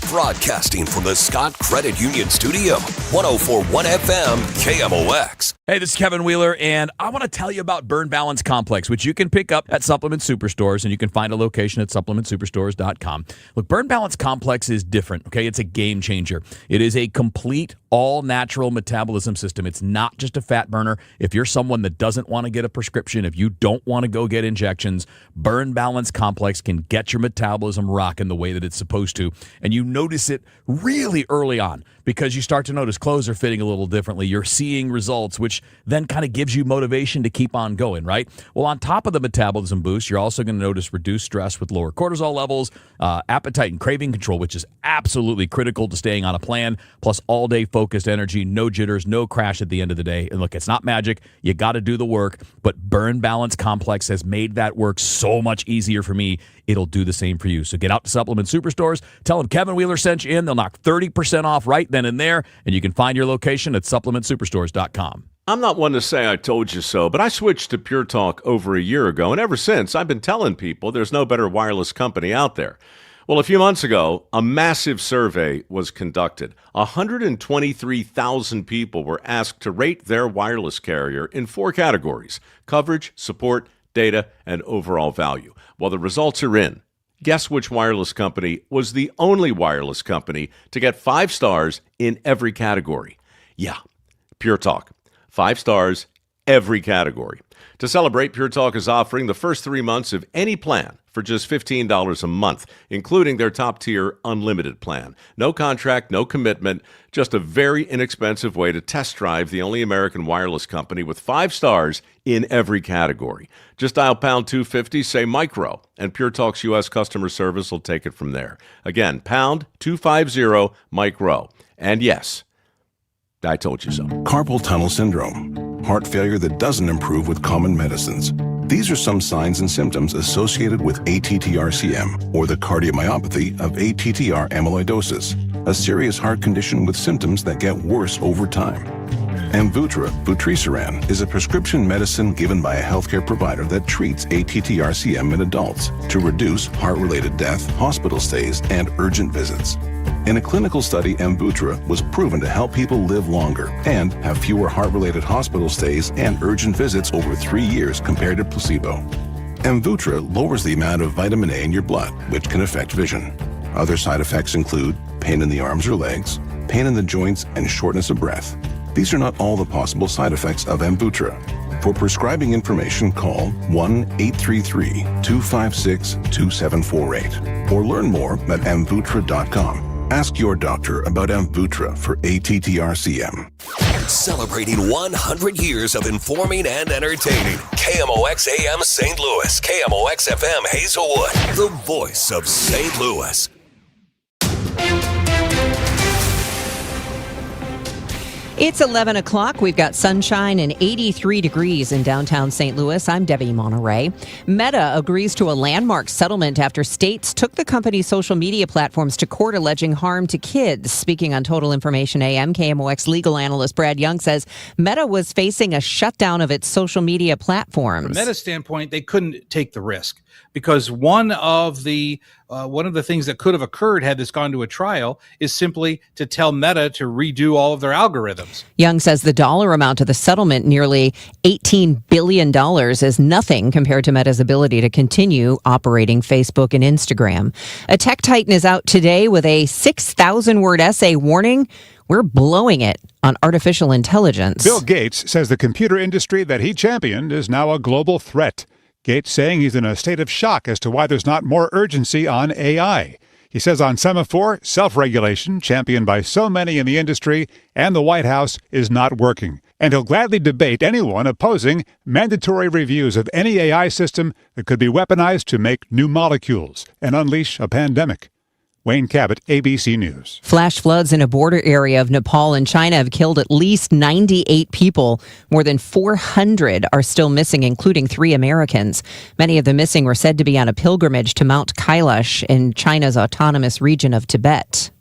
Broadcasting from the Scott Credit Union Studio, 104.1 FM, KMOX. Hey, this is Kevin Wheeler, and I want to tell you about Burn Balance Complex, which you can pick up at Supplement Superstores, and you can find a location at supplementsuperstores.com. Look, Burn Balance Complex is different, okay? It's a game changer. It is a complete, all-natural metabolism system. It's not just a fat burner. If you're someone that doesn't want to get a prescription, if you don't want to go get injections, Burn Balance Complex can get your metabolism rocking the way that it's supposed to, and you notice it really early on because you start to notice clothes are fitting a little differently. You're seeing results, which then kind of gives you motivation to keep on going, right? Well, on top of the metabolism boost, you're also going to notice reduced stress with lower cortisol levels, appetite and craving control, which is absolutely critical to staying on a plan, plus all-day focused energy, no jitters, no crash at the end of the day. And look, it's not magic. You got to do the work, but Burn Balance Complex has made that work so much easier for me. It'll do the same for you. So get out to Supplement Superstores. Tell them Kevin Wheeler sent you in. They'll knock 30% off right then and there, and you can find your location at supplementsuperstores.com. I'm not one to say I told you so, but I switched to Pure Talk over a year ago, and ever since, I've been telling people there's no better wireless company out there. Well, a few months ago, a massive survey was conducted. 123,000 people were asked to rate their wireless carrier in 4 categories: coverage, support, data, and overall value. Well, the results are in. Guess which wireless company was the only wireless company to get 5 stars in every category? Yeah, Pure Talk. 5 stars, every category. To celebrate, Pure Talk is offering the first 3 months of any plan for just $15 a month, including their top-tier unlimited plan. No contract, no commitment, just a very inexpensive way to test drive the only American wireless company with 5 stars in every category. Just dial pound 250, say micro, and Pure Talk's U.S. customer service will take it from there. Again, pound 250 micro. And yes, I told you so. Carpal tunnel syndrome, heart failure that doesn't improve with common medicines. These are some signs and symptoms associated with ATTR-CM, or the cardiomyopathy of ATTR amyloidosis, a serious heart condition with symptoms that get worse over time. Amvuttra, vutrisiran, is a prescription medicine given by a healthcare provider that treats ATTR-CM in adults to reduce heart-related death, hospital stays, and urgent visits. In a clinical study, Amvuttra was proven to help people live longer and have fewer heart-related hospital stays and urgent visits over 3 years compared to placebo. Amvuttra lowers the amount of vitamin A in your blood, which can affect vision. Other side effects include pain in the arms or legs, pain in the joints, and shortness of breath. These are not all the possible side effects of Amvuttra. For prescribing information, call 1-833-256-2748 or learn more at amvuttra.com. Ask your doctor about Amvuttra for ATTR-CM. Celebrating 100 years of informing and entertaining. KMOX AM St. Louis. KMOX FM Hazelwood. The voice of St. Louis. It's 11 o'clock. We've got sunshine and 83 degrees in downtown St. Louis. I'm Debbie Monterey. Meta agrees to a landmark settlement after states took the company's social media platforms to court alleging harm to kids. Speaking on Total Information AM, KMOX legal analyst Brad Young says Meta was facing a shutdown of its social media platforms. From a Meta standpoint, they couldn't take the risk. because one of the things that could have occurred had this gone to a trial is simply to tell Meta to redo all of their algorithms. Young says the dollar amount of the settlement, nearly $18 billion, is nothing compared to Meta's ability to continue operating Facebook and Instagram. A tech titan is out today with a 6,000-word essay warning we're blowing it on artificial intelligence. Bill Gates says the computer industry that he championed is now a global threat. Gates saying he's in a state of shock as to why there's not more urgency on AI. He says on Semaphore, self-regulation, championed by so many in the industry and the White House, is not working. And he'll gladly debate anyone opposing mandatory reviews of any AI system that could be weaponized to make new molecules and unleash a pandemic. Wayne Cabot, ABC News. Flash floods in a border area of Nepal and China have killed at least 98 people. More than 400 are still missing, including 3 Americans. Many of the missing were said to be on a pilgrimage to Mount Kailash in China's autonomous region of Tibet.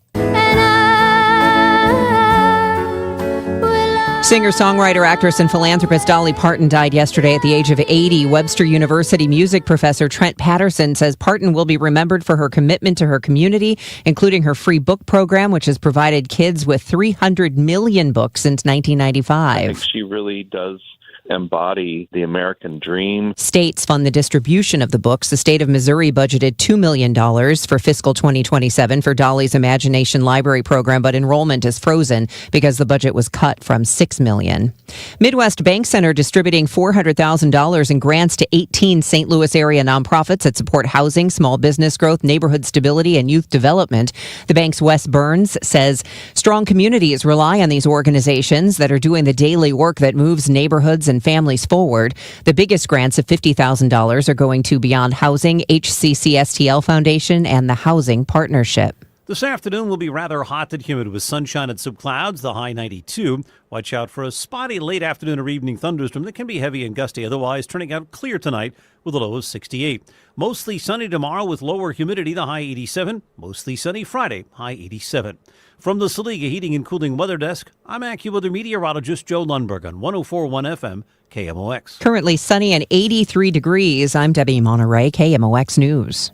Singer, songwriter, actress, and philanthropist Dolly Parton died yesterday at the age of 80. Webster University music professor Trent Patterson says Parton will be remembered for her commitment to her community, including her free book program, which has provided kids with 300 million books since 1995. I think she really does embody the American dream. States fund the distribution of the books. The state of Missouri budgeted $2 million for fiscal 2027 for Dolly's Imagination Library program, but enrollment is frozen because the budget was cut from $6 million. Midwest Bank Center distributing $400,000 in grants to 18 St. Louis area nonprofits that support housing, small business growth, neighborhood stability, and youth development. The bank's Wes Burns says strong communities rely on these organizations that are doing the daily work that moves neighborhoods and families forward. The biggest grants of $50,000 are going to Beyond Housing, HCCSTL Foundation, and the Housing Partnership. This afternoon will be rather hot and humid with sunshine and some clouds, the high 92. Watch out for a spotty late afternoon or evening thunderstorm that can be heavy and gusty, otherwise turning out clear tonight with a low of 68. Mostly sunny tomorrow with lower humidity, the high 87. Mostly sunny Friday, high 87. From the Saliga Heating and Cooling Weather Desk, I'm AccuWeather meteorologist Joe Lundberg on 104.1 FM, KMOX. Currently sunny and 83 degrees. I'm Debbie Monterey, KMOX News.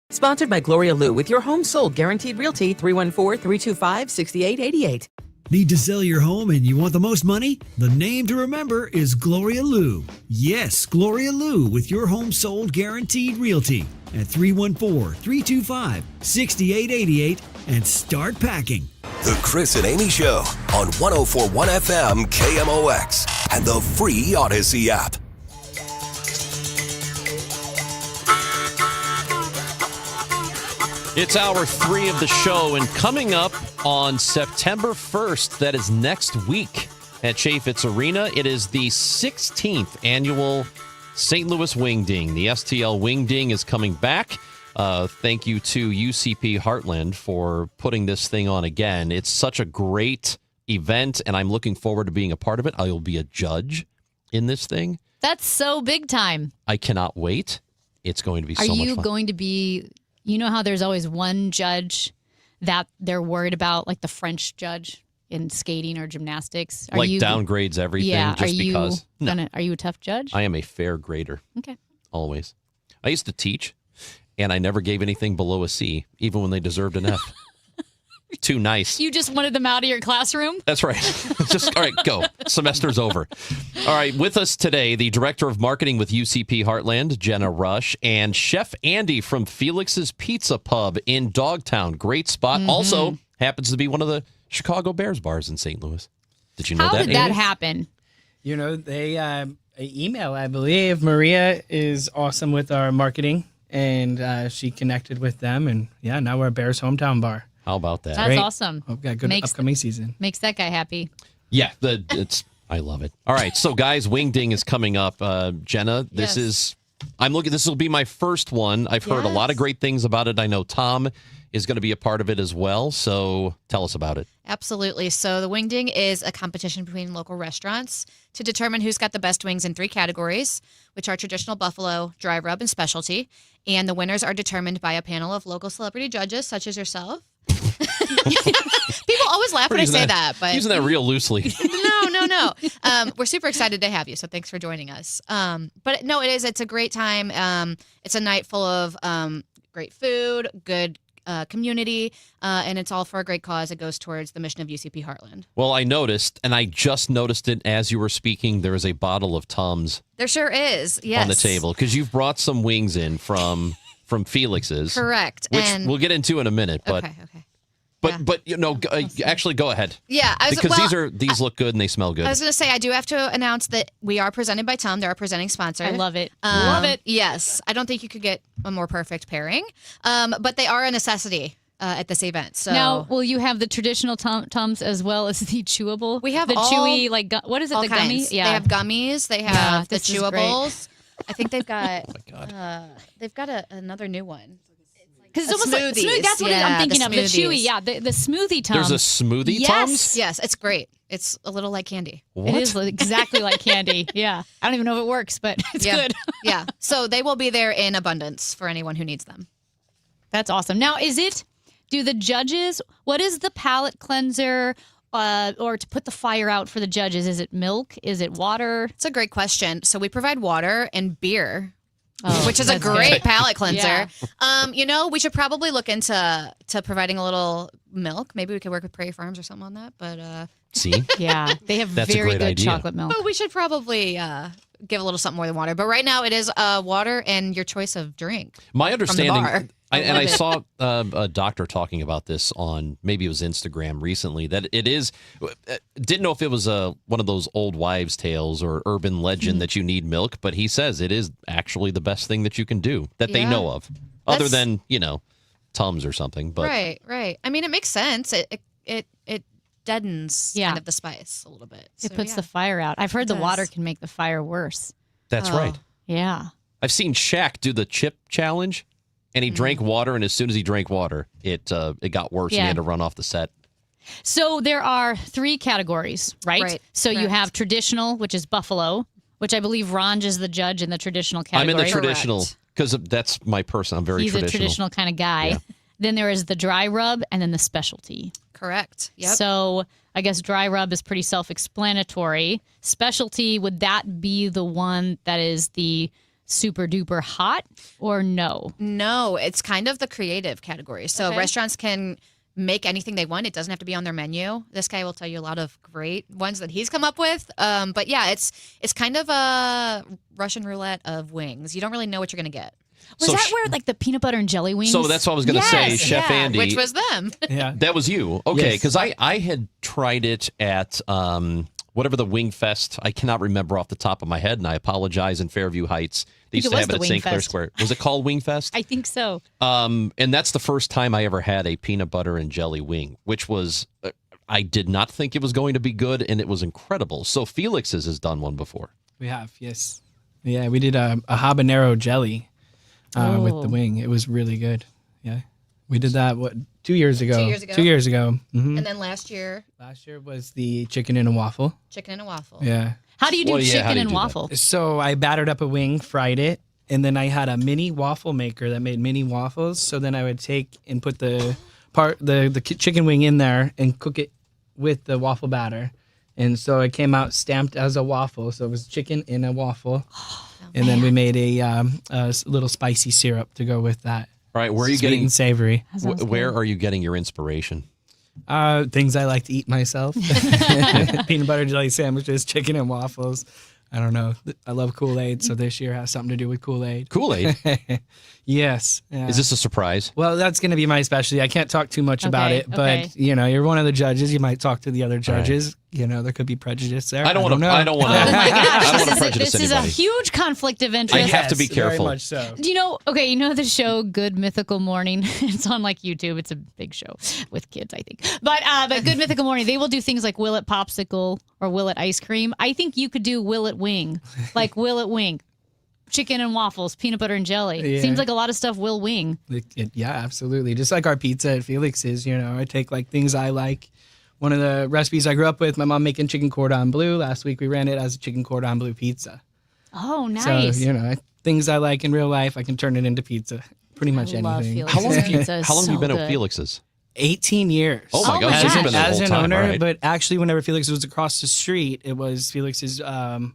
Sponsored by Gloria Lou with your home sold guaranteed realty 314-325-6888. Need to sell your home and you want the most money? The name to remember is Gloria Lou. Yes, Gloria Lou with your home sold guaranteed realty at 314-325-6888 and start packing. The Chris and Amy Show on 104.1 FM KMOX and the free Odyssey app. It's hour 3 of the show, and coming up on September 1st, that is next week at Chaffetz Arena, it is the 16th annual St. Louis Wing Ding. The STL Wing Ding is coming back. Thank you to UCP Heartland for putting this thing on again. It's such a great event, and I'm looking forward to being a part of it. I will be a judge in this thing. That's so big time. I cannot wait. It's going to be so much fun. Are you going to be... You know how there's always one judge that they're worried about, like the French judge in skating or gymnastics? Downgrades everything just because. Are you a tough judge? I am a fair grader. Okay. Always. I used to teach, and I never gave anything below a C, even when they deserved an F. Too nice. You just wanted them out of your classroom? That's right. Just, all right, go. Semester's over. All right, with us today, the Director of Marketing with UCP Heartland, Jenna Rush, and Chef Andy from Felix's Pizza Pub in Dogtown. Great spot. Mm-hmm. Also happens to be one of the Chicago Bears bars in St. Louis. Did you know that? How did that happen? You know, they email, I believe. Maria is awesome with our marketing, and she connected with them, and yeah, now we're a Bears hometown bar. How about that? That's Great. awesome. We've got a good upcoming season. Makes that guy happy. Yeah, I love it. All right, so guys, Wing Ding is coming up. Jenna, this will be my first one. I've heard a lot of great things about it. I know Tom is going to be a part of it as well. So tell us about it. Absolutely. So the Wing Ding is a competition between local restaurants to determine who's got the best wings in 3 categories, which are traditional buffalo, dry rub, and specialty. And the winners are determined by a panel of local celebrity judges, such as yourself. People always laugh when I say that, but using that real loosely. No. We're super excited to have you, so thanks for joining us. But no, it's a great time. It's a night full of great food, good community, and it's all for a great cause. It goes towards the mission of UCP Heartland. Well, I noticed, and I just noticed it as you were speaking, there is a bottle of Tums There sure is, yes. on the table because you've brought some wings in from Felix's. Correct. Which and we'll get into in a minute. But okay. But actually go ahead. Yeah, because these look good and they smell good. I was going to say I do have to announce that we are presented by Tum. They're our presenting sponsor. I love it. Love it. Yes, I don't think you could get a more perfect pairing. But they are a necessity at this event. So now, will you have the traditional Tums as well as the chewable? We have the all, chewy, what is it? all The kinds. gummy? Yeah, they have gummies. They have the this is great. chewables. I think they've got. Oh my God. They've got another new one. Because it's almost like smoothies. smoothie. That's what I'm thinking of. The chewy, smoothies. yeah, the smoothie Tums. There's a smoothie yes. Tums? Yes, it's great. It's a little like candy. What? It is exactly like candy. Yeah, I don't even know if it works, but it's good. Yeah. So they will be there in abundance for anyone who needs them. That's awesome. Now, do the judges, what is the palate cleanser or to put the fire out for the judges? Is it milk? Is it water? It's a great question. So we provide water and beer. Oh, which is a that's great good. palate cleanser. Yeah. We should probably look into providing a little milk. Maybe we could work with Prairie Farms or something on that. But see, yeah, they have That's a very great good idea. chocolate milk. But we should probably give a little something more than water. But right now it is water and your choice of drink. My understanding, bar. I saw a doctor talking about this on maybe it was Instagram recently, that it is, didn't know if it was one of those old wives' tales or urban legend that you need milk, but he says it is actually the best thing that you can do that they know of, other than, Tums or something. But Right. I mean, it makes sense. It deadens kind of the spice a little bit. It puts the fire out. I've heard the does. water can make the fire worse. that's right. Yeah. I've seen Shaq do the chip challenge, and he drank water, and as soon as he drank water, it got worse, and Yeah. he had to run off the set. So there are 3 categories, right? Right. So you Correct. have traditional, which is buffalo, which I believe Ronj is the judge in the traditional category. I'm in the traditional because that's my person. I'm very He's a traditional kind of guy. Yeah. Then there is the dry rub and then the specialty. Correct. Yep. So I guess dry rub is pretty self-explanatory. Specialty, would that be the one that is the super duper hot or no? No, it's kind of the creative category. So Okay. restaurants can make anything they want. It doesn't have to be on their menu. This guy will tell you a lot of great ones that he's come up with. But yeah, it's kind of a Russian roulette of wings. You don't really know what you're going to get. Was So that sh- where like the peanut butter and jelly wings? So that's what I was going to say, Yes, Chef yeah. Andy. Which was them. Yeah. That was you. Okay, Yes. because I had tried it at whatever the Wing Fest. I cannot remember off the top of my head, and I apologize, in Fairview Heights. They used it to was have it the at Wing St. Clair Fest. Square. Was it called Wing Fest? I think so. And that's the first time I ever had a peanut butter and jelly wing, which was, I did not think it was going to be good, and it was incredible. So Felix's has done one before. We have, yes. Yeah, we did a habanero jelly with the wing. It was really good. Yeah. We did that, 2 years ago? 2 years ago. 2 years ago. Mhm. And then last year, Last year was the chicken in a waffle. chicken and a waffle. Yeah. How do you do Well, yeah, how chicken do you and do that? waffle? So I battered up a wing, fried it, and then I had a mini waffle maker that made mini waffles. So then I would take and put the chicken wing in there and cook it with the waffle batter. And so it came out stamped as a waffle. So it was chicken in a waffle. And then we made a little spicy syrup to go with that. All right, where are you Sweet getting and savory? Where are you getting your inspiration? Things I like to eat myself. Peanut butter jelly sandwiches, chicken and waffles. I don't know. I love Kool-Aid, so this year has something to do with Kool-Aid. Kool-Aid? Yes. Yeah. Is this a surprise? Well, that's going to be my specialty. I can't talk too much about Okay, it, but okay. you're one of the judges. You might talk to the other judges. There could be prejudice there. I don't want to. know. I don't want to. Oh my I gosh, don't want to this prejudice is a anybody. huge conflict of I interest. have to be Yes, very careful. much so. Do you know the show Good Mythical Morning? It's on like YouTube. It's a big show with kids, I think. But Good Mythical Morning, they will do things like Will It Popsicle or Will It Ice Cream. I think you could do Will It Wing. Like Will It Wing. Chicken and waffles, peanut butter and jelly. Yeah. Seems like a lot of stuff will wing. Yeah, absolutely. Just like our pizza at Felix's, I take like things I like. One of the recipes I grew up with, my mom making chicken cordon bleu. Last week we ran it as a chicken cordon bleu pizza. Oh, nice. So, things I like in real life, I can turn it into pizza. Pretty much I love anything. Felix's pizza. How long have you So been good. at Felix's? 18 years. Oh my gosh, As, it's been that as whole an time, owner, all right. but actually, whenever Felix was across the street, it was Felix's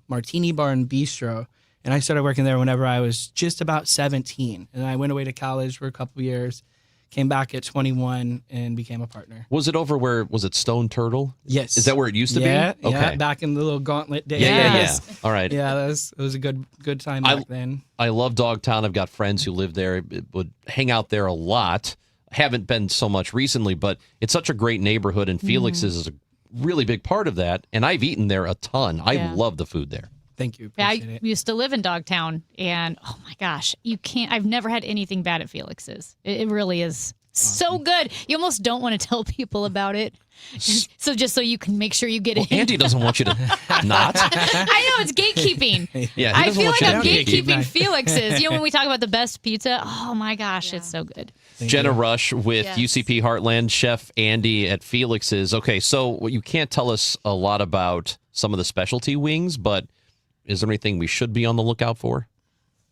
Martini Bar and Bistro, and I started working there whenever I was just about 17, and I went away to college for a couple years, came back at 21, and became a partner. Was it over where, was it Stone Turtle? Yes. Is that where it used to Yeah, be? Okay. yeah, back in the little gauntlet days. Yeah. All right. Yeah, it was a good time back then. I love Dogtown. I've got friends who live there, would hang out there a lot. Haven't been so much recently, but it's such a great neighborhood, and Felix's is a really big part of that. And I've eaten there a ton. I love the food there. Thank you. Yeah, I used to live in Dogtown, and oh my gosh, you can't. I've never had anything bad at Felix's. It really is so good. You almost don't want to tell people about it. So just so you can make sure you get it. Andy doesn't want you to not. I know, it's gatekeeping. Yeah, he I doesn't feel want like you I'm to gatekeeping gatekeep. Felix's. You know, when we talk about the best pizza, oh my gosh, it's so good. Jenna Rush with Yes. UCP Heartland, Chef Andy at Felix's. Okay, so you can't tell us a lot about some of the specialty wings, but is there anything we should be on the lookout for?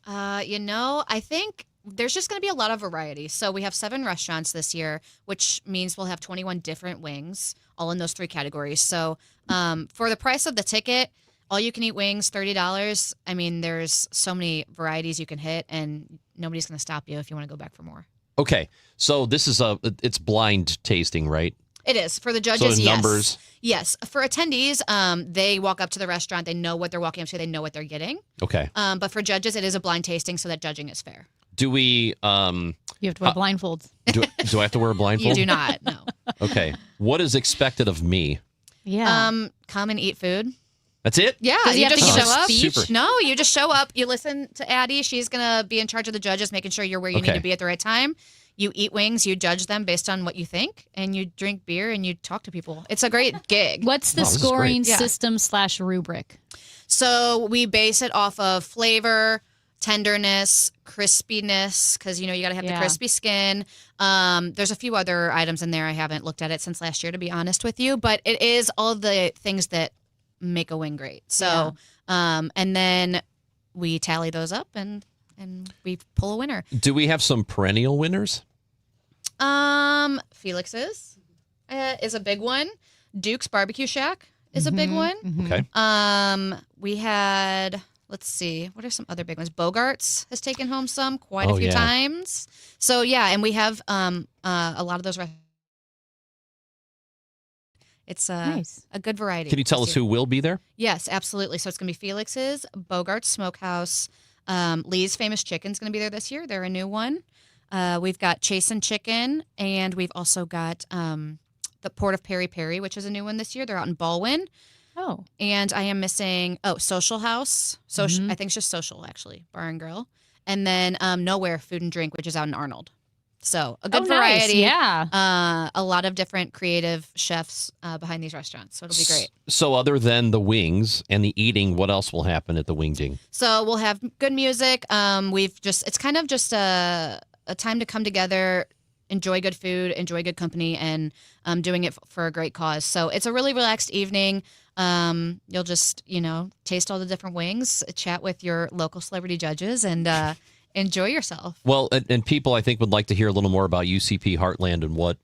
I think there's just going to be a lot of variety. So we have 7 restaurants this year, which means we'll have 21 different wings, all in those 3 categories. So for the price of the ticket, all you can eat wings, $30. I mean, there's so many varieties you can hit, and nobody's going to stop you if you want to go back for more. Okay, so this is it's blind tasting, right? It is. For the So judges, the yes. numbers. Yes. For attendees, they walk up to the restaurant. They know what they're walking up to. They know what they're getting. Okay. But for judges, it is a blind tasting so that judging is fair. Do we? You have to wear blindfolds. Do I have to wear a blindfold? You do not, no. Okay. What is expected of me? Yeah. Come and eat food. That's it? Yeah, Does he you have to just give a show up. speech? Super. No, you just show up. You listen to Addie. She's gonna be in charge of the judges, making sure you're where you need Okay. to be at the right time. You eat wings. You judge them based on what you think, and you drink beer and you talk to people. It's a great gig. What's the Wow, this is scoring great. Yeah. system / rubric? So we base it off of flavor, tenderness, crispiness, because you got to have the Yeah. crispy skin. There's a few other items in there. I haven't looked at it since last year, to be honest with you, but it is all the things that make a wing great. So, and then we tally those up and we pull a winner. Do we have some perennial winners? Felix's is a big one. Duke's Barbecue Shack is a big one. Okay. We had, let's see, what are some other big ones? Bogart's has taken home some quite a Oh, few yeah. times. So yeah, and we have a lot of those. It's a good variety. Can you tell us who will be there? Yes, absolutely. So it's going to be Felix's, Bogart's Smokehouse, Lee's Famous Chicken's going to be there this year. They're a new one. We've got Chasin' Chicken, and we've also got the Port of Peri Peri, which is a new one this year. They're out in Baldwin. Oh. And I am missing, Social House. I think it's just Social, actually, Bar and Grill. And then Nowhere Food and Drink, which is out in Arnold. So a good Oh, nice. variety. Yeah. A lot of different creative chefs behind these restaurants. So it'll be great. So other than the wings and the eating, what else will happen at the Wing Ding? So we'll have good music. It's kind of just a time to come together, enjoy good food, enjoy good company, and doing it for a great cause. So it's a really relaxed evening. You'll just, taste all the different wings, chat with your local celebrity judges, and enjoy yourself. Well, and people I think would like to hear a little more about UCP Heartland and what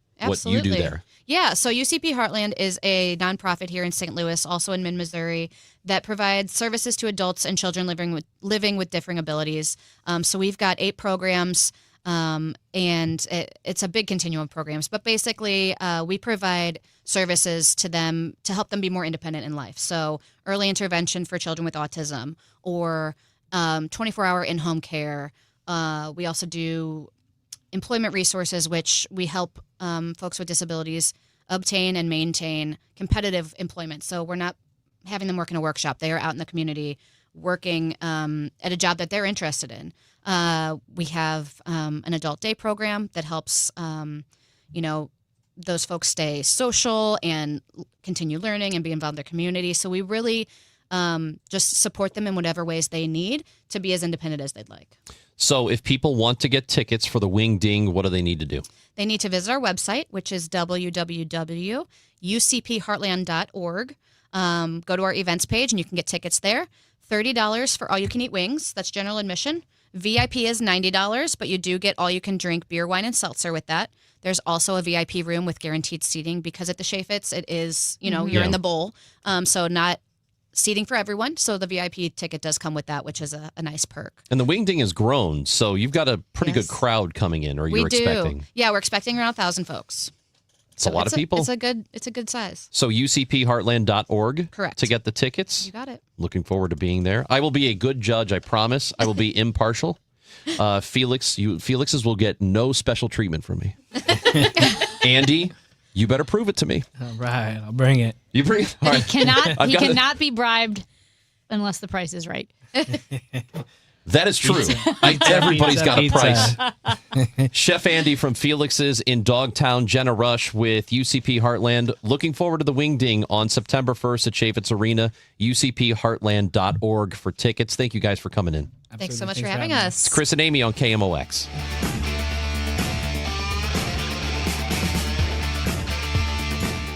you do there. Yeah, so UCP Heartland is a nonprofit here in St. Louis, also in Missouri, that provides services to adults and children living with differing abilities. So we've got 8 programs, and it's a big continuum of programs. But basically, we provide services to them to help them be more independent in life. So early intervention for children with autism, or 24-hour in-home care. We also do employment resources, which we help folks with disabilities obtain and maintain competitive employment. So we're not having them work in a workshop. They are out in the community working at a job that they're interested in. We have an adult day program that helps, those folks stay social and continue learning and be involved in their community. So we really just support them in whatever ways they need to be as independent as they'd like. So if people want to get tickets for the Wing Ding, what do they need to do? They need to visit our website, which is www.ucpheartland.org. Go to our events page and you can get tickets there. $30 for all you can eat wings. That's general admission. VIP is $90, but you do get all-you-can-drink beer, wine, and seltzer with that. There's also a VIP room with guaranteed seating because at the Chaffetz, it is, you're in the bowl. So not seating for everyone. So the VIP ticket does come with that, which is a nice perk. And the Wing Ding has grown, so you've got a pretty good crowd coming in, or you're expecting. Yeah, we're expecting around 1,000 folks. It's a lot of people. It's a good size. So UCPheartland.org Correct. to get the tickets. You got it. Looking forward to being there. I will be a good judge, I promise. I will be impartial. Felix's will get no special treatment from me. Andy, you better prove it to me. All right, I'll bring it. You bring it? All right. He cannot be bribed unless the price is right. That is true. Everybody's got a price. Chef Andy from Felix's in Dogtown, Jenna Rush with UCP Heartland. Looking forward to the Wing Ding on September 1st at Chaffetz Arena. UCPheartland.org for tickets. Thank you guys for coming in. Thanks so much for having us. It's Chris and Amy on KMOX.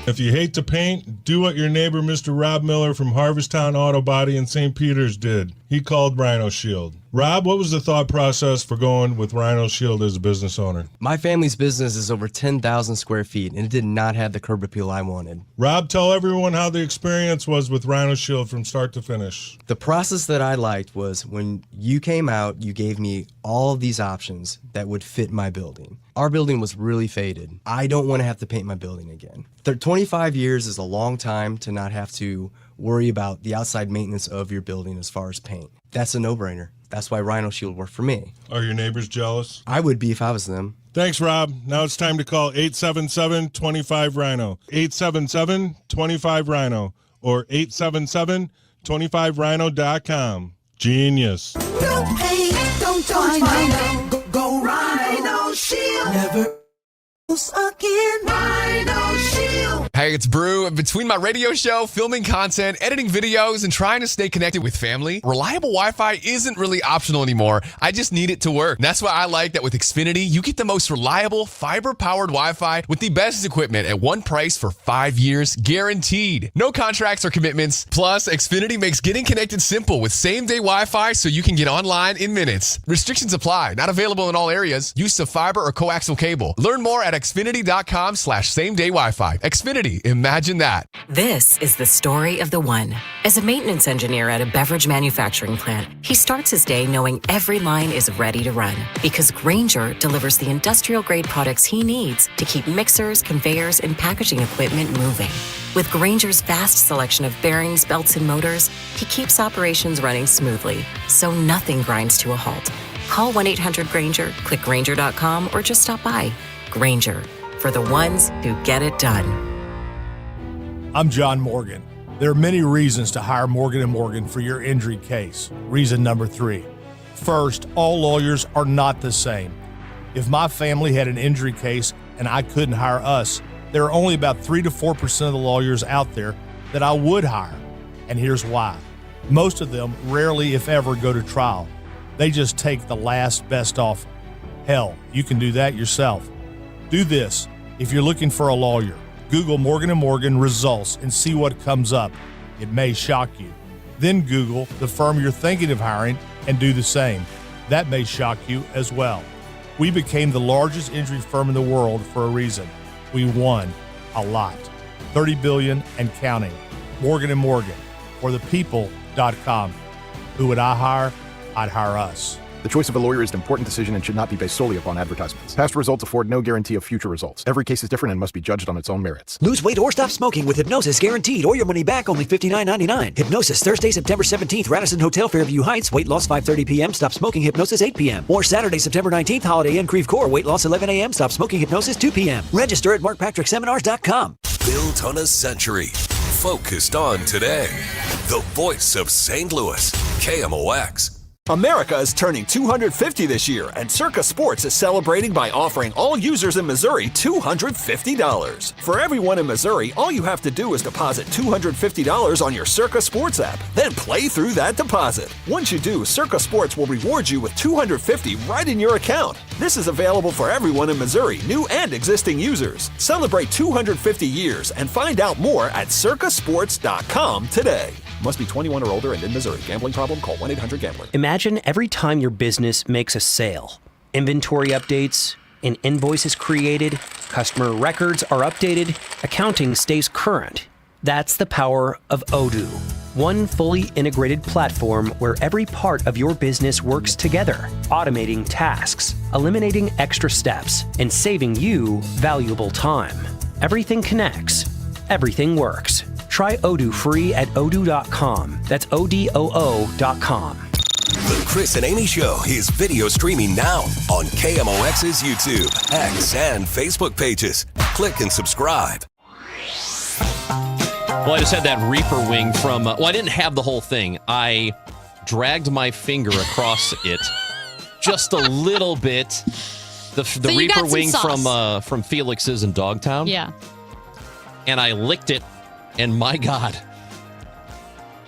If you hate to paint, do what your neighbor Mr. Rob Miller from Harvesttown Auto Body in St. Peter's did. He called Rhino Shield. Rob, what was the thought process for going with Rhino Shield as a business owner? My family's business is over 10,000 square feet, and it did not have the curb appeal I wanted. Rob, tell everyone how the experience was with Rhino Shield from start to finish. The process that I liked was when you came out, you gave me all of these options that would fit my building. Our building was really faded. I don't want to have to paint my building again. 25 years is a long time to not have to worry about the outside maintenance of your building as far as paint. That's a no-brainer. That's why Rhino Shield worked for me. Are your neighbors jealous? I would be if I was them. Thanks, Rob. Now it's time to call 877-25-RHINO. 877-25-RHINO or 877-25rhino.com. Genius. No pain, don't Rhino. Go Rhino Shield. Never again. Rhino Shield. Hey, it's Brew. Between my radio show, filming content, editing videos, and trying to stay connected with family, reliable Wi-Fi isn't really optional anymore. I just need it to work. And that's why I like that with Xfinity, you get the most reliable, fiber-powered Wi-Fi with the best equipment at one price for 5 years, guaranteed. No contracts or commitments. Plus, Xfinity makes getting connected simple with same-day Wi-Fi so you can get online in minutes. Restrictions apply. Not available in all areas. Use of fiber or coaxial cable. Learn more at xfinity.com/same-day Wi-Fi. Xfinity. Imagine that. This is the story of the one. As a maintenance engineer at a beverage manufacturing plant, he starts his day knowing every line is ready to run because Grainger delivers the industrial-grade products he needs to keep mixers, conveyors, and packaging equipment moving. With Grainger's vast selection of bearings, belts, and motors, he keeps operations running smoothly, so nothing grinds to a halt. Call 1-800-GRAINGER, click Grainger.com, or just stop by. Grainger, for the ones who get it done. I'm John Morgan. There are many reasons to hire Morgan & Morgan for your injury case. Reason number 3. First, all lawyers are not the same. If my family had an injury case and I couldn't hire us, there are only about 3 to 4% of the lawyers out there that I would hire. And here's why. Most of them rarely, if ever, go to trial. They just take the last best offer. Hell, you can do that yourself. Do this. If you're looking for a lawyer, Google Morgan & Morgan results and see what comes up. It may shock you. Then Google the firm you're thinking of hiring and do the same. That may shock you as well. We became the largest injury firm in the world for a reason. We won a lot. $30 billion and counting. Morgan & Morgan, or thepeople.com. Who would I hire? I'd hire us. The choice of a lawyer is an important decision and should not be based solely upon advertisements. Past results afford no guarantee of future results. Every case is different and must be judged on its own merits. Lose weight or stop smoking with Hypnosis guaranteed or your money back only $59.99. Hypnosis Thursday, September 17th, Radisson Hotel, Fairview Heights. Weight loss 5:30 p.m. Stop smoking Hypnosis 8 p.m. Or Saturday, September 19th, Holiday Inn Creve Coeur. Weight loss 11 a.m. Stop smoking Hypnosis 2 p.m. Register at markpatrickseminars.com. Built on a century. Focused on today. The voice of St. Louis. KMOX. America is turning 250 this year, and Circa Sports is celebrating by offering all users in Missouri $250. For everyone in Missouri, all you have to do is deposit $250 on your Circa Sports app, then play through that deposit. Once you do, Circa Sports will reward you with $250 right in your account. This is available for everyone in Missouri, new and existing users. Celebrate 250 years and find out more at circasports.com today. Must be 21 or older and in Missouri. Gambling problem? Call 1-800-GAMBLER. Imagine every time your business makes a sale. Inventory updates, an invoice is created, customer records are updated, accounting stays current. That's the power of Odoo. One fully integrated platform where every part of your business works together, automating tasks, eliminating extra steps, and saving you valuable time. Everything connects. Everything works. Try Odoo free at odoo.com. That's ODOO.com. The Chris and Amy Show is video streaming now on KMOX's YouTube, X, and Facebook pages. Click and subscribe. Well, I just had that Reaper wing from... I didn't have the whole thing. I dragged my finger across it just a little bit. The Reaper wing from Felix's in Dogtown. Yeah. And I licked it, and my God.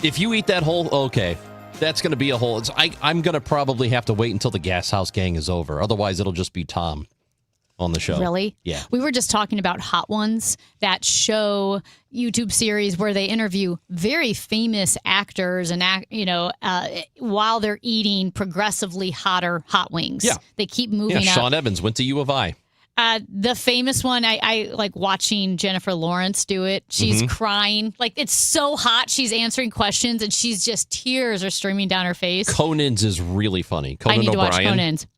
If you eat that whole... Okay, that's going to be a whole... I'm going to probably have to wait until the Gas House Gang is over. Otherwise, it'll just be Tom on the show. Really? Yeah. We were just talking about Hot Ones, that show, YouTube series where they interview very famous actors and while they're eating progressively hotter hot wings. Yeah. They keep moving up. Sean Evans went to U of I. The famous one, I like watching Jennifer Lawrence do it. She's crying. Like, it's so hot. She's answering questions and she's just, tears are streaming down her face. Conan's is really funny. Conan I need to O'Brien. watch Conan's.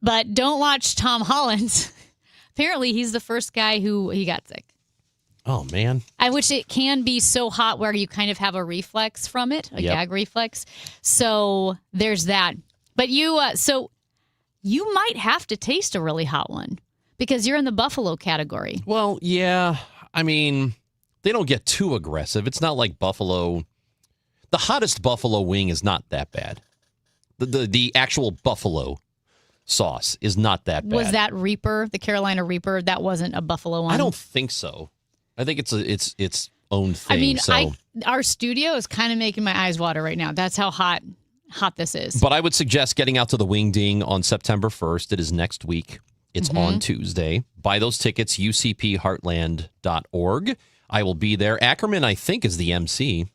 But don't watch Tom Holland's. Apparently, he's the first guy who he got sick. Oh, man. Which it can be so hot where you kind of have a reflex from it, a gag reflex. So there's that. But you might have to taste a really hot one because you're in the buffalo category. Well, yeah. I mean, they don't get too aggressive. It's not like buffalo. The hottest buffalo wing is not that bad. The actual buffalo sauce is not that bad. Was that Reaper, the Carolina Reaper? That wasn't a buffalo one? I don't think so. I think it's its own thing. I mean, so. Our studio is kind of making my eyes water right now. That's how hot this is. But I would suggest getting out to the Wing Ding on September 1st. It is next week. It's on Tuesday. Buy those tickets, ucpheartland.org. I will be there. Ackerman, I think, is the MC.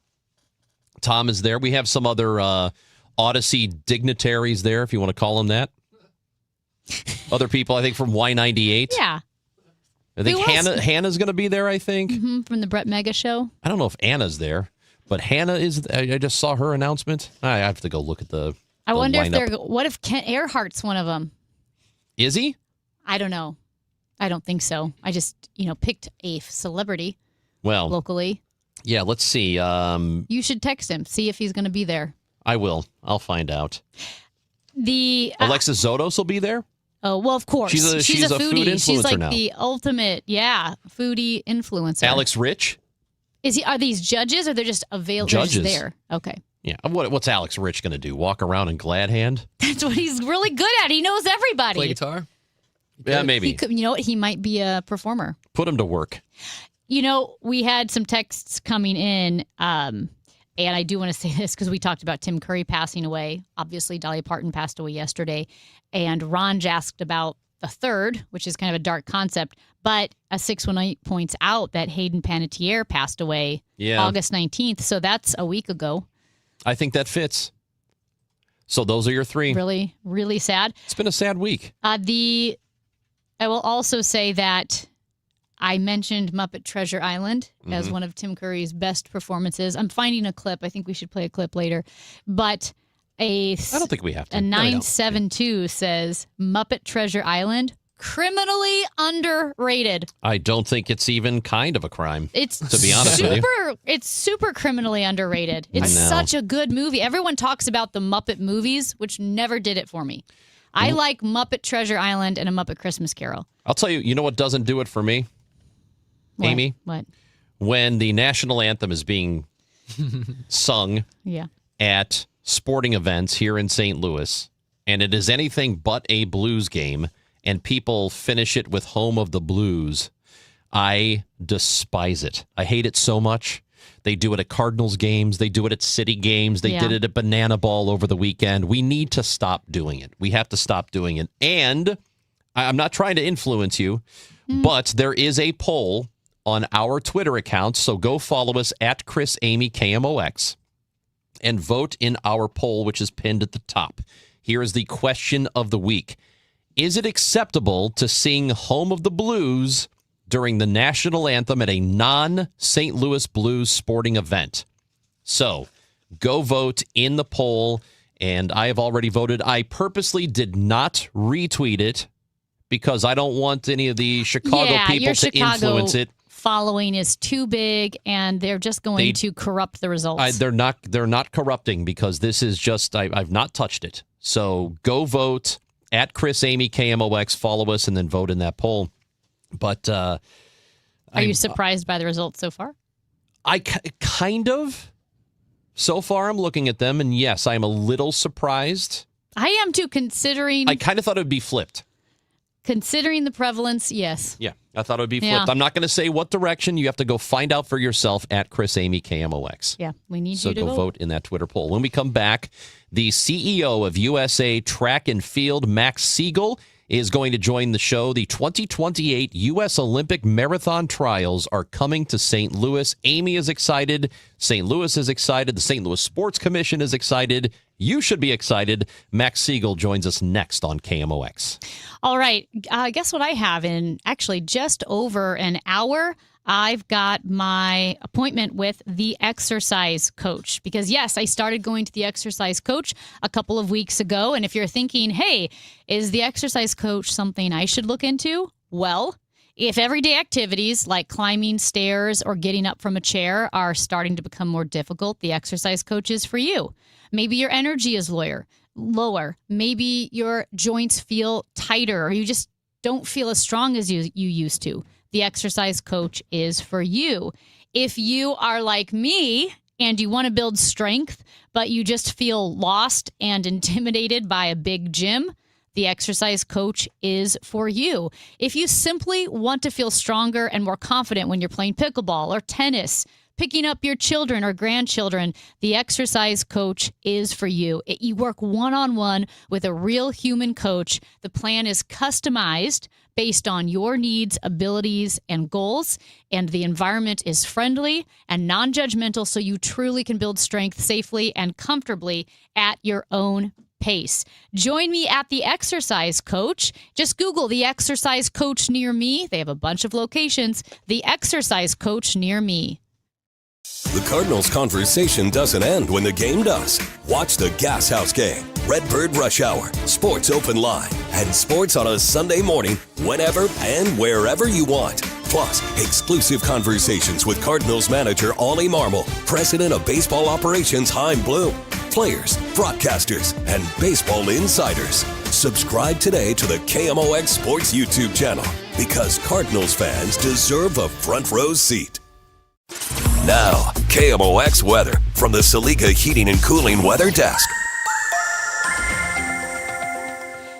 Tom is there. We have some other Odyssey dignitaries there, if you want to call them that. Other people, I think, from Y98. Yeah. I think Hannah's going to be there, I think. From the Brett Mega Show. I don't know if Anna's there, but Hannah is. I just saw her announcement. I have to go look at the I wonder lineup. what if Kent Earhart's one of them? Is he? I don't know. I don't think so. I just, picked a celebrity locally. Yeah, let's see. You should text him, see if he's going to be there. I will. I'll find out. Alexis Zotos will be there? Oh, well, of course. She's a foodie. food influencer She's like now. The ultimate, foodie influencer. Alex Rich? Are these judges or they're just available Judges. there? Okay. Yeah. What's Alex Rich going to do? Walk around in glad hand? That's what he's really good at. He knows everybody. Play guitar? Yeah, maybe. He could, you know what? He might be a performer. Put him to work. We had some texts coming in, and I do want to say this because we talked about Tim Curry passing away. Obviously, Dolly Parton passed away yesterday. And Ron asked about the third, which is kind of a dark concept. But a 618 points out that Hayden Panettiere passed away August 19th. So that's a week ago. I think that fits. So those are your three. Really, really sad. It's been a sad week. I will also say that I mentioned Muppet Treasure Island as one of Tim Curry's best performances. I'm finding a clip. I think we should play a clip later. But I don't think we have to. A 972 says Muppet Treasure Island, criminally underrated. I don't think it's even kind of a crime. It's to be honest with you. It's super criminally underrated. It's such a good movie. Everyone talks about the Muppet movies, which never did it for me. I like Muppet Treasure Island and A Muppet Christmas Carol. I'll tell you, you know what doesn't do it for me? What? Amy? What? When the national anthem is being sung at sporting events here in St. Louis, and it is anything but a Blues game, and people finish it with Home of the Blues, I despise it. I hate it so much. They do it at Cardinals games. They do it at City games. They did it at Banana Ball over the weekend. We need to stop doing it. We have to stop doing it. And I'm not trying to influence you, but there is a poll on our Twitter account. So go follow us at Chris Amy KMOX. and vote in our poll, which is pinned at the top. Here is the question of the week. Is it acceptable to sing Home of the Blues during the national anthem at a non-St. Louis Blues sporting event? So go vote in the poll, and I have already voted. I purposely did not retweet it because I don't want any of the Chicago people your to Chicago influence it. Following is too big, and they're just going to corrupt the results. They're not corrupting because this is just I've not touched it. So go vote at Chris Amy KMOX. Follow us and then vote in that poll. But are you surprised by the results so far? I kind of. So far, I'm looking at them, and yes, I'm a little surprised. I am too, considering. I kind of thought it would be flipped. Considering the prevalence, yes. Yeah, I thought it would be flipped. Yeah. I'm not going to say what direction. You have to go find out for yourself at Chris Amy KMOX. Yeah, we need So you to go vote in that Twitter poll. When we come back, the CEO of USA Track and Field, Max Siegel, is going to join the show. The 2028 U.S. Olympic Marathon Trials are coming to St. Louis. Amy is excited. St. Louis is excited. The St. Louis Sports Commission is excited. You should be excited. Max Siegel joins us next on KMOX. All right. Guess what I have in actually just over an hour? I've got my appointment with the exercise coach because, yes, I started going to the exercise coach a couple of weeks ago. And if you're thinking, hey, is the exercise coach something I should look into? Well, if everyday activities like climbing stairs or getting up from a chair are starting to become more difficult, the exercise coach is for you. Maybe your energy is lower. Maybe your joints feel tighter or you just don't feel as strong as you used to. The exercise coach is for you. If you are like me and you want to build strength, but you just feel lost and intimidated by a big gym, the exercise coach is for you. If you simply want to feel stronger and more confident when you're playing pickleball or tennis, picking up your children or grandchildren, the exercise coach is for you. You work one-on-one with a real human coach. The plan is customized based on your needs, abilities, and goals, and the environment is friendly and non-judgmental so you truly can build strength safely and comfortably at your own pace. Join me at the Exercise Coach. Just Google the Exercise Coach near me. They have a bunch of locations. The Exercise Coach near me. The Cardinals' conversation doesn't end when the game does. Watch the Gas House Game, Redbird Rush Hour, Sports Open Line, and sports on a Sunday morning whenever and wherever you want. Plus, exclusive conversations with Cardinals manager Ollie Marmol, president of baseball operations Chaim Bloom, players, broadcasters, and baseball insiders. Subscribe today to the KMOX Sports YouTube channel because Cardinals fans deserve a front row seat. Now, KMOX weather from the Saliga Heating and Cooling Weather Desk.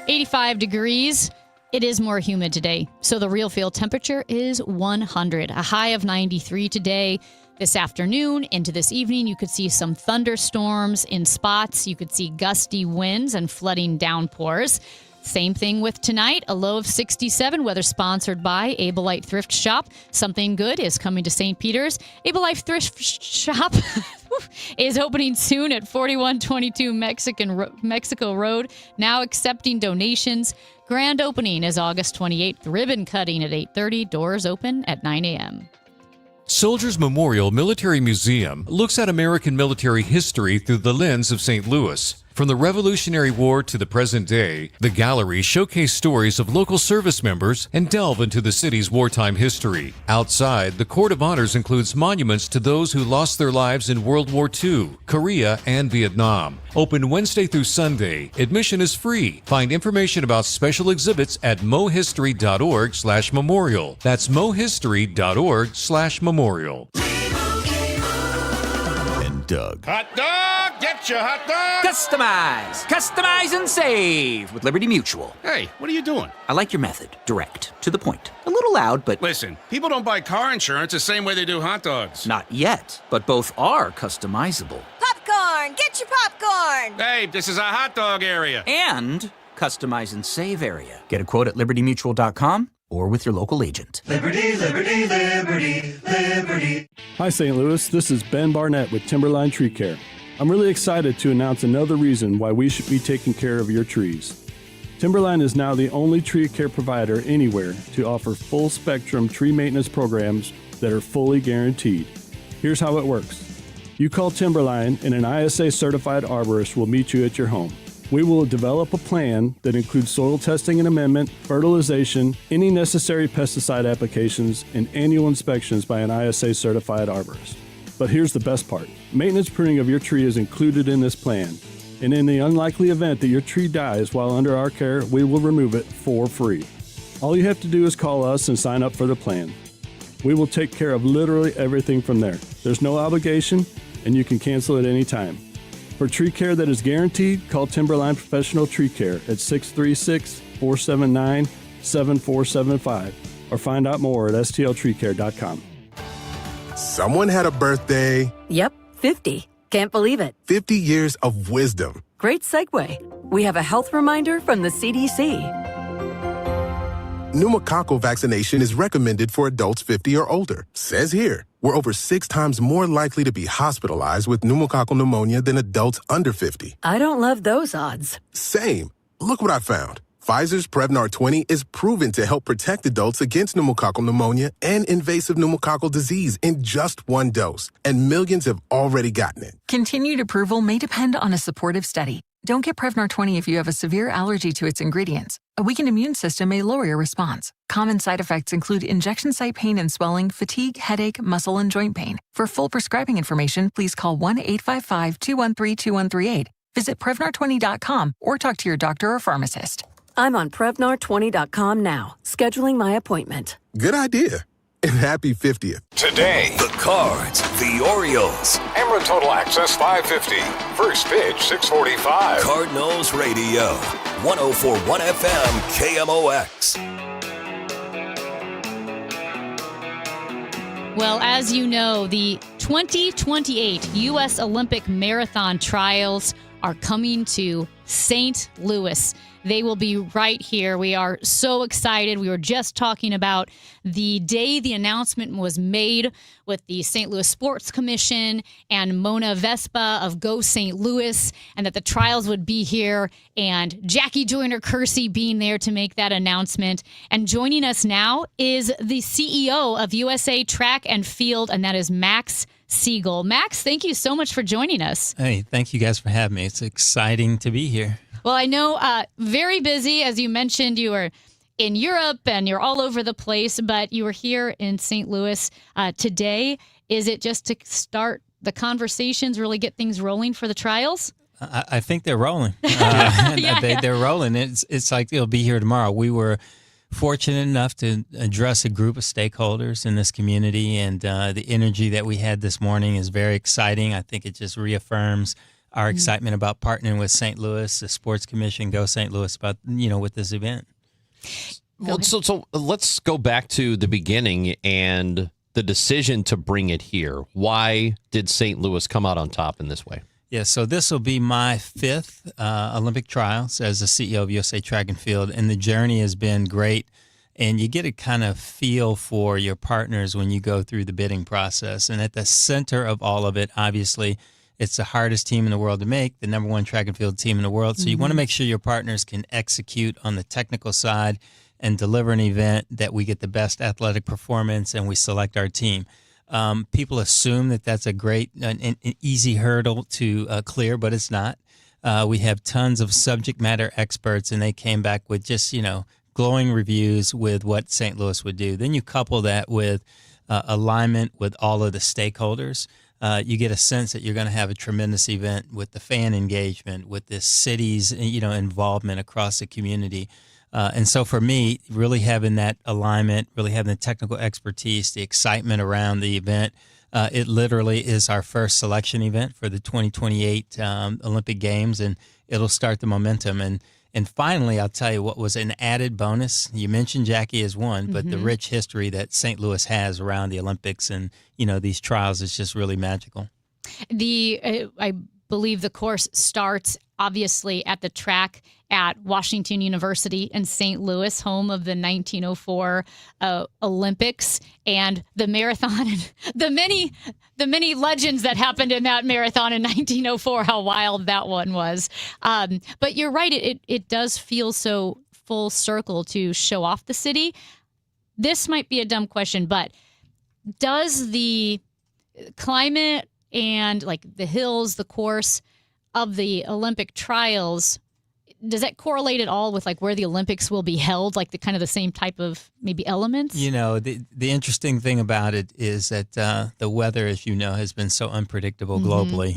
85 degrees. It is more humid today, so the real field temperature is 100. A high of 93 today. This afternoon into this evening, you could see some thunderstorms in spots. You could see gusty winds and flooding downpours. Same thing with tonight, a low of 67, weather sponsored by Abeline Thrift Shop. Something good is coming to St. Peter's. Abeline Thrift Shop is opening soon at 4122 Mexico Road, now accepting donations. Grand opening is August 28th, ribbon cutting at 8:30, doors open at 9 a.m. Soldiers Memorial Military Museum looks at American military history through the lens of St. Louis. From the Revolutionary War to the present day, the gallery showcases stories of local service members and delve into the city's wartime history. Outside, the Court of Honors includes monuments to those who lost their lives in World War II, Korea, and Vietnam. Open Wednesday through Sunday. Admission is free. Find information about special exhibits at mohistory.org/memorial. That's mohistory.org/memorial. And Doug. Hot dog! Get your hot dog! Customize! Customize and save with Liberty Mutual. Hey, what are you doing? I like your method. Direct. To the point. A little loud, but... Listen, people don't buy car insurance the same way they do hot dogs. Not yet, but both are customizable. Popcorn! Get your popcorn! Hey, this is a hot dog area. And customize and save area. Get a quote at libertymutual.com or with your local agent. Liberty, liberty, liberty, liberty. Hi, St. Louis. This is Ben Barnett with Timberline Tree Care. I'm really excited to announce another reason why we should be taking care of your trees. Timberline is now the only tree care provider anywhere to offer full spectrum tree maintenance programs that are fully guaranteed. Here's how it works. You call Timberline and an ISA certified arborist will meet you at your home. We will develop a plan that includes soil testing and amendment, fertilization, any necessary pesticide applications, and annual inspections by an ISA certified arborist. But here's the best part. Maintenance pruning of your tree is included in this plan. And in the unlikely event that your tree dies while under our care, we will remove it for free. All you have to do is call us and sign up for the plan. We will take care of literally everything from there. There's no obligation, and you can cancel at any time. For tree care that is guaranteed, call Timberline Professional Tree Care at 636-479-7475 or find out more at stltreecare.com. Someone had a birthday. Yep, 50. Can't believe it. 50 years of wisdom. Great segue. We have a health reminder from the CDC. Pneumococcal vaccination is recommended for adults 50 or older. Says here, we're over 6 times more likely to be hospitalized with pneumococcal pneumonia than adults under 50. I don't love those odds. Same. Look what I found. Pfizer's Prevnar 20 is proven to help protect adults against pneumococcal pneumonia and invasive pneumococcal disease in just 1 dose. And millions have already gotten it. Continued approval may depend on a supportive study. Don't get Prevnar 20 if you have a severe allergy to its ingredients. A weakened immune system may lower your response. Common side effects include injection site pain and swelling, fatigue, headache, muscle, and joint pain. For full prescribing information, please call 1-855-213-2138. Visit Prevnar20.com or talk to your doctor or pharmacist. I'm on Prevnar20.com now, scheduling my appointment. Good idea. And happy 50th. Today, the Cards, the Orioles. Ameren Total Access 550. First pitch 6:45. Cardinals Radio. 104.1 FM KMOX. Well, as you know, the 2028 U.S. Olympic Marathon Trials are coming to St. Louis. They will be right here. We are so excited. We were just talking about the day the announcement was made with the St. Louis Sports Commission and Mona Vespa of Go St. Louis, and that the trials would be here, and Jackie Joyner-Kersee being there to make that announcement. And joining us now is the CEO of USA Track and Field, and that is Max Siegel. Max, thank you so much for joining us. Hey, thank you guys for having me. It's exciting to be here. Well, I know very busy. As you mentioned, you were in Europe and you're all over the place, but you were here in St. Louis today. Is it just to start the conversations, really get things rolling for the trials? I think they're rolling. They're rolling. It's like they'll be here tomorrow. We were fortunate enough to address a group of stakeholders in this community, and the energy that we had this morning is very exciting. I think it just reaffirms our excitement about partnering with St. Louis, the Sports Commission, Go St. Louis, about with this event. Well, so let's go back to the beginning and the decision to bring it here. Why did St. Louis come out on top in this way? Yeah, so this will be my 5th Olympic trials as the CEO of USA Track and Field, and the journey has been great. And you get a kind of feel for your partners when you go through the bidding process. And at the center of all of it, obviously, it's the hardest team in the world to make, the number 1 track and field team in the world. So you want to make sure your partners can execute on the technical side and deliver an event that we get the best athletic performance and we select our team. People assume that that's a great, an easy hurdle to clear, but it's not. We have tons of subject matter experts, and they came back with just, glowing reviews with what St. Louis would do. Then you couple that with alignment with all of the stakeholders. You get a sense that you're going to have a tremendous event with the fan engagement, with the city's, involvement across the community. And so for me, really having that alignment, really having the technical expertise, the excitement around the event, it literally is our first selection event for the 2028 Olympic Games, and it'll start the momentum. And finally, I'll tell you what was an added bonus. You mentioned Jackie as one, but the rich history that St. Louis has around the Olympics and, these trials is just really magical. I believe the course starts obviously at the track at Washington University in St. Louis, home of the 1904 Olympics, and the marathon, the many legends that happened in that marathon in 1904, how wild that one was. But you're right, it does feel so full circle to show off the city. This might be a dumb question, but does the climate and like the hills, the course of the Olympic trials, does that correlate at all with like where the Olympics will be held, like the kind of the same type of maybe elements? You know, the interesting thing about it is that the weather, as you know, has been so unpredictable globally.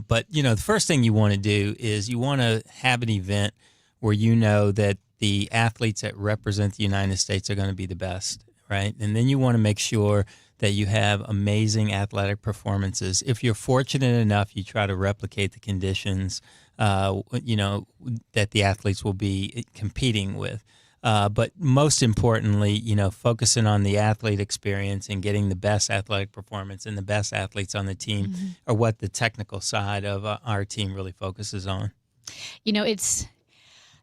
But, you know, the first thing you want to do is you want to have an event where you know that the athletes that represent the United States are going to be the best, right? And then you want to make sure that you have amazing athletic performances. If you're fortunate enough, you try to replicate the conditions, you know, that the athletes will be competing with. But most importantly, you know, focusing on the athlete experience and getting the best athletic performance and the best athletes on the team are what the technical side of our team really focuses on. You know,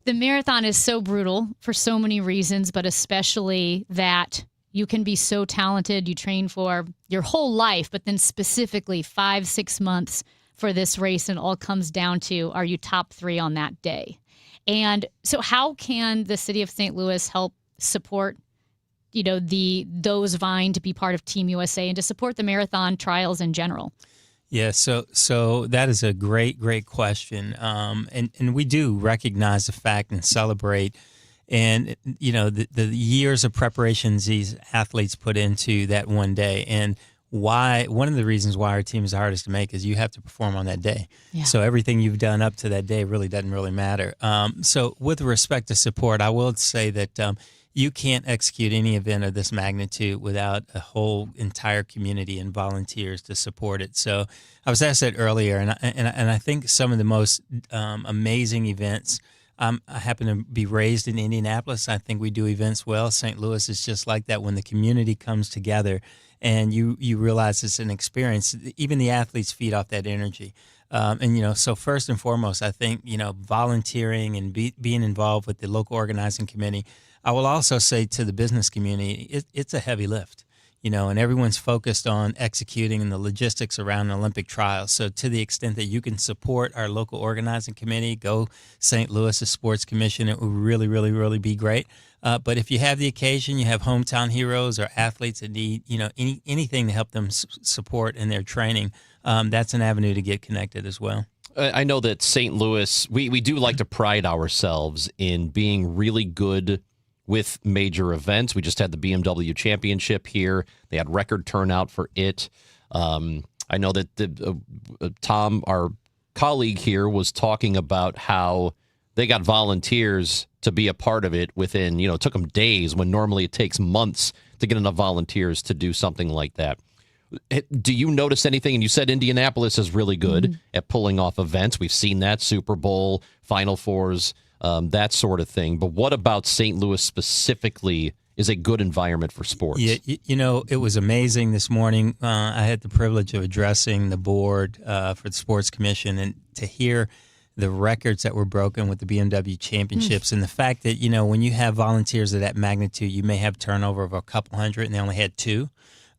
the marathon is so brutal for so many reasons, but especially that you can be so talented. You train for your whole life, but then specifically 5-6 months for this race, and it all comes down to, are you top 3 on that day? And so how can the city of St. Louis help support, you know, those vying to be part of Team USA and to support the marathon trials in general? Yeah, so that is a great question. And we do recognize the fact and celebrate, and, you know, the years of preparations these athletes put into that one day. And one of the reasons why our team is the hardest to make is you have to perform on that day. Yeah. So everything you've done up to that day really doesn't really matter. So with respect to support, I will say that you can't execute any event of this magnitude without a whole entire community and volunteers to support it. So I was asked that earlier, and I think some of the most amazing events. I happen to be raised in Indianapolis. I think we do events well. St. Louis is just like that. When the community comes together and you realize it's an experience, even the athletes feed off that energy. And, you know, so first and foremost, I think, you know, volunteering and being involved with the local organizing committee. I will also say to the business community, it's a heavy lift. You know, and everyone's focused on executing and the logistics around the Olympic trials. So to the extent that you can support our local organizing committee, go St. Louis Sports Commission, it would really, really, really be great. But if you have the occasion, you have hometown heroes or athletes that need, you know, anything to help them support in their training, that's an avenue to get connected as well. I know that St. Louis, we do like to pride ourselves in being really good with major events. We just had the BMW Championship here. They had record turnout for it. I know that Tom, our colleague here, was talking about how they got volunteers to be a part of it within, you know, it took them days when normally it takes months to get enough volunteers to do something like that. Do you notice anything? And you said Indianapolis is really good at pulling off events. We've seen that, Super Bowl, Final Fours, that sort of thing. But what about St. Louis specifically is a good environment for sports? Yeah, you know, it was amazing this morning. I had the privilege of addressing the board for the Sports Commission, and to hear the records that were broken with the BMW Championships and the fact that, you know, when you have volunteers of that magnitude, you may have turnover of a couple hundred and they only had 2.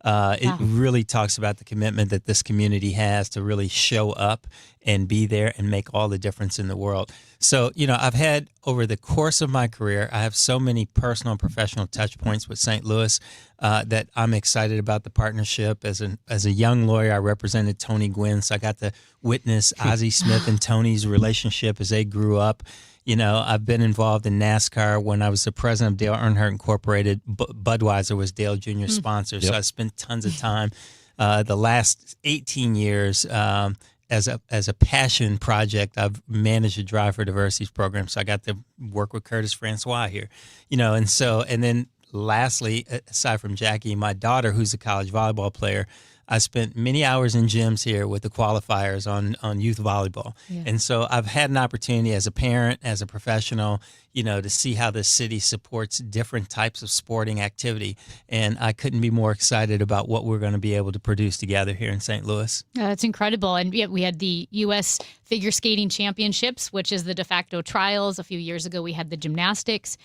It really talks about the commitment that this community has to really show up and be there and make all the difference in the world. So, you know, I've had over the course of my career, I have so many personal and professional touch points with St. Louis that I'm excited about the partnership. As a young lawyer, I represented Tony Gwynn, so I got to witness Ozzie Smith and Tony's relationship as they grew up. You know, I've been involved in NASCAR. When I was the president of Dale Earnhardt Incorporated, Budweiser was Dale Jr.'s sponsor. Yep. So I spent tons of time the last 18 years as a passion project. I've managed a Drive for Diversity's program, so I got to work with Curtis Francois here. You know, and then lastly, aside from Jackie, my daughter, who's a college volleyball player, I spent many hours in gyms here with the qualifiers on youth volleyball. Yeah. And so I've had an opportunity as a parent, as a professional, to see how the city supports different types of sporting activity. And I couldn't be more excited about what we're going to be able to produce together here in St. Louis. That's incredible. And we had the U.S. Figure Skating Championships, which is the de facto trials. A few years ago, we had the gymnastics.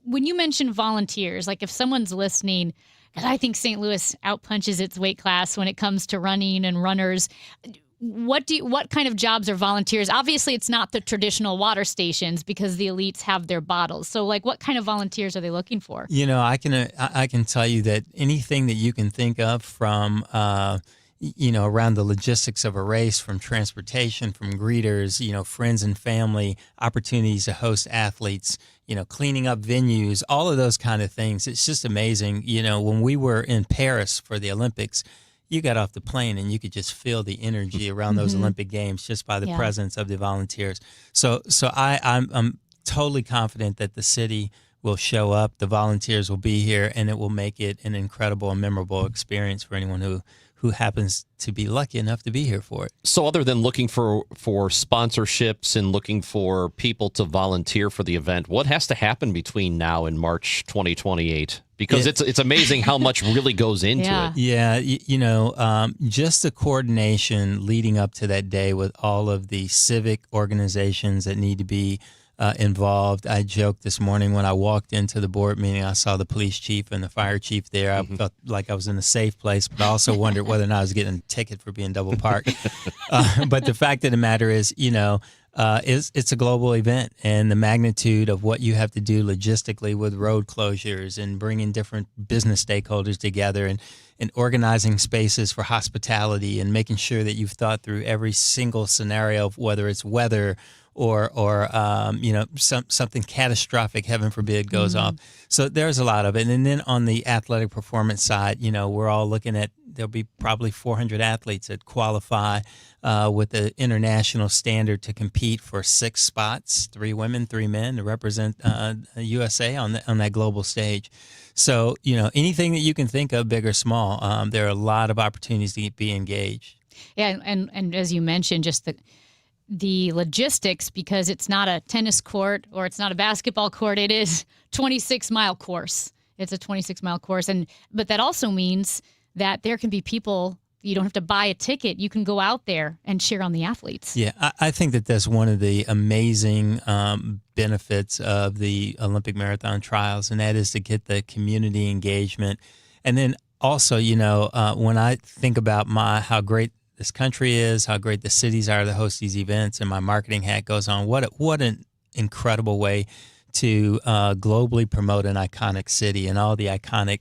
When you mention volunteers, like if someone's listening, because I think St. Louis outpunches its weight class when it comes to running and runners, what kind of jobs are volunteers? Obviously, it's not the traditional water stations because the elites have their bottles. So, like, what kind of volunteers are they looking for? I can tell you that anything that you can think of from around the logistics of a race, from transportation, from greeters, friends and family, opportunities to host athletes, cleaning up venues, all of those kind of things. It's just amazing. When we were in Paris for the Olympics, you got off the plane and you could just feel the energy around those Olympic Games just by the presence of the volunteers. So I'm totally confident that the city will show up, the volunteers will be here, and it will make it an incredible and memorable experience for anyone who happens to be lucky enough to be here for it. So other than looking for sponsorships and looking for people to volunteer for the event, what has to happen between now and March 2028? Because it's amazing how much really goes into it. Yeah, just the coordination leading up to that day with all of the civic organizations that need to be involved. I joked this morning when I walked into the board meeting, I saw the police chief and the fire chief there. I felt like I was in a safe place, but I also wondered whether or not I was getting a ticket for being double parked. But the fact of the matter is, it's a global event, and the magnitude of what you have to do logistically with road closures and bringing different business stakeholders together and organizing spaces for hospitality and making sure that you've thought through every single scenario of whether it's weather or something catastrophic, heaven forbid, goes off. So there's a lot of it. And then on the athletic performance side, we're all looking at, there'll be probably 400 athletes that qualify with the international standard to compete for 6 spots, 3 women, 3 men, to represent USA on that global stage. So, anything that you can think of, big or small, there are a lot of opportunities to be engaged. Yeah, and as you mentioned, just the logistics, because it's not a tennis court or it's not a basketball court, it is 26-mile course. It's a 26-mile course, but that also means that there can be people. You don't have to buy a ticket. You can go out there and cheer on the athletes. Yeah, I think that's one of the amazing benefits of the Olympic marathon trials, and that is to get the community engagement. And then also, when I think about how great this country is, how great the cities are to host these events, and my marketing hat goes on, what an incredible way to globally promote an iconic city and all the iconic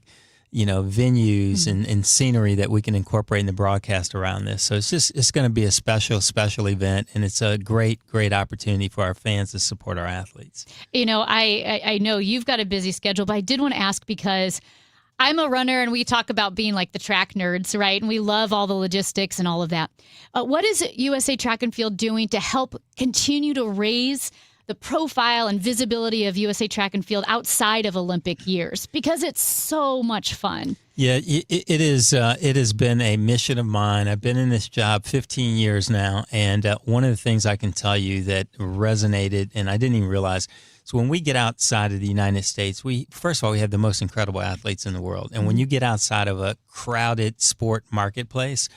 venues and scenery that we can incorporate in the broadcast around this. So it's going to be a special event, and it's a great opportunity for our fans to support our athletes. I know you've got a busy schedule, but I did want to ask because I'm a runner, and we talk about being like the track nerds, right? And we love all the logistics and all of that. What is USA Track and Field doing to help continue to raise the profile and visibility of USA Track and Field outside of Olympic years? Because it's so much fun. Yeah, it is. It has been a mission of mine. I've been in this job 15 years now, and one of the things I can tell you that resonated, and I didn't even realize, so when we get outside of the United States, first of all, we have the most incredible athletes in the world. And when you get outside of a crowded sport marketplace,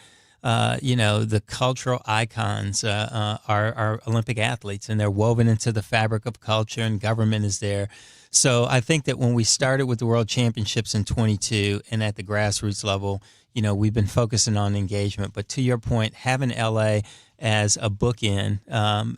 the cultural icons are Olympic athletes, and they're woven into the fabric of culture, and government is there. So I think that when we started with the World Championships in 22 and at the grassroots level, we've been focusing on engagement. But to your point, having LA as a bookend,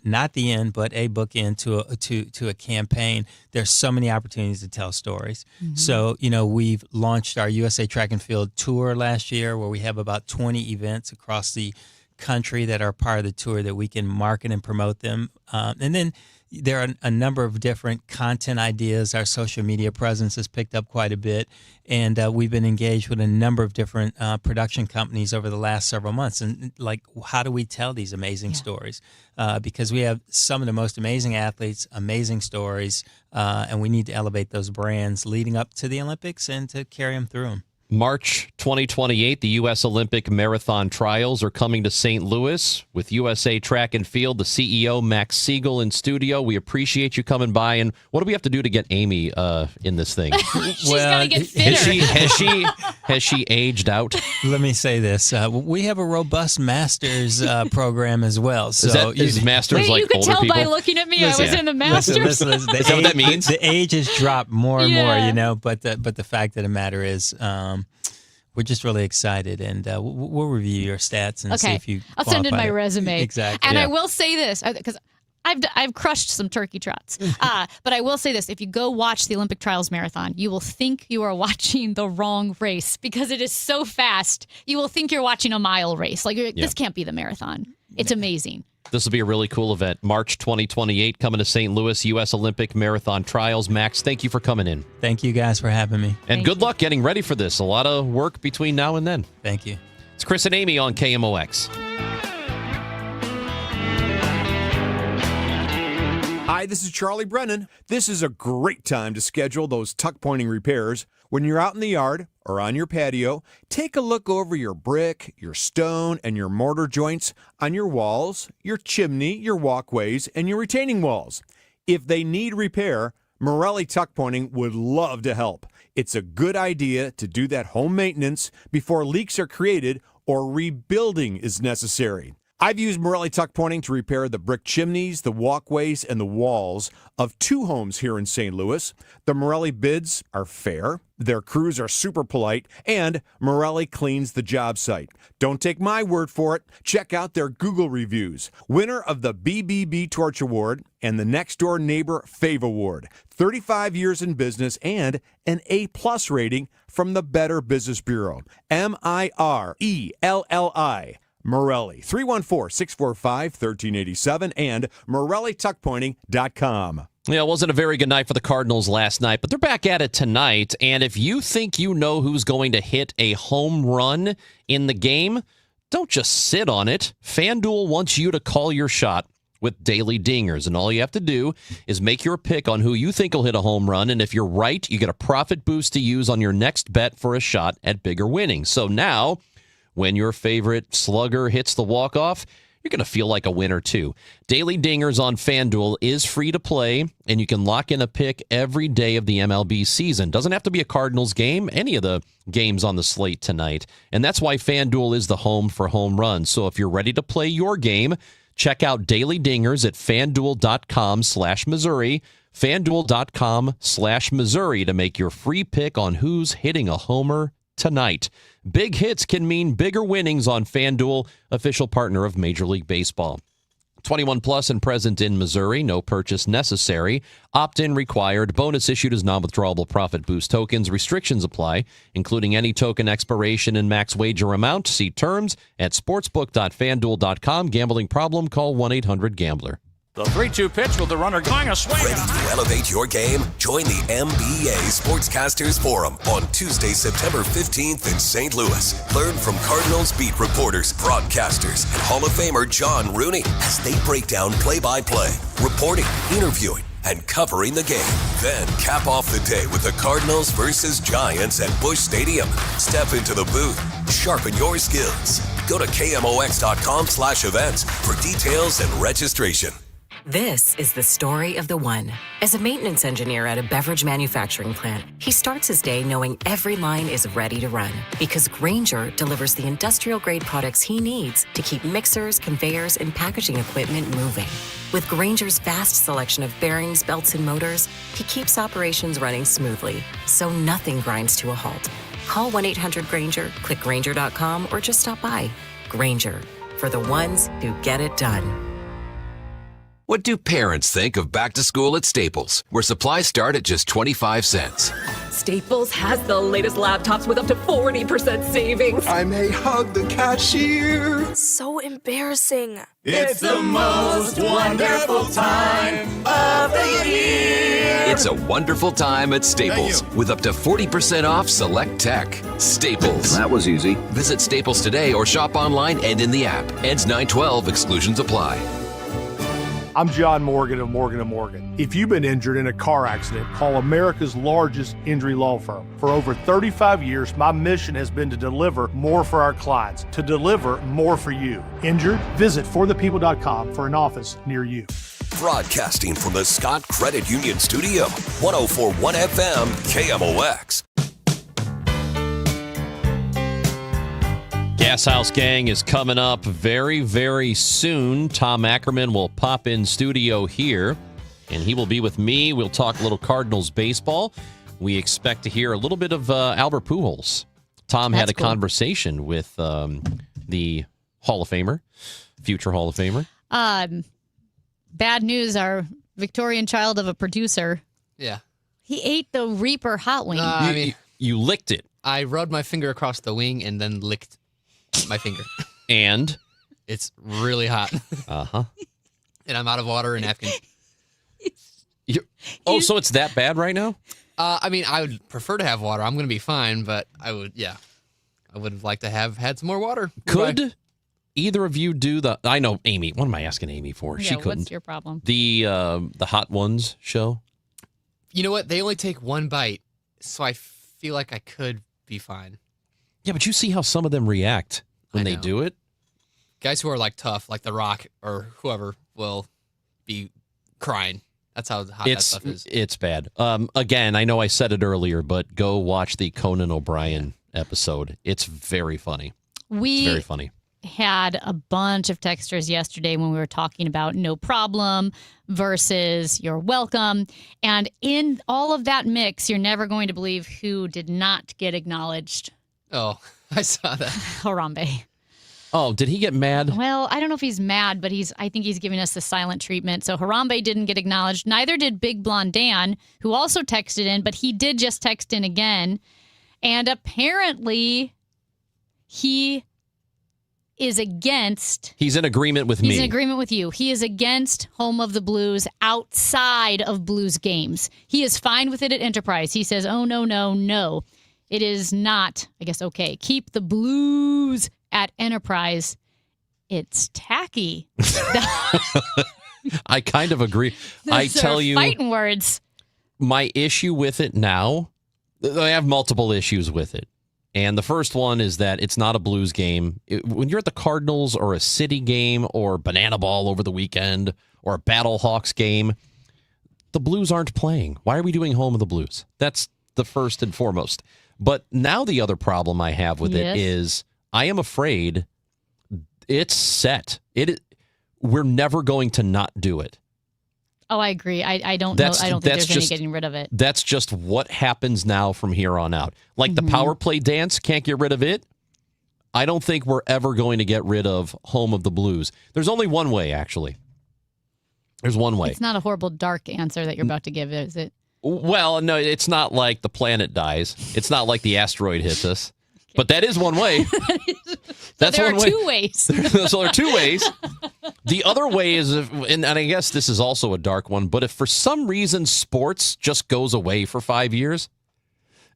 not the end, but a bookend to a campaign, there's so many opportunities to tell stories. So, we've launched our USA Track and Field Tour last year, where we have about 20 events across the country that are part of the tour that we can market and promote them. And then there are a number of different content ideas. Our social media presence has picked up quite a bit, and we've been engaged with a number of different production companies over the last several months. And how do we tell these amazing stories? Because we have some of the most amazing athletes, amazing stories, and we need to elevate those brands leading up to the Olympics and to carry them through them. March 2028, the U.S. Olympic Marathon Trials are coming to St. Louis with USA Track and Field, the CEO, Max Siegel, in studio. We appreciate you coming by. And what do we have to do to get Amy in this thing? She's got to get fitter. Has she aged out? Let me say this. We have a robust master's program as well. So is master's Wait, like you could older tell people? by looking at me I was in the master's. Listen, Is that what that means? The age has dropped more and more, Yeah. but the fact of the matter is we're just really excited, and we'll review your stats and see if you I'll send in qualify my it. resume. Exactly. And Yeah. I will say this, because I've crushed some turkey trots. But I will say this, if you go watch the Olympic Trials Marathon, you will think you are watching the wrong race because it is so fast. You will think you're watching a mile race. Like, this can't be the marathon. It's amazing. This will be a really cool event. March 2028, coming to St. Louis, U.S. Olympic Marathon Trials. Max, thank you for coming in. Thank you guys for having me. And good luck getting ready for this. A lot of work between now and then. Thank you. It's Chris and Amy on KMOX. Hi, this is Charlie Brennan. This is a great time to schedule those tuck pointing repairs. When you're out in the yard or on your patio, take a look over your brick, your stone, and your mortar joints on your walls, your chimney, your walkways, and your retaining walls. If they need repair, Morelli Tuck Pointing would love to help. It's a good idea to do that home maintenance before leaks are created or rebuilding is necessary. I've used Morelli Tuck Pointing to repair the brick chimneys, the walkways, and the walls of 2 homes here in St. Louis. The Morelli bids are fair, their crews are super polite, and Morelli cleans the job site. Don't take my word for it. Check out their Google reviews. Winner of the BBB Torch Award and the Next Door Neighbor Fave Award. 35 years in business and an A+ rating from the Better Business Bureau. Mirelli. Morelli, 314-645-1387 and MorelliTuckPointing.com. Yeah, it wasn't a very good night for the Cardinals last night, but they're back at it tonight. And if you think you know who's going to hit a home run in the game, don't just sit on it. FanDuel wants you to call your shot with daily dingers. And all you have to do is make your pick on who you think will hit a home run. And if you're right, you get a profit boost to use on your next bet for a shot at bigger winnings. So now, when your favorite slugger hits the walk-off, you're going to feel like a winner, too. Daily Dingers on FanDuel is free to play, and you can lock in a pick every day of the MLB season. Doesn't have to be a Cardinals game, any of the games on the slate tonight. And that's why FanDuel is the home for home runs. So if you're ready to play your game, check out Daily Dingers at FanDuel.com/Missouri, FanDuel.com/Missouri to make your free pick on who's hitting a homer tonight. Big hits can mean bigger winnings on FanDuel, official partner of Major League Baseball. 21 plus and present in Missouri. No purchase necessary. Opt-in required. Bonus issued as non-withdrawable profit boost tokens. Restrictions apply, including any token expiration and max wager amount. See terms at sportsbook.fanduel.com. Gambling problem? Call 1-800-GAMBLER. The 3-2 pitch with the runner going a swing. Ready to elevate your game? Join the MBA Sportscasters Forum on Tuesday, September 15th in St. Louis. Learn from Cardinals beat reporters, broadcasters, and Hall of Famer John Rooney as they break down play-by-play, reporting, interviewing, and covering the game. Then cap off the day with the Cardinals versus Giants at Busch Stadium. Step into the booth. Sharpen your skills. Go to KMOX.com/events for details and registration. This is the story of the one. As a maintenance engineer at a beverage manufacturing plant, he starts his day knowing every line is ready to run because Grainger delivers the industrial-grade products he needs to keep mixers, conveyors, and packaging equipment moving. With Grainger's vast selection of bearings, belts, and motors, he keeps operations running smoothly, so nothing grinds to a halt. Call 1-800-GRAINGER, click Grainger.com, or just stop by. Grainger, for the ones who get it done. What do parents think of back to school at Staples, where supplies start at just 25 cents? Staples has the latest laptops with up to 40% savings. I may hug the cashier. So embarrassing. It's the most wonderful time of the year. It's a wonderful time at Staples with up to 40% off select tech. Staples. That was easy. Visit Staples today or shop online and in the app. Ends 9/12. Exclusions apply. I'm John Morgan of Morgan & Morgan. If you've been injured in a car accident, call America's largest injury law firm. For over 35 years, my mission has been to deliver more for our clients, to deliver more for you. Injured? Visit forthepeople.com for an office near you. Broadcasting from the Scott Credit Union Studio, 104.1 FM, KMOX. Gas House Gang is coming up very, very soon. Tom Ackerman will pop in studio here, and he will be with me. We'll talk a little Cardinals baseball. We expect to hear a little bit of Albert Pujols. Tom had a conversation with the Hall of Famer, future Hall of Famer. Bad news, our Victorian child of a producer. Yeah. He ate the Reaper hot wing. You licked it. I rubbed my finger across the wing and then licked my finger. And? It's really hot. Uh-huh. And I'm out of water and napkin. So it's that bad right now? I would prefer to have water. I'm going to be fine, but I would have liked to have had some more water. Could either of you do I know Amy. What am I asking Amy for? Yeah, she couldn't. What's your problem? The Hot Ones show? You know what? They only take one bite, so I feel like I could be fine. Yeah, but you see how some of them react when they do it? Guys who are like tough, like The Rock or whoever, will be crying. That's how hot that stuff is. It's bad. Again, I know I said it earlier, but go watch the Conan O'Brien episode. It's very funny. It's very funny. Had a bunch of texters yesterday when we were talking about no problem versus you're welcome. And in all of that mix, you're never going to believe who did not get acknowledged. Oh, I saw that. Harambe. Oh, did he get mad? Well, I don't know if he's mad, but I think he's giving us the silent treatment. So Harambe didn't get acknowledged. Neither did Big Blonde Dan, who also texted in, but he did just text in again. And apparently he is against... He's in agreement with me. He's in agreement with you. He is against Home of the Blues outside of Blues games. He is fine with it at Enterprise. He says, oh, no. It is not, I guess, okay. Keep the Blues at Enterprise. It's tacky. I kind of agree. I tell you, fighting words. My issue with it now, I have multiple issues with it. And the first one is that it's not a Blues game. When you're at the Cardinals or a City game or Banana Ball over the weekend or a Battlehawks game, the Blues aren't playing. Why are we doing Home of the Blues? That's the first and foremost. But now the other problem I have with it is I am afraid it's set. We're never going to not do it. Oh, I agree. I don't know. I don't think there's any getting rid of it. That's just what happens now from here on out. Like the power play dance, can't get rid of it. I don't think we're ever going to get rid of Home of the Blues. There's only one way, actually. There's one way. It's not a horrible dark answer that you're about to give, is it? Well, no, it's not like the planet dies. It's not like the asteroid hits us. But that is one way. That's one way. There are two ways. So there are two ways. The other way is, and I guess this is also a dark one, but if for some reason sports just goes away for 5 years,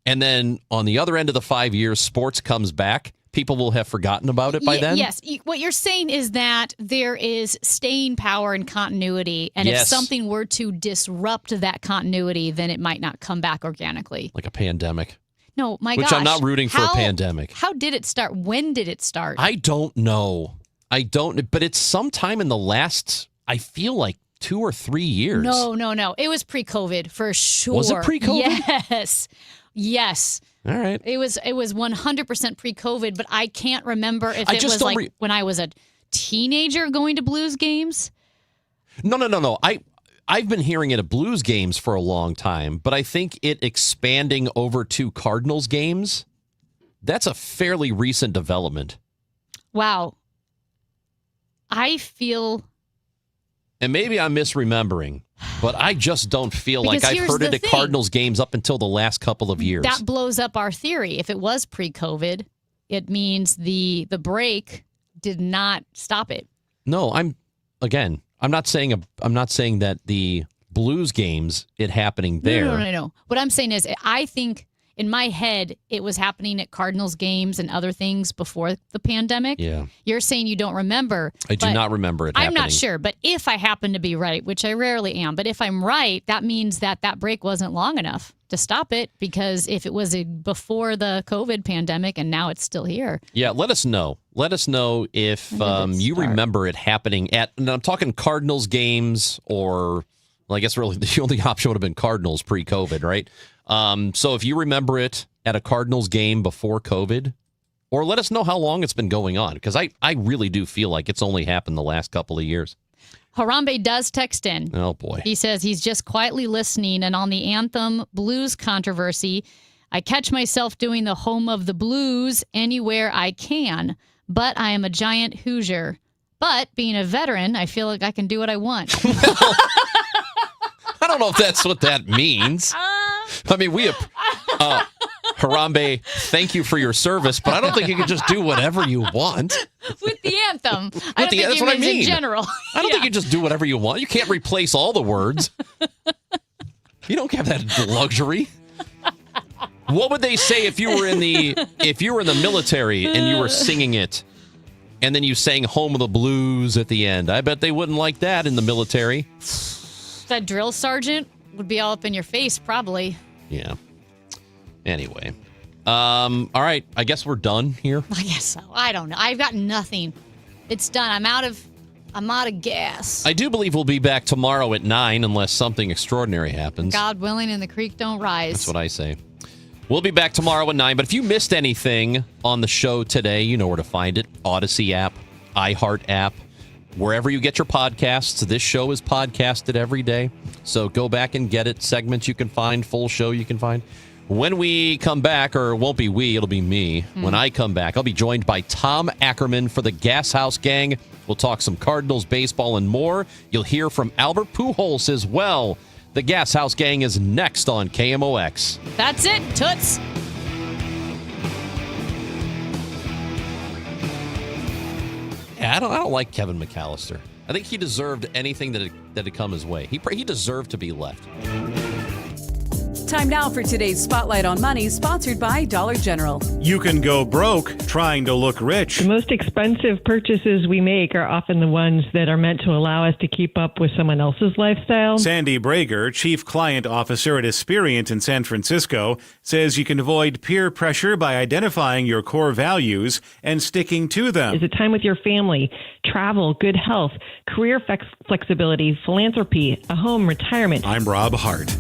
and then on the other end of the 5 years, sports comes back, people will have forgotten about it by then? Yes. What you're saying is that there is staying power and continuity, and if something were to disrupt that continuity, then it might not come back organically. Like a pandemic. No, my gosh. Which I'm not rooting for a pandemic. How did it start? When did it start? I don't know. But it's sometime in the last, I feel like 2 or 3 years. No. It was pre-COVID for sure. Was it pre-COVID? Yes. All right. It was 100% pre-COVID, but I can't remember if it was like when I was a teenager going to Blues games. No. I've been hearing it at Blues games for a long time, but I think it expanding over to Cardinals games, that's a fairly recent development. Wow. I feel... And maybe I'm misremembering, but I just don't feel like I've heard it at Cardinals games up until the last couple of years. That blows up our theory. If it was pre-COVID, it means the break did not stop it. No, I'm not saying that the Blues games, it happening there. No. What I'm saying is I think in my head, it was happening at Cardinals games and other things before the pandemic. Yeah. You're saying you don't remember. I do not remember it happening. I'm not sure, but if I happen to be right, which I rarely am, but if I'm right, that means that break wasn't long enough to stop it, because if it was before the COVID pandemic and now it's still here. Yeah, let us know. Let us know if you remember it happening at, and I'm talking Cardinals games, or, well, I guess really the only option would have been Cardinals pre-COVID, right? So if you remember it at a Cardinals game before COVID, or let us know how long it's been going on, because I really do feel like it's only happened the last couple of years. Harambe does text in. Oh, boy. He says he's just quietly listening, and on the Anthem blues controversy, I catch myself doing the home of the blues anywhere I can, but I am a giant Hoosier. But being a veteran, I feel like I can do what I want. I don't know if that's what that means. I mean, Harambe, thank you for your service, but I don't think you can just do whatever you want. With the Anthem. I don't think that's he what I means mean. in general. I don't think you just do whatever you want. You can't replace all the words. You don't have that luxury. What would they say if you were in the military and you were singing it, and then you sang "Home of the Blues" at the end? I bet they wouldn't like that in the military. That drill sergeant would be all up in your face, probably. Yeah. Anyway. All right. I guess we're done here. I guess so. I don't know. I've got nothing. It's done. I'm out of gas. I do believe we'll be back tomorrow at 9 unless something extraordinary happens. God willing and the creek don't rise. That's what I say. We'll be back tomorrow at 9. But if you missed anything on the show today, you know where to find it. Odyssey app, iHeart app, wherever you get your podcasts. This show is podcasted every day. So go back and get it. Segments you can find, full show you can find. When we come back, or it won't be we, it'll be me. When I come back, I'll be joined by Tom Ackerman for the Gas House Gang. We'll talk some Cardinals baseball and more. You'll hear from Albert Pujols as well. The Gas House Gang is next on KMOX. That's it, Toots. Yeah, I don't like Kevin McAllister. I think he deserved anything that had come his way. He deserved to be left. Time now for today's Spotlight on Money, sponsored by Dollar General. You can go broke trying to look rich. The most expensive purchases we make are often the ones that are meant to allow us to keep up with someone else's lifestyle. Sandy Brager, Chief Client Officer at Experience in San Francisco, says you can avoid peer pressure by identifying your core values and sticking to them. Is it time with your family, travel, good health, career flexibility, philanthropy, a home, retirement? I'm Rob Hart.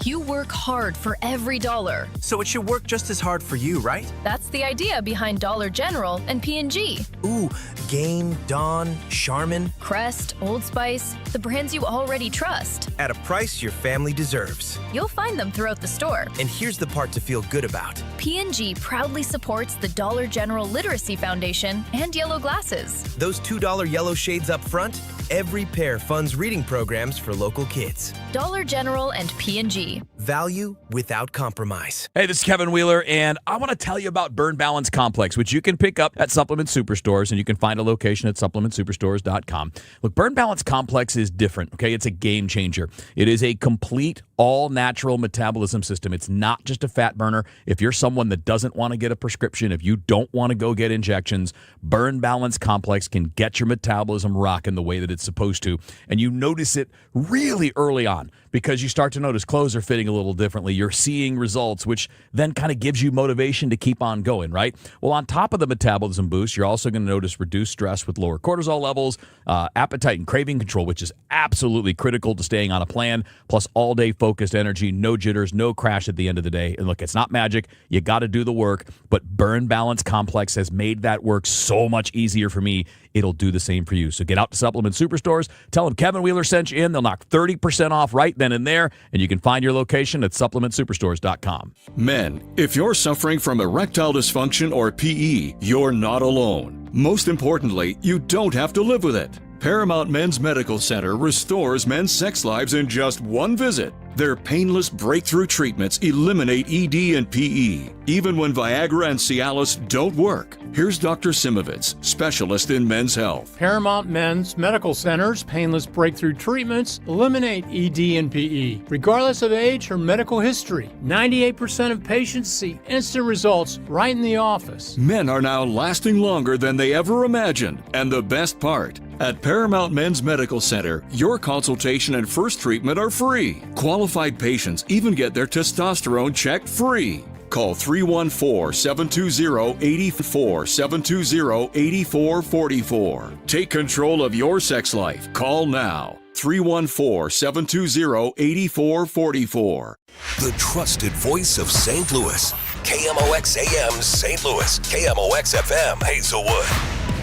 You work hard for every dollar. So it should work just as hard for you, right? That's the idea behind Dollar General and P&G. Ooh, Gain, Dawn, Charmin. Crest, Old Spice, the brands you already trust. At a price your family deserves. You'll find them throughout the store. And here's the part to feel good about. P&G proudly supports the Dollar General Literacy Foundation and Yellow Glasses. Those $2 yellow shades up front, every pair funds reading programs for local kids. Dollar General and P&G. Value without compromise. Hey, this is Kevin Wheeler, and I want to tell you about Burn Balance Complex, which you can pick up at Supplement Superstores, and you can find a location at supplementsuperstores.com. Look, Burn Balance Complex is different, okay? It's a game changer. It is a complete, all-natural metabolism system. It's not just a fat burner. If you're someone that doesn't want to get a prescription, if you don't want to go get injections, Burn Balance Complex can get your metabolism rocking the way that it's supposed to, and you notice it really early on because you start to notice clothes are fitting a little differently. You're seeing results, which then kind of gives you motivation to keep on going, right? Well, on top of the metabolism boost, you're also going to notice reduced stress with lower cortisol levels, appetite and craving control, which is absolutely critical to staying on a plan, plus all-day focused energy, no jitters, no crash at the end of the day. And look, it's not magic. You got to do the work, but Burn Balance Complex has made that work so much easier for me. It'll do the same for you. So get out to Supplement Superstores. Tell them Kevin Wheeler sent you in. They'll knock 30% off right then and there. And you can find your location at supplementsuperstores.com. Men, if you're suffering from erectile dysfunction or PE, you're not alone. Most importantly, you don't have to live with it. Paramount Men's Medical Center restores men's sex lives in just one visit. Their painless breakthrough treatments eliminate ED and PE, even when Viagra and Cialis don't work. Here's Dr. Simovitz, specialist in men's health. Paramount Men's Medical Center's painless breakthrough treatments eliminate ED and PE, regardless of age or medical history. 98% of patients see instant results right in the office. Men are now lasting longer than they ever imagined. And the best part, at Paramount Men's Medical Center, your consultation and first treatment are free. Qualified patients even get their testosterone checked free. Call 314-720-8444. Take control of your sex life. Call now. 314-720-8444. The trusted voice of St. Louis. KMOX AM St. Louis. KMOX FM Hazelwood.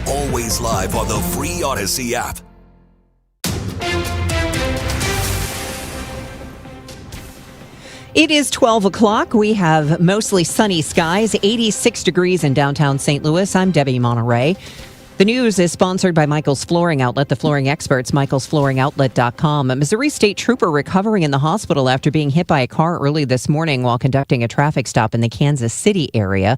Always live on the free Odyssey app. It is 12 o'clock. We have mostly sunny skies, 86 degrees in downtown St. Louis. I'm Debbie Monterey. The news is sponsored by Michael's Flooring Outlet, the flooring experts, michaelsflooringoutlet.com. A Missouri State Trooper recovering in the hospital after being hit by a car early this morning while conducting a traffic stop in the Kansas City area.